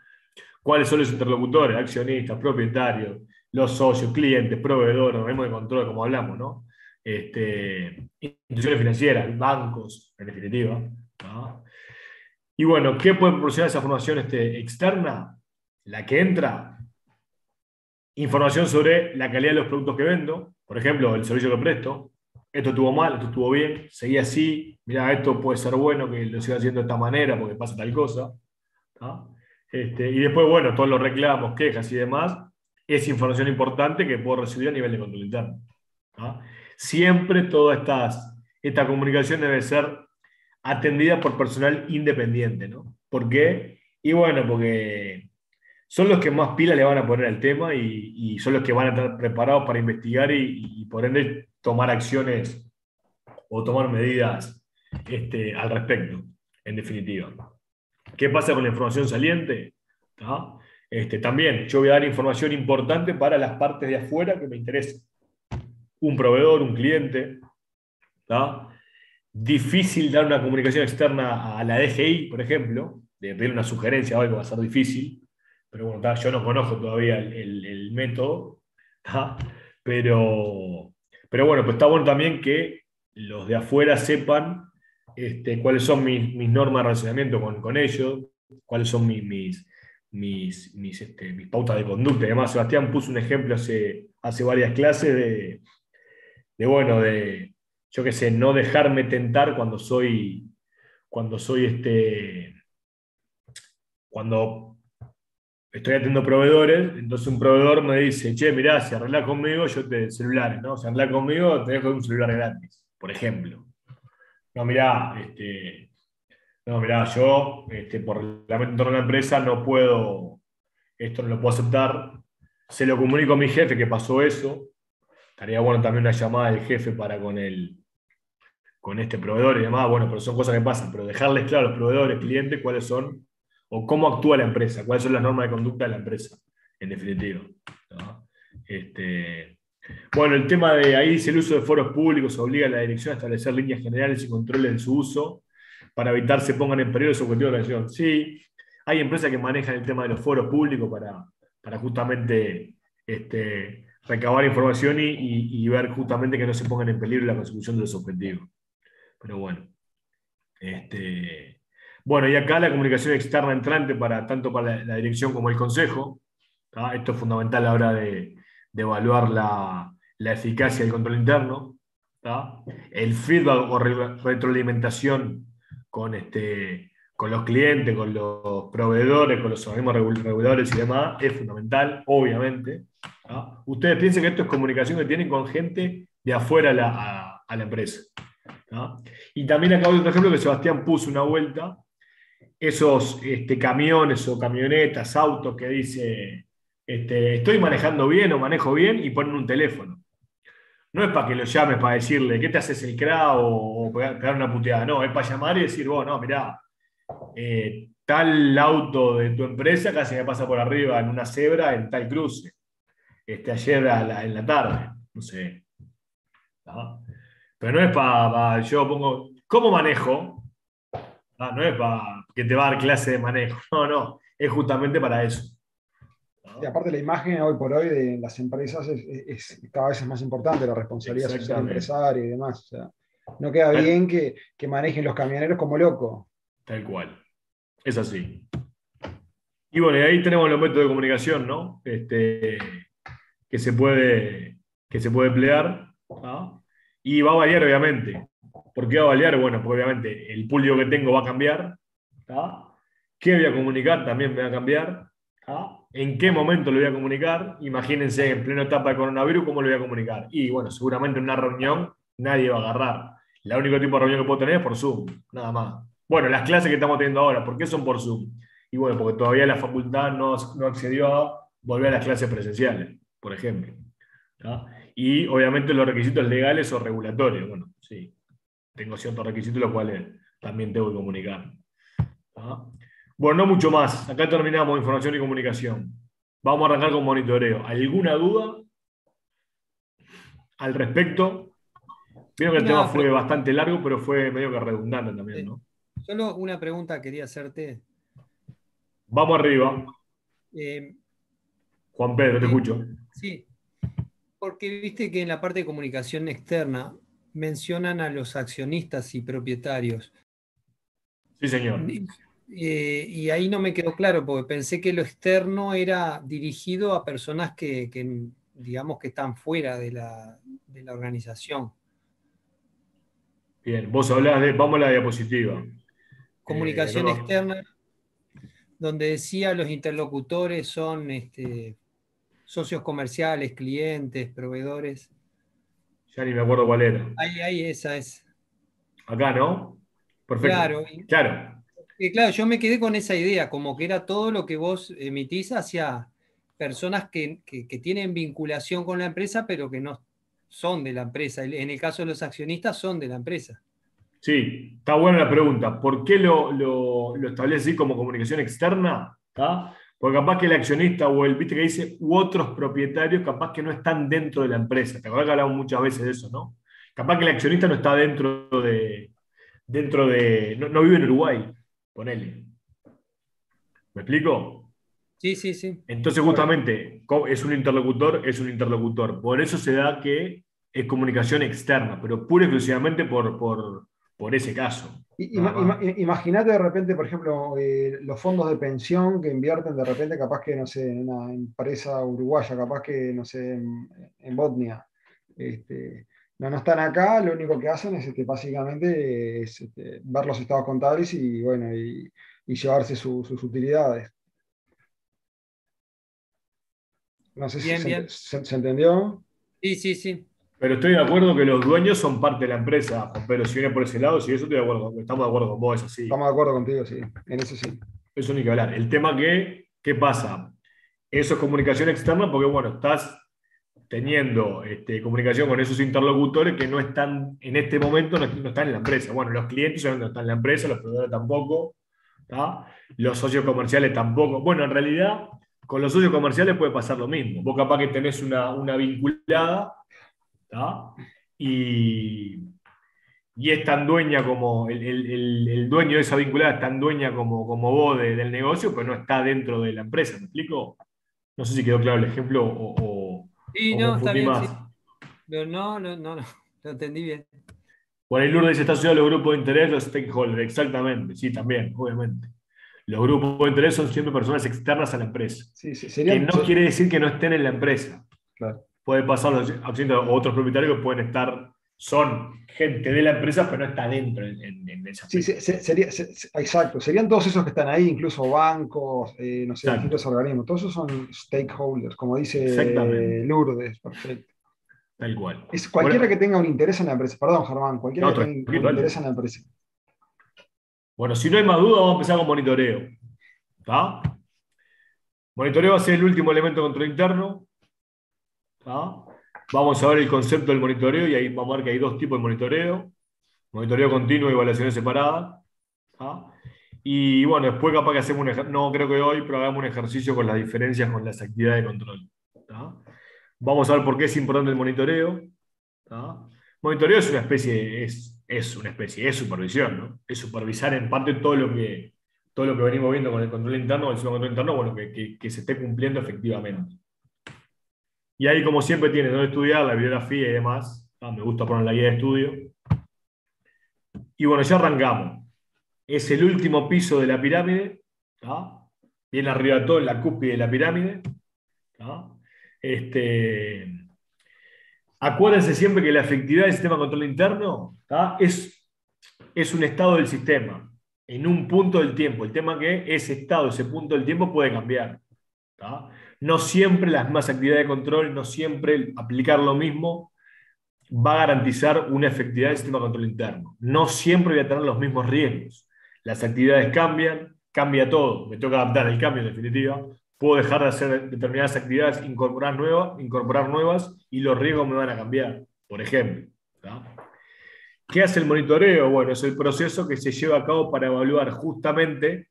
¿Cuáles son los interlocutores? Accionistas, propietarios, los socios, clientes, proveedores, organismos de control, como hablamos, ¿no? Instituciones financieras, bancos, en definitiva. ¿No? Y bueno, ¿qué puede proporcionar esa formación externa? La que entra, información sobre la calidad de los productos que vendo, por ejemplo, el servicio que presto. Esto estuvo mal, esto estuvo bien, seguí así, mirá, esto puede ser bueno que lo siga haciendo de esta manera porque pasa tal cosa. ¿No? Y después, bueno, todos los reclamos, quejas y demás, es información importante que puedo recibir a nivel de control interno. ¿No? Siempre toda esta comunicación debe ser atendida por personal independiente. ¿No? ¿Por qué? Y bueno, porque son los que más pilas le van a poner al tema y son los que van a estar preparados para investigar y por ende tomar acciones o tomar medidas al respecto, en definitiva. ¿Qué pasa con la información saliente? ¿Tá? También yo voy a dar información importante para las partes de afuera que me interesan. Un proveedor, un cliente. ¿Tá? Difícil dar una comunicación externa a la DGI, por ejemplo, de pedir una sugerencia o algo va a ser difícil. Pero bueno, ¿tá? Yo no conozco todavía el método. ¿Tá? Pero bueno, pues está bueno también que los de afuera sepan cuáles son mis normas de relacionamiento con ellos, cuáles son mis pautas de conducta. Además, Sebastián puso un ejemplo hace varias clases yo qué sé, no dejarme tentar cuando estoy atendiendo proveedores. Entonces un proveedor me dice: che, mirá, si arreglás conmigo, yo te celulares, ¿no? Si arreglás conmigo, te dejo un celular gratis, por ejemplo. No, mirá, yo por reglamento interno de la empresa no puedo, esto no lo puedo aceptar. Se lo comunico a mi jefe que pasó eso. Estaría bueno también una llamada del jefe para con con este proveedor y demás, bueno, pero son cosas que pasan, pero dejarles claro a los proveedores, clientes, cuáles son, o cómo actúa la empresa, cuáles son las normas de conducta de la empresa, en definitiva. ¿No? Bueno, el tema de ahí dice el uso de foros públicos obliga a la dirección a establecer líneas generales y controles en su uso para evitar se pongan en peligro los objetivos de la organización. Sí, hay empresas que manejan el tema de los foros públicos para justamente recabar información y ver justamente que no se pongan en peligro la consecución de los objetivos. Pero bueno. Bueno, y acá la comunicación externa entrante tanto para la dirección como el consejo. ¿Tá? Esto es fundamental a la hora de evaluar la eficacia del control interno. ¿Tá? El feedback o retroalimentación con los clientes, con los proveedores, con los organismos reguladores y demás, es fundamental, obviamente. ¿Tá? Ustedes piensen que esto es comunicación que tienen con gente de afuera a la empresa. ¿tá? Y también acá hay otro ejemplo que Sebastián puso una vuelta, esos camiones o camionetas, autos que dice, estoy manejando bien o manejo bien y ponen un teléfono. No es para que lo llames para decirle, ¿qué te haces el CRA o pegar una puteada? No, es para llamar y decir, vos, no, mirá, tal auto de tu empresa casi me pasa por arriba en una cebra en tal cruce. Ayer en la tarde, no sé. ¿no? Pero no es para yo pongo, ¿cómo manejo? No es para que te va a dar clase de manejo. No, es justamente para eso. Y aparte la imagen hoy por hoy de las empresas cada vez es más importante, la responsabilidad social empresaria y demás. O sea, no queda bien que manejen los camioneros como locos. Tal cual. Es así. Y bueno, y ahí tenemos los métodos de comunicación, ¿no? Que se puede emplear. ¿no? Y va a variar, obviamente. ¿Por qué va a variar? Bueno, porque obviamente el público que tengo va a cambiar. ¿tá? ¿Qué voy a comunicar? También me va a cambiar. ¿tá? ¿En qué momento lo voy a comunicar? Imagínense en plena etapa de coronavirus, ¿cómo lo voy a comunicar? Y bueno, seguramente en una reunión nadie va a agarrar. El único tipo de reunión que puedo tener es por Zoom, nada más. Bueno, las clases que estamos teniendo ahora, ¿por qué son por Zoom? Y bueno, porque todavía la facultad no accedió a volver a las clases presenciales, por ejemplo. ¿tá? Y obviamente los requisitos legales o regulatorios. Bueno, sí, tengo ciertos requisitos los cuales también tengo que comunicar. ¿tá? Bueno, no mucho más. Acá terminamos información y comunicación. Vamos a arrancar con monitoreo. ¿Alguna duda al respecto? Vieron que el tema fue bastante largo, pero fue medio que redundante también, ¿no? Solo una pregunta quería hacerte. Vamos arriba. Juan Pedro, te escucho. Sí, porque viste que en la parte de comunicación externa mencionan a los accionistas y propietarios. Sí, señor. Y ahí no me quedó claro, porque pensé que lo externo era dirigido a personas que digamos que están fuera de la organización. Bien, vos hablás vamos a la diapositiva. Comunicación externa, donde decía los interlocutores son socios comerciales, clientes, proveedores. Ya ni me acuerdo cuál era. Ahí esa es. Acá, ¿no? Perfecto. Claro. Claro, yo me quedé con esa idea, como que era todo lo que vos emitís hacia personas que tienen vinculación con la empresa, pero que no son de la empresa. En el caso de los accionistas, son de la empresa. Sí, está buena la pregunta. ¿Por qué lo establece así como comunicación externa? ¿Tá? Porque capaz que el accionista o viste que dice, u otros propietarios, capaz que no están dentro de la empresa. ¿Te acuerdas que hablamos muchas veces de eso, no? Capaz que el accionista no está dentro de no vive en Uruguay, ponele. ¿Me explico? Sí. Entonces, justamente, es un interlocutor. Por eso se da que es comunicación externa, pero pura y exclusivamente por ese caso. Imagínate de repente, por ejemplo, los fondos de pensión que invierten de repente, capaz que, no sé, en una empresa uruguaya, capaz que, no sé, en Botnia. No están acá, lo único que hacen es básicamente ver los estados contables y, bueno, y llevarse sus utilidades. No sé si se entendió. Sí. Pero estoy de acuerdo que los dueños son parte de la empresa, Juan Pedro. Si viene por ese lado, sí, eso estoy de acuerdo. Estamos de acuerdo con vos, es así. Estamos de acuerdo contigo, sí. En eso sí. Eso ni que hablar. El tema ¿qué pasa? Eso es comunicación externa porque, bueno, teniendo comunicación con esos interlocutores que no están, en este momento, no están en la empresa. Bueno, los clientes no están en la empresa, los proveedores tampoco, ¿tá? Los socios comerciales tampoco. Bueno, en realidad, con los socios comerciales puede pasar lo mismo. Vos capaz que tenés una vinculada, ¿tá? Y es tan dueña como el dueño de esa vinculada es tan dueña como vos del negocio, pero no está dentro de la empresa. ¿Me explico? No sé si quedó claro el ejemplo Sí, o no, está confundí bien, más. sí. Pero no, lo entendí bien. Por ahí Lourdes está asociado a los grupos de interés, los stakeholders, exactamente, sí, también, obviamente. Los grupos de interés son siempre personas externas a la empresa, Sí, que no quiere decir que no estén en la empresa. Claro. Puede pasar los accionistas o otros propietarios que pueden estar, son gente de la empresa, pero no está dentro en esa Sí, empresa. exacto. Serían todos esos que están ahí, incluso bancos, no sé, Exacto. distintos organismos. Todos esos son stakeholders, como dice Exactamente. Lourdes. Perfecto. Tal cual. Es cualquiera Bueno, que tenga un interés en la empresa. Perdón, Germán, cualquiera no, que tenga un tranquilo, dale. interés en la empresa. Bueno, si no hay más duda, vamos a empezar con monitoreo. ¿Tá? Monitoreo va a ser el último elemento de control interno. ¿Tá? Vamos a ver el concepto del monitoreo y ahí vamos a ver que hay dos tipos de monitoreo. Monitoreo continuo y evaluaciones separadas. ¿Tá? Y bueno, después capaz que hacemos no creo que hoy, pero hagamos un ejercicio con las diferencias con las actividades de control. ¿Tá? Vamos a ver por qué es importante el monitoreo. ¿Tá? Monitoreo es una especie, es supervisión, ¿no? Es supervisar en parte todo lo que venimos viendo con el control interno, el control interno, bueno, que se esté cumpliendo efectivamente. Y ahí, como siempre, tiene donde estudiar, la bibliografía y demás. Me gusta poner la guía de estudio. Y bueno, ya arrancamos. Es el último piso de la pirámide. ¿Tá? Bien arriba todo, en la cúspide de la pirámide. ¿Tá? Acuérdense siempre que la efectividad del sistema de control interno, ¿tá? es un estado del sistema, en un punto del tiempo. El tema es que ese estado, ese punto del tiempo puede cambiar. ¿Tá? No siempre las mismas actividades de control, no siempre aplicar lo mismo va a garantizar una efectividad del sistema de control interno. No siempre voy a tener los mismos riesgos. Las actividades cambian, cambia todo. Me toca adaptar al cambio en definitiva. Puedo dejar de hacer determinadas actividades, incorporar nuevas y los riesgos me van a cambiar, por ejemplo. ¿Tá? ¿Qué hace el monitoreo? Bueno, es el proceso que se lleva a cabo para evaluar justamente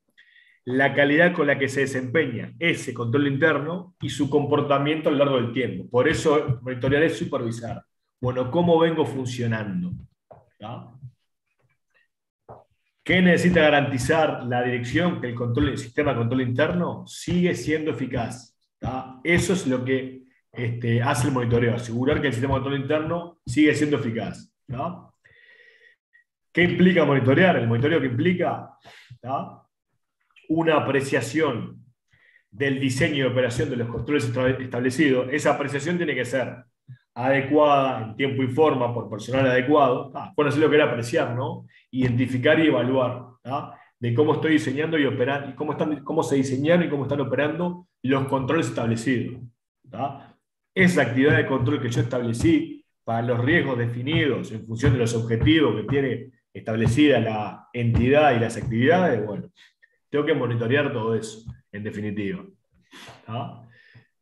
la calidad con la que se desempeña ese control interno y su comportamiento a lo largo del tiempo. Por eso monitorear es supervisar. Bueno, ¿cómo vengo funcionando? ¿Tá? ¿Qué necesita garantizar la dirección? Que el sistema de control interno sigue siendo eficaz. ¿Tá? Eso es lo que hace el monitoreo, asegurar que el sistema de control interno sigue siendo eficaz. ¿Tá? ¿Qué implica monitorear? El monitoreo que implica, ¿tá? Una apreciación del diseño y operación de los controles establecidos. Esa apreciación tiene que ser adecuada en tiempo y forma por personal adecuado. Conocer lo que era apreciar, ¿no? Identificar y evaluar, ¿tá? De cómo estoy diseñando y operando, y cómo se diseñaron y cómo están operando los controles establecidos. ¿Tá? Esa actividad de control que yo establecí para los riesgos definidos en función de los objetivos que tiene establecida la entidad y las actividades, bueno, tengo que monitorear todo eso, en definitiva. ¿Tá?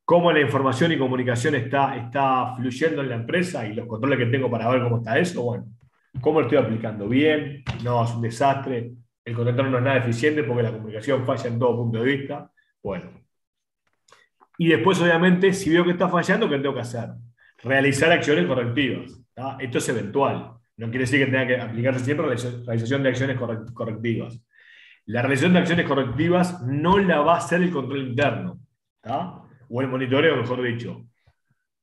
Cómo la información y comunicación está fluyendo en la empresa y los controles que tengo para ver cómo está eso, bueno, cómo lo estoy aplicando bien, no es un desastre, el control interno no es nada eficiente porque la comunicación falla en todo punto de vista, bueno. Y después, obviamente, si veo que está fallando, ¿qué tengo que hacer? Realizar acciones correctivas. ¿Tá? Esto es eventual, no quiere decir que tenga que aplicarse siempre la realización de acciones correctivas. La realización de acciones correctivas no la va a hacer el control interno, ¿tá? O el monitoreo, mejor dicho.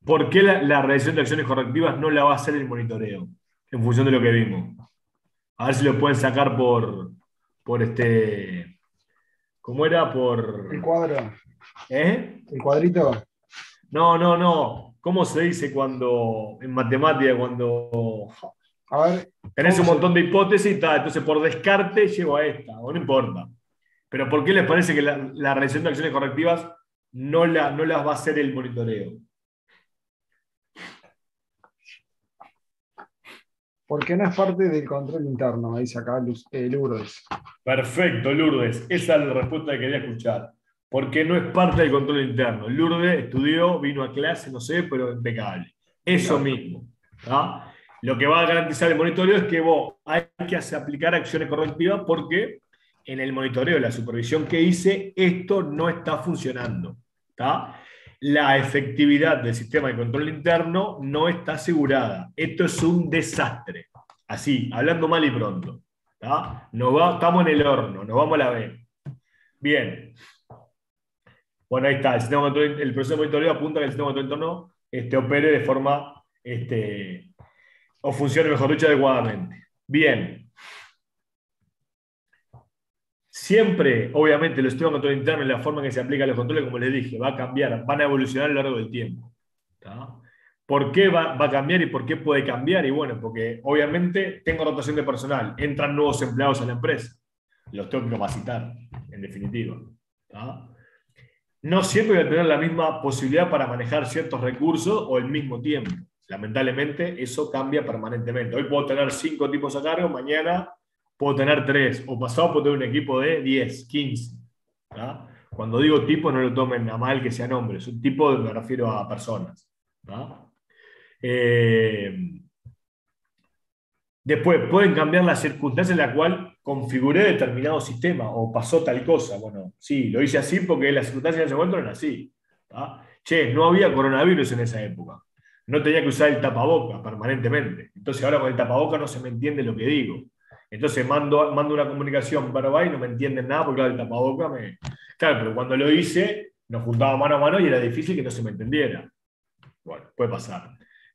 ¿Por qué la realización de acciones correctivas no la va a hacer el monitoreo? En función de lo que vimos. A ver si lo pueden sacar por ¿cómo era? Por... El cuadro. ¿Eh? El cuadrito. No. ¿Cómo se dice cuando, en matemática, cuando A ver, tenés un montón de hipótesis, entonces por descarte llego a esta, o no importa? Pero ¿por qué les parece que la realización de acciones correctivas no las va a hacer el monitoreo? Porque no es parte del control interno, dice acá Lourdes. Perfecto, Lourdes. Esa es la respuesta que quería escuchar. porque no es parte del control interno. Lourdes estudió, vino a clase, no sé, pero impecable. Eso mismo. ¿Tá? Lo que va a garantizar el monitoreo es que vos hay que aplicar acciones correctivas porque en el monitoreo, la supervisión que hice, esto no está funcionando. ¿Tá? La efectividad del sistema de control interno no está asegurada. Esto es un desastre. Así, hablando mal y pronto. ¿Tá? Estamos en el horno, nos vamos a la B. Bien. Bueno, ahí está. El proceso de monitoreo apunta a que el sistema de control interno opere de forma, o funcione, mejor dicho, adecuadamente. Bien. Siempre, obviamente, los sistemas de control interno y la forma en que se aplican los controles, como les dije, va a cambiar, van a evolucionar a lo largo del tiempo. ¿Tá? ¿Por qué va a cambiar y por qué puede cambiar? Y bueno, porque obviamente tengo rotación de personal, entran nuevos empleados a la empresa, los tengo que capacitar, en definitiva. ¿Tá? No siempre voy a tener la misma posibilidad para manejar ciertos recursos o al mismo tiempo. Lamentablemente, eso cambia permanentemente. Hoy puedo tener 5 tipos a cargo, mañana puedo tener 3, o pasado puedo tener un equipo de 10, 15. ¿Tá? Cuando digo tipo, no lo tomen a mal que sean hombres. Un tipo me refiero a personas. ¿Tá? Después, pueden cambiar las circunstancias en la cual configuré determinado sistema o pasó tal cosa. Bueno, sí, lo hice así porque las circunstancias en ese momento eran así. ¿Tá? Che, no había coronavirus en esa época. No tenía que usar el tapaboca permanentemente. Entonces ahora con el tapaboca no se me entiende lo que digo. Entonces mando una comunicación verbal y no me entienden nada porque claro, el tapaboca me... Claro, pero cuando lo hice, nos juntaba mano a mano y era difícil que no se me entendiera. Bueno, puede pasar.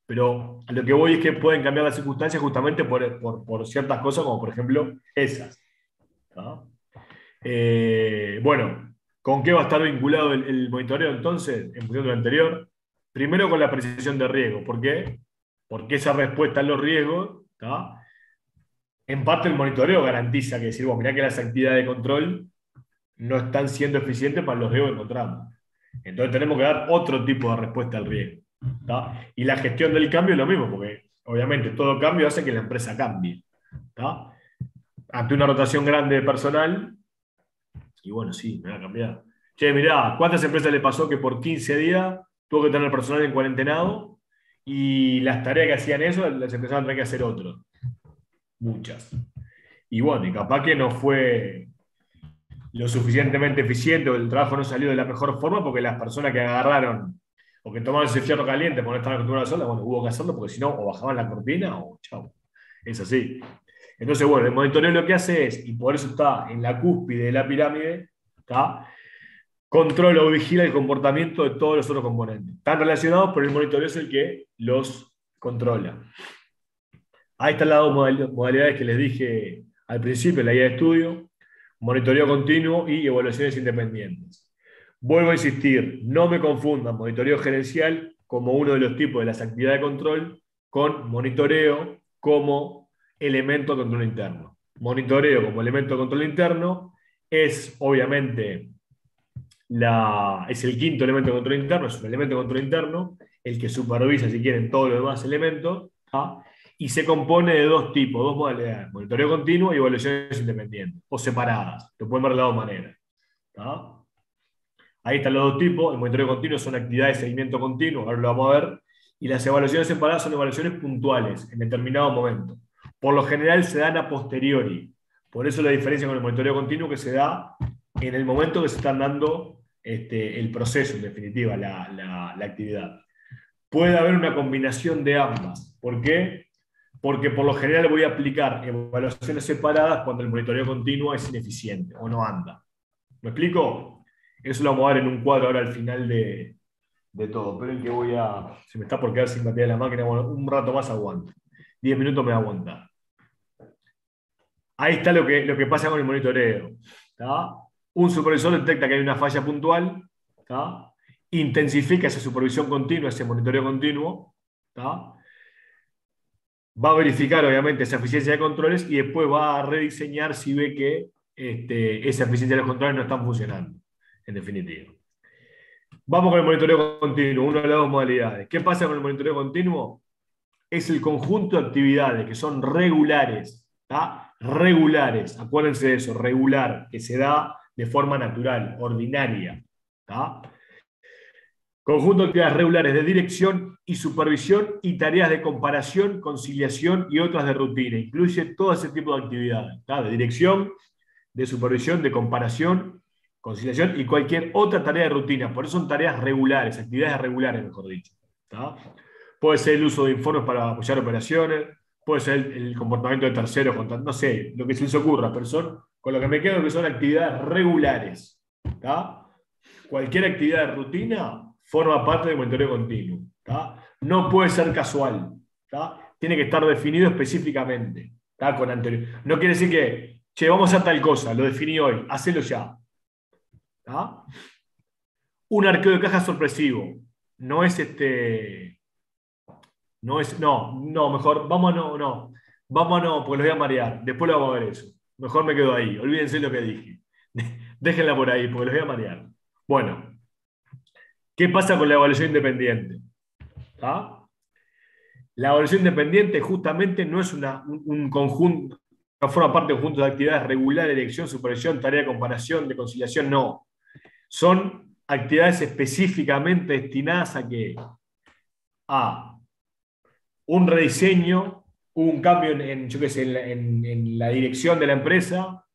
Pero a lo que voy es que pueden cambiar las circunstancias justamente por ciertas cosas, como por ejemplo esas. ¿Tá? Bueno, ¿con qué va a estar vinculado el monitoreo entonces, en función de lo anterior? Primero con la apreciación de riesgo. ¿Por qué? Porque esa respuesta a los riesgos, ¿tá? En parte el monitoreo garantiza que decir, mirá que las actividades de control no están siendo eficientes para los riesgos que encontramos. Entonces tenemos que dar otro tipo de respuesta al riesgo. ¿Tá? Y la gestión del cambio es lo mismo, porque obviamente todo cambio hace que la empresa cambie. ¿Tá? Ante una rotación grande de personal, y bueno, sí, me va a cambiar. Che, mirá, ¿cuántas empresas le pasó que por 15 días tuvo que tener personal en cuarentenado y las tareas que hacían eso las empezaron a tener que hacer otros? Muchas. Y bueno, y capaz que no fue lo suficientemente eficiente o el trabajo no salió de la mejor forma porque las personas que agarraron o que tomaron ese fierro caliente por no estar acostumbrados a hacerlo, bueno, hubo que hacerlo porque si no, o bajaban la cortina o chao. Es así. Entonces, bueno, el monitoreo lo que hace es, y por eso está en la cúspide de la pirámide, ¿tá? Controla o vigila el comportamiento de todos los otros componentes. Están relacionados, pero el monitoreo es el que los controla. Ahí están las dos modalidades que les dije al principio, la guía de estudio, monitoreo continuo y evaluaciones independientes. Vuelvo a insistir, no me confundan monitoreo gerencial como uno de los tipos de las actividades de control con monitoreo como elemento de control interno. Monitoreo como elemento de control interno es obviamente es el quinto elemento de control interno, es un elemento de control interno, el que supervisa, si quieren, todos los demás elementos, ¿tá? Y se compone de dos tipos, dos modalidades, monitoreo continuo y evaluaciones independientes, o separadas, lo pueden ver de las dos maneras. ¿Tá? Ahí están los dos tipos, el monitoreo continuo son actividades de seguimiento continuo, ahora lo vamos a ver, y las evaluaciones separadas son evaluaciones puntuales, en determinado momento. Por lo general se dan a posteriori, por eso la diferencia con el monitoreo continuo que se da en el momento que se están dando el proceso, en definitiva, la actividad. Puede haber una combinación de ambas. ¿Por qué? Porque por lo general voy a aplicar evaluaciones separadas cuando el monitoreo continuo es ineficiente o no anda. ¿Me explico? Eso lo vamos a ver en un cuadro ahora al final de todo. Pero el que se me está por quedar sin batería de la máquina, bueno, un rato más aguanto. 10 minutos me va a aguantar. Ahí está lo que pasa con el monitoreo. ¿Tá? Un supervisor detecta que hay una falla puntual, ¿tá? Intensifica esa supervisión continua, ese monitoreo continuo, ¿tá? Va a verificar obviamente esa eficiencia de controles y después va a rediseñar si ve que esa eficiencia de los controles no están funcionando, en definitiva. Vamos con el monitoreo continuo, una de las dos modalidades. ¿Qué pasa con el monitoreo continuo? Es el conjunto de actividades que son regulares, ¿tá? Regulares, acuérdense de eso, regular, que se da de forma natural, ordinaria. ¿Tá? Conjunto de actividades regulares de dirección y supervisión y tareas de comparación, conciliación y otras de rutina. Incluye todo ese tipo de actividades, ¿tá? De dirección, de supervisión, de comparación, conciliación y cualquier otra tarea de rutina. Por eso son tareas regulares, actividades regulares, mejor dicho. ¿Tá? Puede ser el uso de informes para apoyar operaciones, puede ser el comportamiento de terceros, no sé, lo que se les ocurra, pero son, con lo que me quedo, que son actividades regulares. ¿Tá? Cualquier actividad de rutina forma parte del monitoreo continuo. ¿Tá? No puede ser casual. ¿Tá? Tiene que estar definido específicamente. ¿Tá? Con anterior. No quiere decir que, che, vamos a hacer tal cosa, lo definí hoy, hacelo ya. ¿Tá? Un arqueo de caja sorpresivo. No es mejor, vámonos, porque los voy a marear. Después lo vamos a ver eso. Mejor me quedo ahí. Olvídense lo que dije. Déjenla por ahí, porque los voy a marear. Bueno, ¿qué pasa con la evaluación independiente? ¿Tá? La evaluación independiente justamente no es un conjunto, no forma parte de un conjunto de actividades regulares de dirección, supervisión, tarea de comparación, de conciliación, no. Son actividades específicamente destinadas a ¿qué? A un rediseño, un cambio en la dirección de la empresa,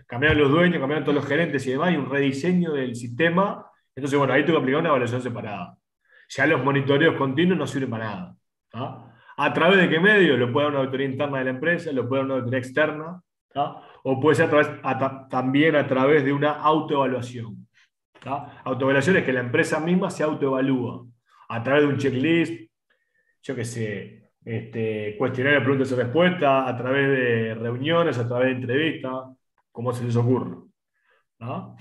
cambiaron los dueños, cambiaron todos los gerentes y demás, y un rediseño del sistema. Entonces, bueno, ahí tengo que aplicar una evaluación separada. Ya los monitoreos continuos no sirven para nada. ¿Tá? ¿A través de qué medio? Lo puede dar una auditoría interna de la empresa, lo puede dar una auditoría externa, ¿tá? O puede ser también a través de una autoevaluación. ¿Tá? Autoevaluación es que la empresa misma se autoevalúa a través de un checklist, yo qué sé, cuestionario de preguntas y respuestas, a través de reuniones, a través de entrevistas, como se les ocurra. ¿No?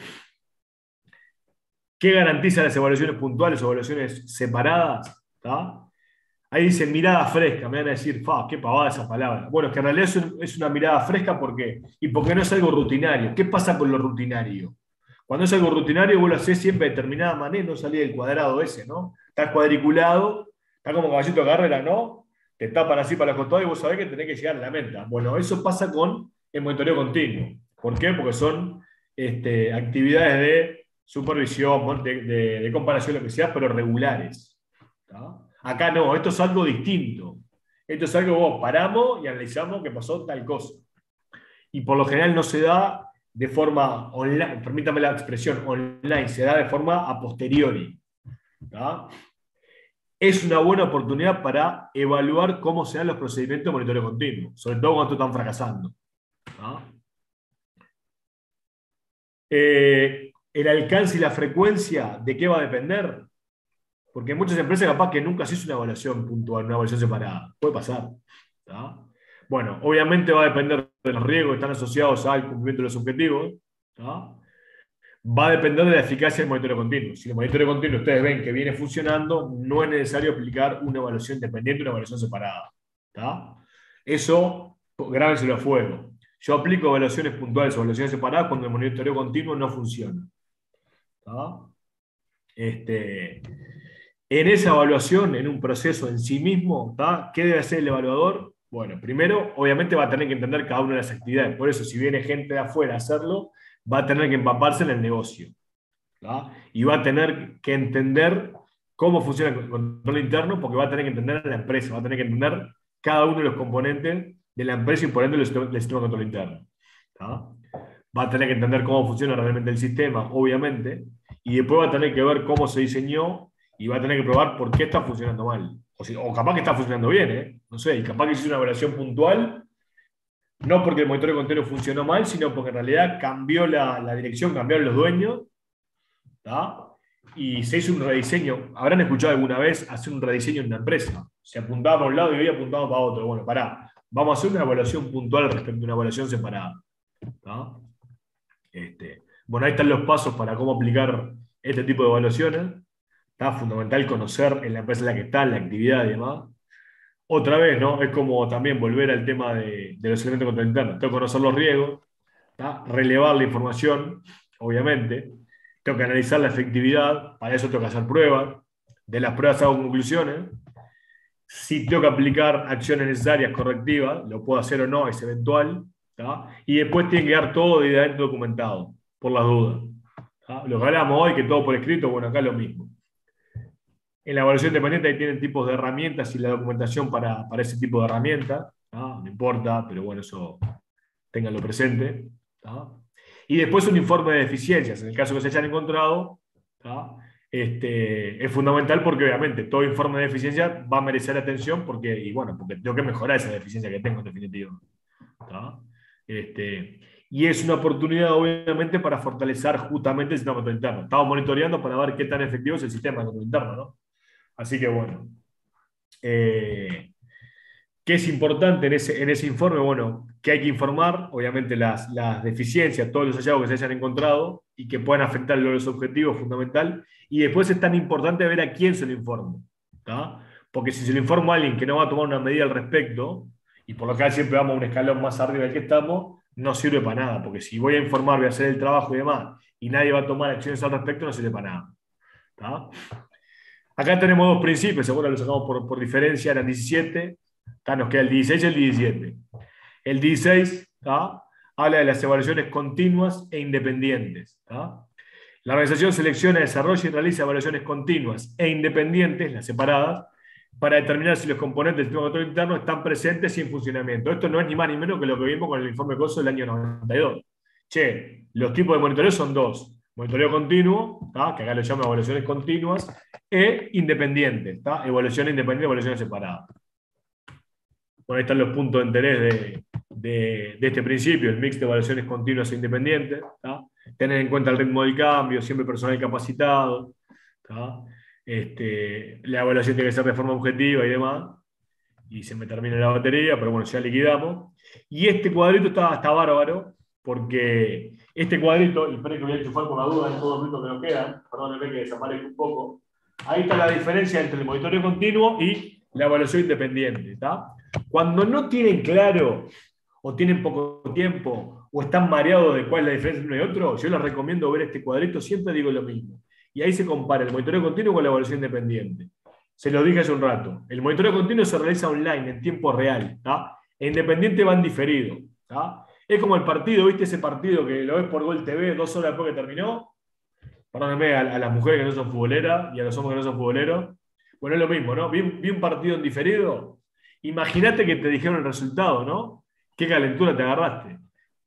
¿Qué garantiza las evaluaciones puntuales o evaluaciones separadas? ¿Tá? Ahí dice mirada fresca, me van a decir, qué pavada esa palabra. Bueno, es que en realidad es una mirada fresca, ¿por qué? Y porque no es algo rutinario. ¿Qué pasa con lo rutinario? Cuando es algo rutinario, vos lo hacés siempre de determinada manera, no salís del cuadrado ese, ¿no? Está cuadriculado, está como caballito de carrera, ¿no? Te tapan así para los costados y vos sabés que tenés que llegar a la meta. Bueno, eso pasa con el monitoreo continuo. ¿Por qué? Porque son actividades de supervisión, de comparación, lo que sea, pero regulares. ¿Tá? Acá no, esto es algo distinto. Esto es algo que vos paramos y analizamos que pasó tal cosa. Y por lo general no se da de forma online, permítame la expresión, online, se da de forma a posteriori. ¿Tá? Es una buena oportunidad para evaluar cómo se dan los procedimientos de monitoreo continuo, sobre todo cuando están fracasando. ¿Tá? El alcance y la frecuencia, ¿de qué va a depender? Porque en muchas empresas capaz que nunca se hizo una evaluación puntual, una evaluación separada. Puede pasar. ¿Tá? Bueno, obviamente va a depender de los riesgos que están asociados al cumplimiento de los objetivos. ¿Tá? Va a depender de la eficacia del monitoreo continuo. Si el monitoreo continuo ustedes ven que viene funcionando, no es necesario aplicar una evaluación independiente, una evaluación separada. ¿Tá? Eso, grábenselo a fuego. Yo aplico evaluaciones puntuales o evaluaciones separadas cuando el monitoreo continuo no funciona. ¿Tá? En esa evaluación, en un proceso en sí mismo, ¿tá? ¿Qué debe hacer el evaluador? Bueno, primero, obviamente va a tener que entender cada una de las actividades. Por eso, si viene gente de afuera a hacerlo, va a tener que empaparse en el negocio. ¿Tá? Y va a tener que entender cómo funciona el control interno, porque va a tener que entender a la empresa, va a tener que entender cada uno de los componentes de la empresa y por ende del sistema de control interno. ¿Tá? Va a tener que entender cómo funciona realmente el sistema, obviamente, y después va a tener que ver cómo se diseñó y va a tener que probar por qué está funcionando mal. O capaz que está funcionando bien, ¿eh? No sé, y capaz que hizo una evaluación puntual, no porque el monitoreo continuo funcionó mal, sino porque en realidad cambió la dirección, cambiaron los dueños, ¿tá? Y se hizo un rediseño. Habrán escuchado alguna vez hacer un rediseño en una empresa. Se apuntaba para un lado y hoy apuntaba para otro. Bueno, vamos a hacer una evaluación puntual respecto a una evaluación separada. ¿Tá? Bueno, ahí están los pasos para cómo aplicar este tipo de evaluaciones. Está fundamental conocer en la empresa en la que está, la actividad y demás. Otra vez, ¿no? Es como también volver al tema de los elementos de control interno. Tengo que conocer los riesgos, ¿tá? Relevar la información, obviamente. Tengo que analizar la efectividad, para eso tengo que hacer pruebas. De las pruebas hago conclusiones. Si tengo que aplicar acciones necesarias, correctivas, lo puedo hacer o no, es eventual. ¿Tá? Y después tiene que quedar todo debidamente documentado. por las dudas. Lo que hablamos hoy, que todo por escrito, bueno, acá es lo mismo. En la evaluación independiente ahí tienen tipos de herramientas y la documentación para ese tipo de herramientas. No importa, pero bueno, eso ténganlo presente. Y después un informe de deficiencias, en el caso que se hayan encontrado, es fundamental porque obviamente todo informe de deficiencia va a merecer atención porque tengo que mejorar esa deficiencia que tengo en definitiva. Y es una oportunidad obviamente para fortalecer justamente el sistema de control interno. Estamos monitoreando para ver qué tan efectivo es el sistema de control interno, ¿no? Así que bueno. ¿Qué es importante en ese informe? Bueno, que hay que informar, obviamente, las deficiencias, todos los hallazgos que se hayan encontrado y que puedan afectar los objetivos, fundamental. Y después es tan importante ver a quién se lo informa. Porque si se lo informa a alguien que no va a tomar una medida al respecto, y por lo general siempre vamos a un escalón más arriba del que estamos, no sirve para nada. Porque si voy a informar, voy a hacer el trabajo y demás, y nadie va a tomar acciones al respecto, no sirve para nada. Acá tenemos dos principios, seguro los sacamos por diferencia, eran 17. Nos queda el 16 y el 17. El 16 habla de las evaluaciones continuas e independientes. La organización selecciona, desarrolla y realiza evaluaciones continuas e independientes, las separadas, para determinar si los componentes del sistema de control interno están presentes y en funcionamiento. Esto no es ni más ni menos que lo que vimos con el informe COSO del año 92. Los tipos de monitoreo son dos. Monitoreo continuo, que acá lo llamo evaluaciones continuas, e independientes, evaluaciones independientes y evaluaciones separadas. Bueno, ahí están los puntos de interés de este principio, el mix de evaluaciones continuas e independientes. Tener en cuenta el ritmo del cambio, siempre personal capacitado. La evaluación tiene que ser de forma objetiva y demás. Y se me termina la batería, pero bueno, ya liquidamos. Y este cuadrito está bárbaro, porque este cuadrito, y esperen que voy a enchufar por la duda en todos los minutos que nos quedan, perdónenme que desaparezca un poco. Ahí está la diferencia entre el monitoreo continuo y la evaluación independiente. Cuando no tienen claro, o tienen poco tiempo, o están mareados de cuál es la diferencia entre uno y otro, yo les recomiendo ver este cuadrito, siempre digo lo mismo. Y ahí se compara el monitoreo continuo con la evaluación independiente. Se lo dije hace un rato. El monitoreo continuo se realiza online, en tiempo real. E independiente va en diferido. Es como el partido, ¿viste ese partido que lo ves por Gol TV 2 horas después que terminó? Perdónenme a las mujeres que no son futboleras y a los hombres que no son futboleros. Bueno, es lo mismo, ¿no? Vi un partido en diferido. Imagínate que te dijeron el resultado, ¿no? Qué calentura te agarraste.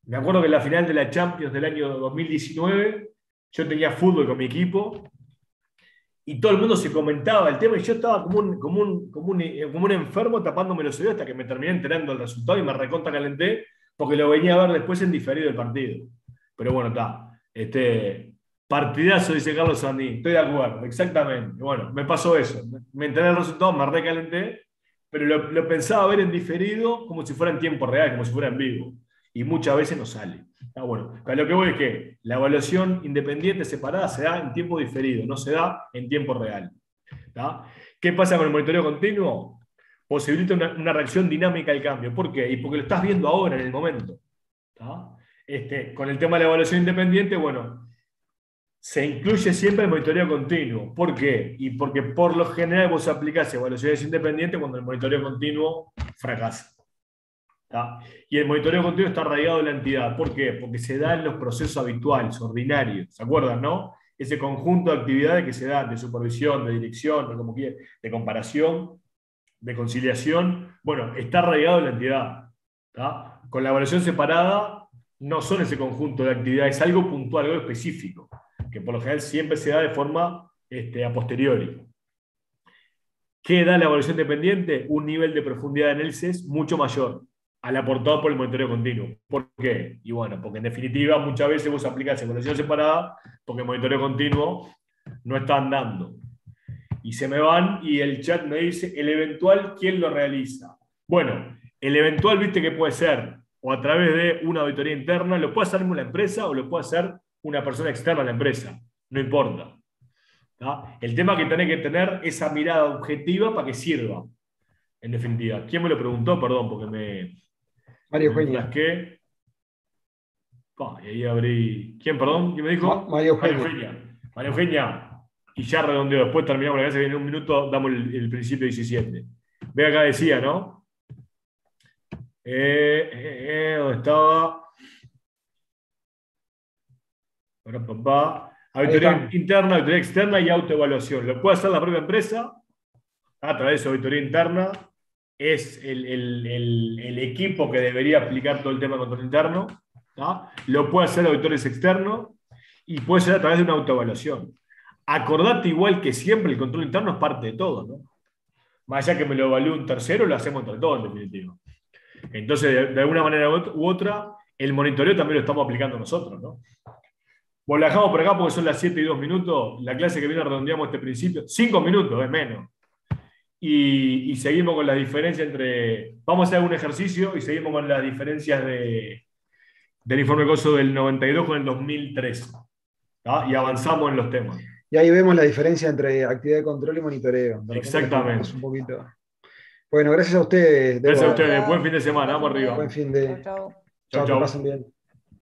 Me acuerdo que en la final de la Champions del año 2019, yo tenía fútbol con mi equipo y todo el mundo se comentaba el tema y yo estaba como un enfermo tapándome los oídos hasta que me terminé enterando del resultado y me recontra calenté porque lo venía a ver después en diferido del partido. Pero bueno, partidazo, dice Carlos Sandín. Estoy de acuerdo, exactamente. Bueno, me pasó eso. Me enteré del resultado, me recalenté, pero lo pensaba ver en diferido como si fuera en tiempo real, como si fuera en vivo. Y muchas veces no sale. Bueno, a lo que voy es que la evaluación independiente separada se da en tiempo diferido, no se da en tiempo real. ¿Qué pasa con el monitoreo continuo? Posibilita una reacción dinámica al cambio. ¿Por qué? Y porque lo estás viendo ahora, en el momento. Con el tema de la evaluación independiente, bueno, se incluye siempre el monitoreo continuo. ¿Por qué? Y porque por lo general vos aplicás evaluaciones independientes cuando el monitoreo continuo fracasa. Y el monitoreo continuo está arraigado en la entidad. ¿Por qué? Porque se da en los procesos habituales, ordinarios. ¿Se acuerdan, no? Ese conjunto de actividades que se dan de supervisión, de dirección, de comparación, de conciliación, bueno, está arraigado en la entidad. Con la evaluación separada no son ese conjunto de actividades, es algo puntual, algo específico, que por lo general siempre se da de forma a posteriori. ¿Qué da la evaluación dependiente? Un nivel de profundidad de análisis mucho mayor al aportado por el monitoreo continuo. ¿Por qué? Y bueno, porque en definitiva muchas veces vos aplicás evaluación separada porque el monitoreo continuo no está andando. Y se me van y el chat me dice el eventual, ¿quién lo realiza? Bueno, el eventual, viste que puede ser o a través de una auditoría interna, lo puede hacer una empresa o lo puede hacer una persona externa a la empresa, no importa. El tema que tenés que tener esa mirada objetiva para que sirva, en definitiva. ¿Quién me lo preguntó? Perdón, porque María Eugenia. Y ahí abrí. ¿Quién, perdón? ¿Quién me dijo? María Eugenia. María Eugenia. Y ya redondeo. Después terminamos la clase, en un minuto damos el principio 17. Ve acá decía, ¿no? ¿Dónde estaba? Auditoría interna, auditoría externa y autoevaluación. Lo puede hacer la propia empresa a través de auditoría interna. Es el equipo que debería aplicar todo el tema de control interno. ¿Tá? Lo puede hacer auditores externos y puede ser a través de una autoevaluación. Acordate igual que siempre el control interno es parte de todo, ¿no? Más allá que me lo evalúe un tercero, lo hacemos entre todos en definitiva. Entonces, de alguna manera u otra, el monitoreo también lo estamos aplicando nosotros, ¿no? Bueno, la dejamos por acá porque son las 7 y 2 minutos. La clase que viene redondeamos este principio. 5 minutos, es menos. Y seguimos con las diferencias entre... Vamos a hacer un ejercicio y seguimos con las diferencias del informe COSO del 92 con el 2003. ¿Tá? Y avanzamos en los temas. Y ahí vemos la diferencia entre actividad de control y monitoreo. Exactamente. Un poquito. Bueno, gracias a ustedes. Gracias a ustedes. Buen fin de semana. Vamos arriba. Buen fin de... Chau, chau. Chao, que pasen bien.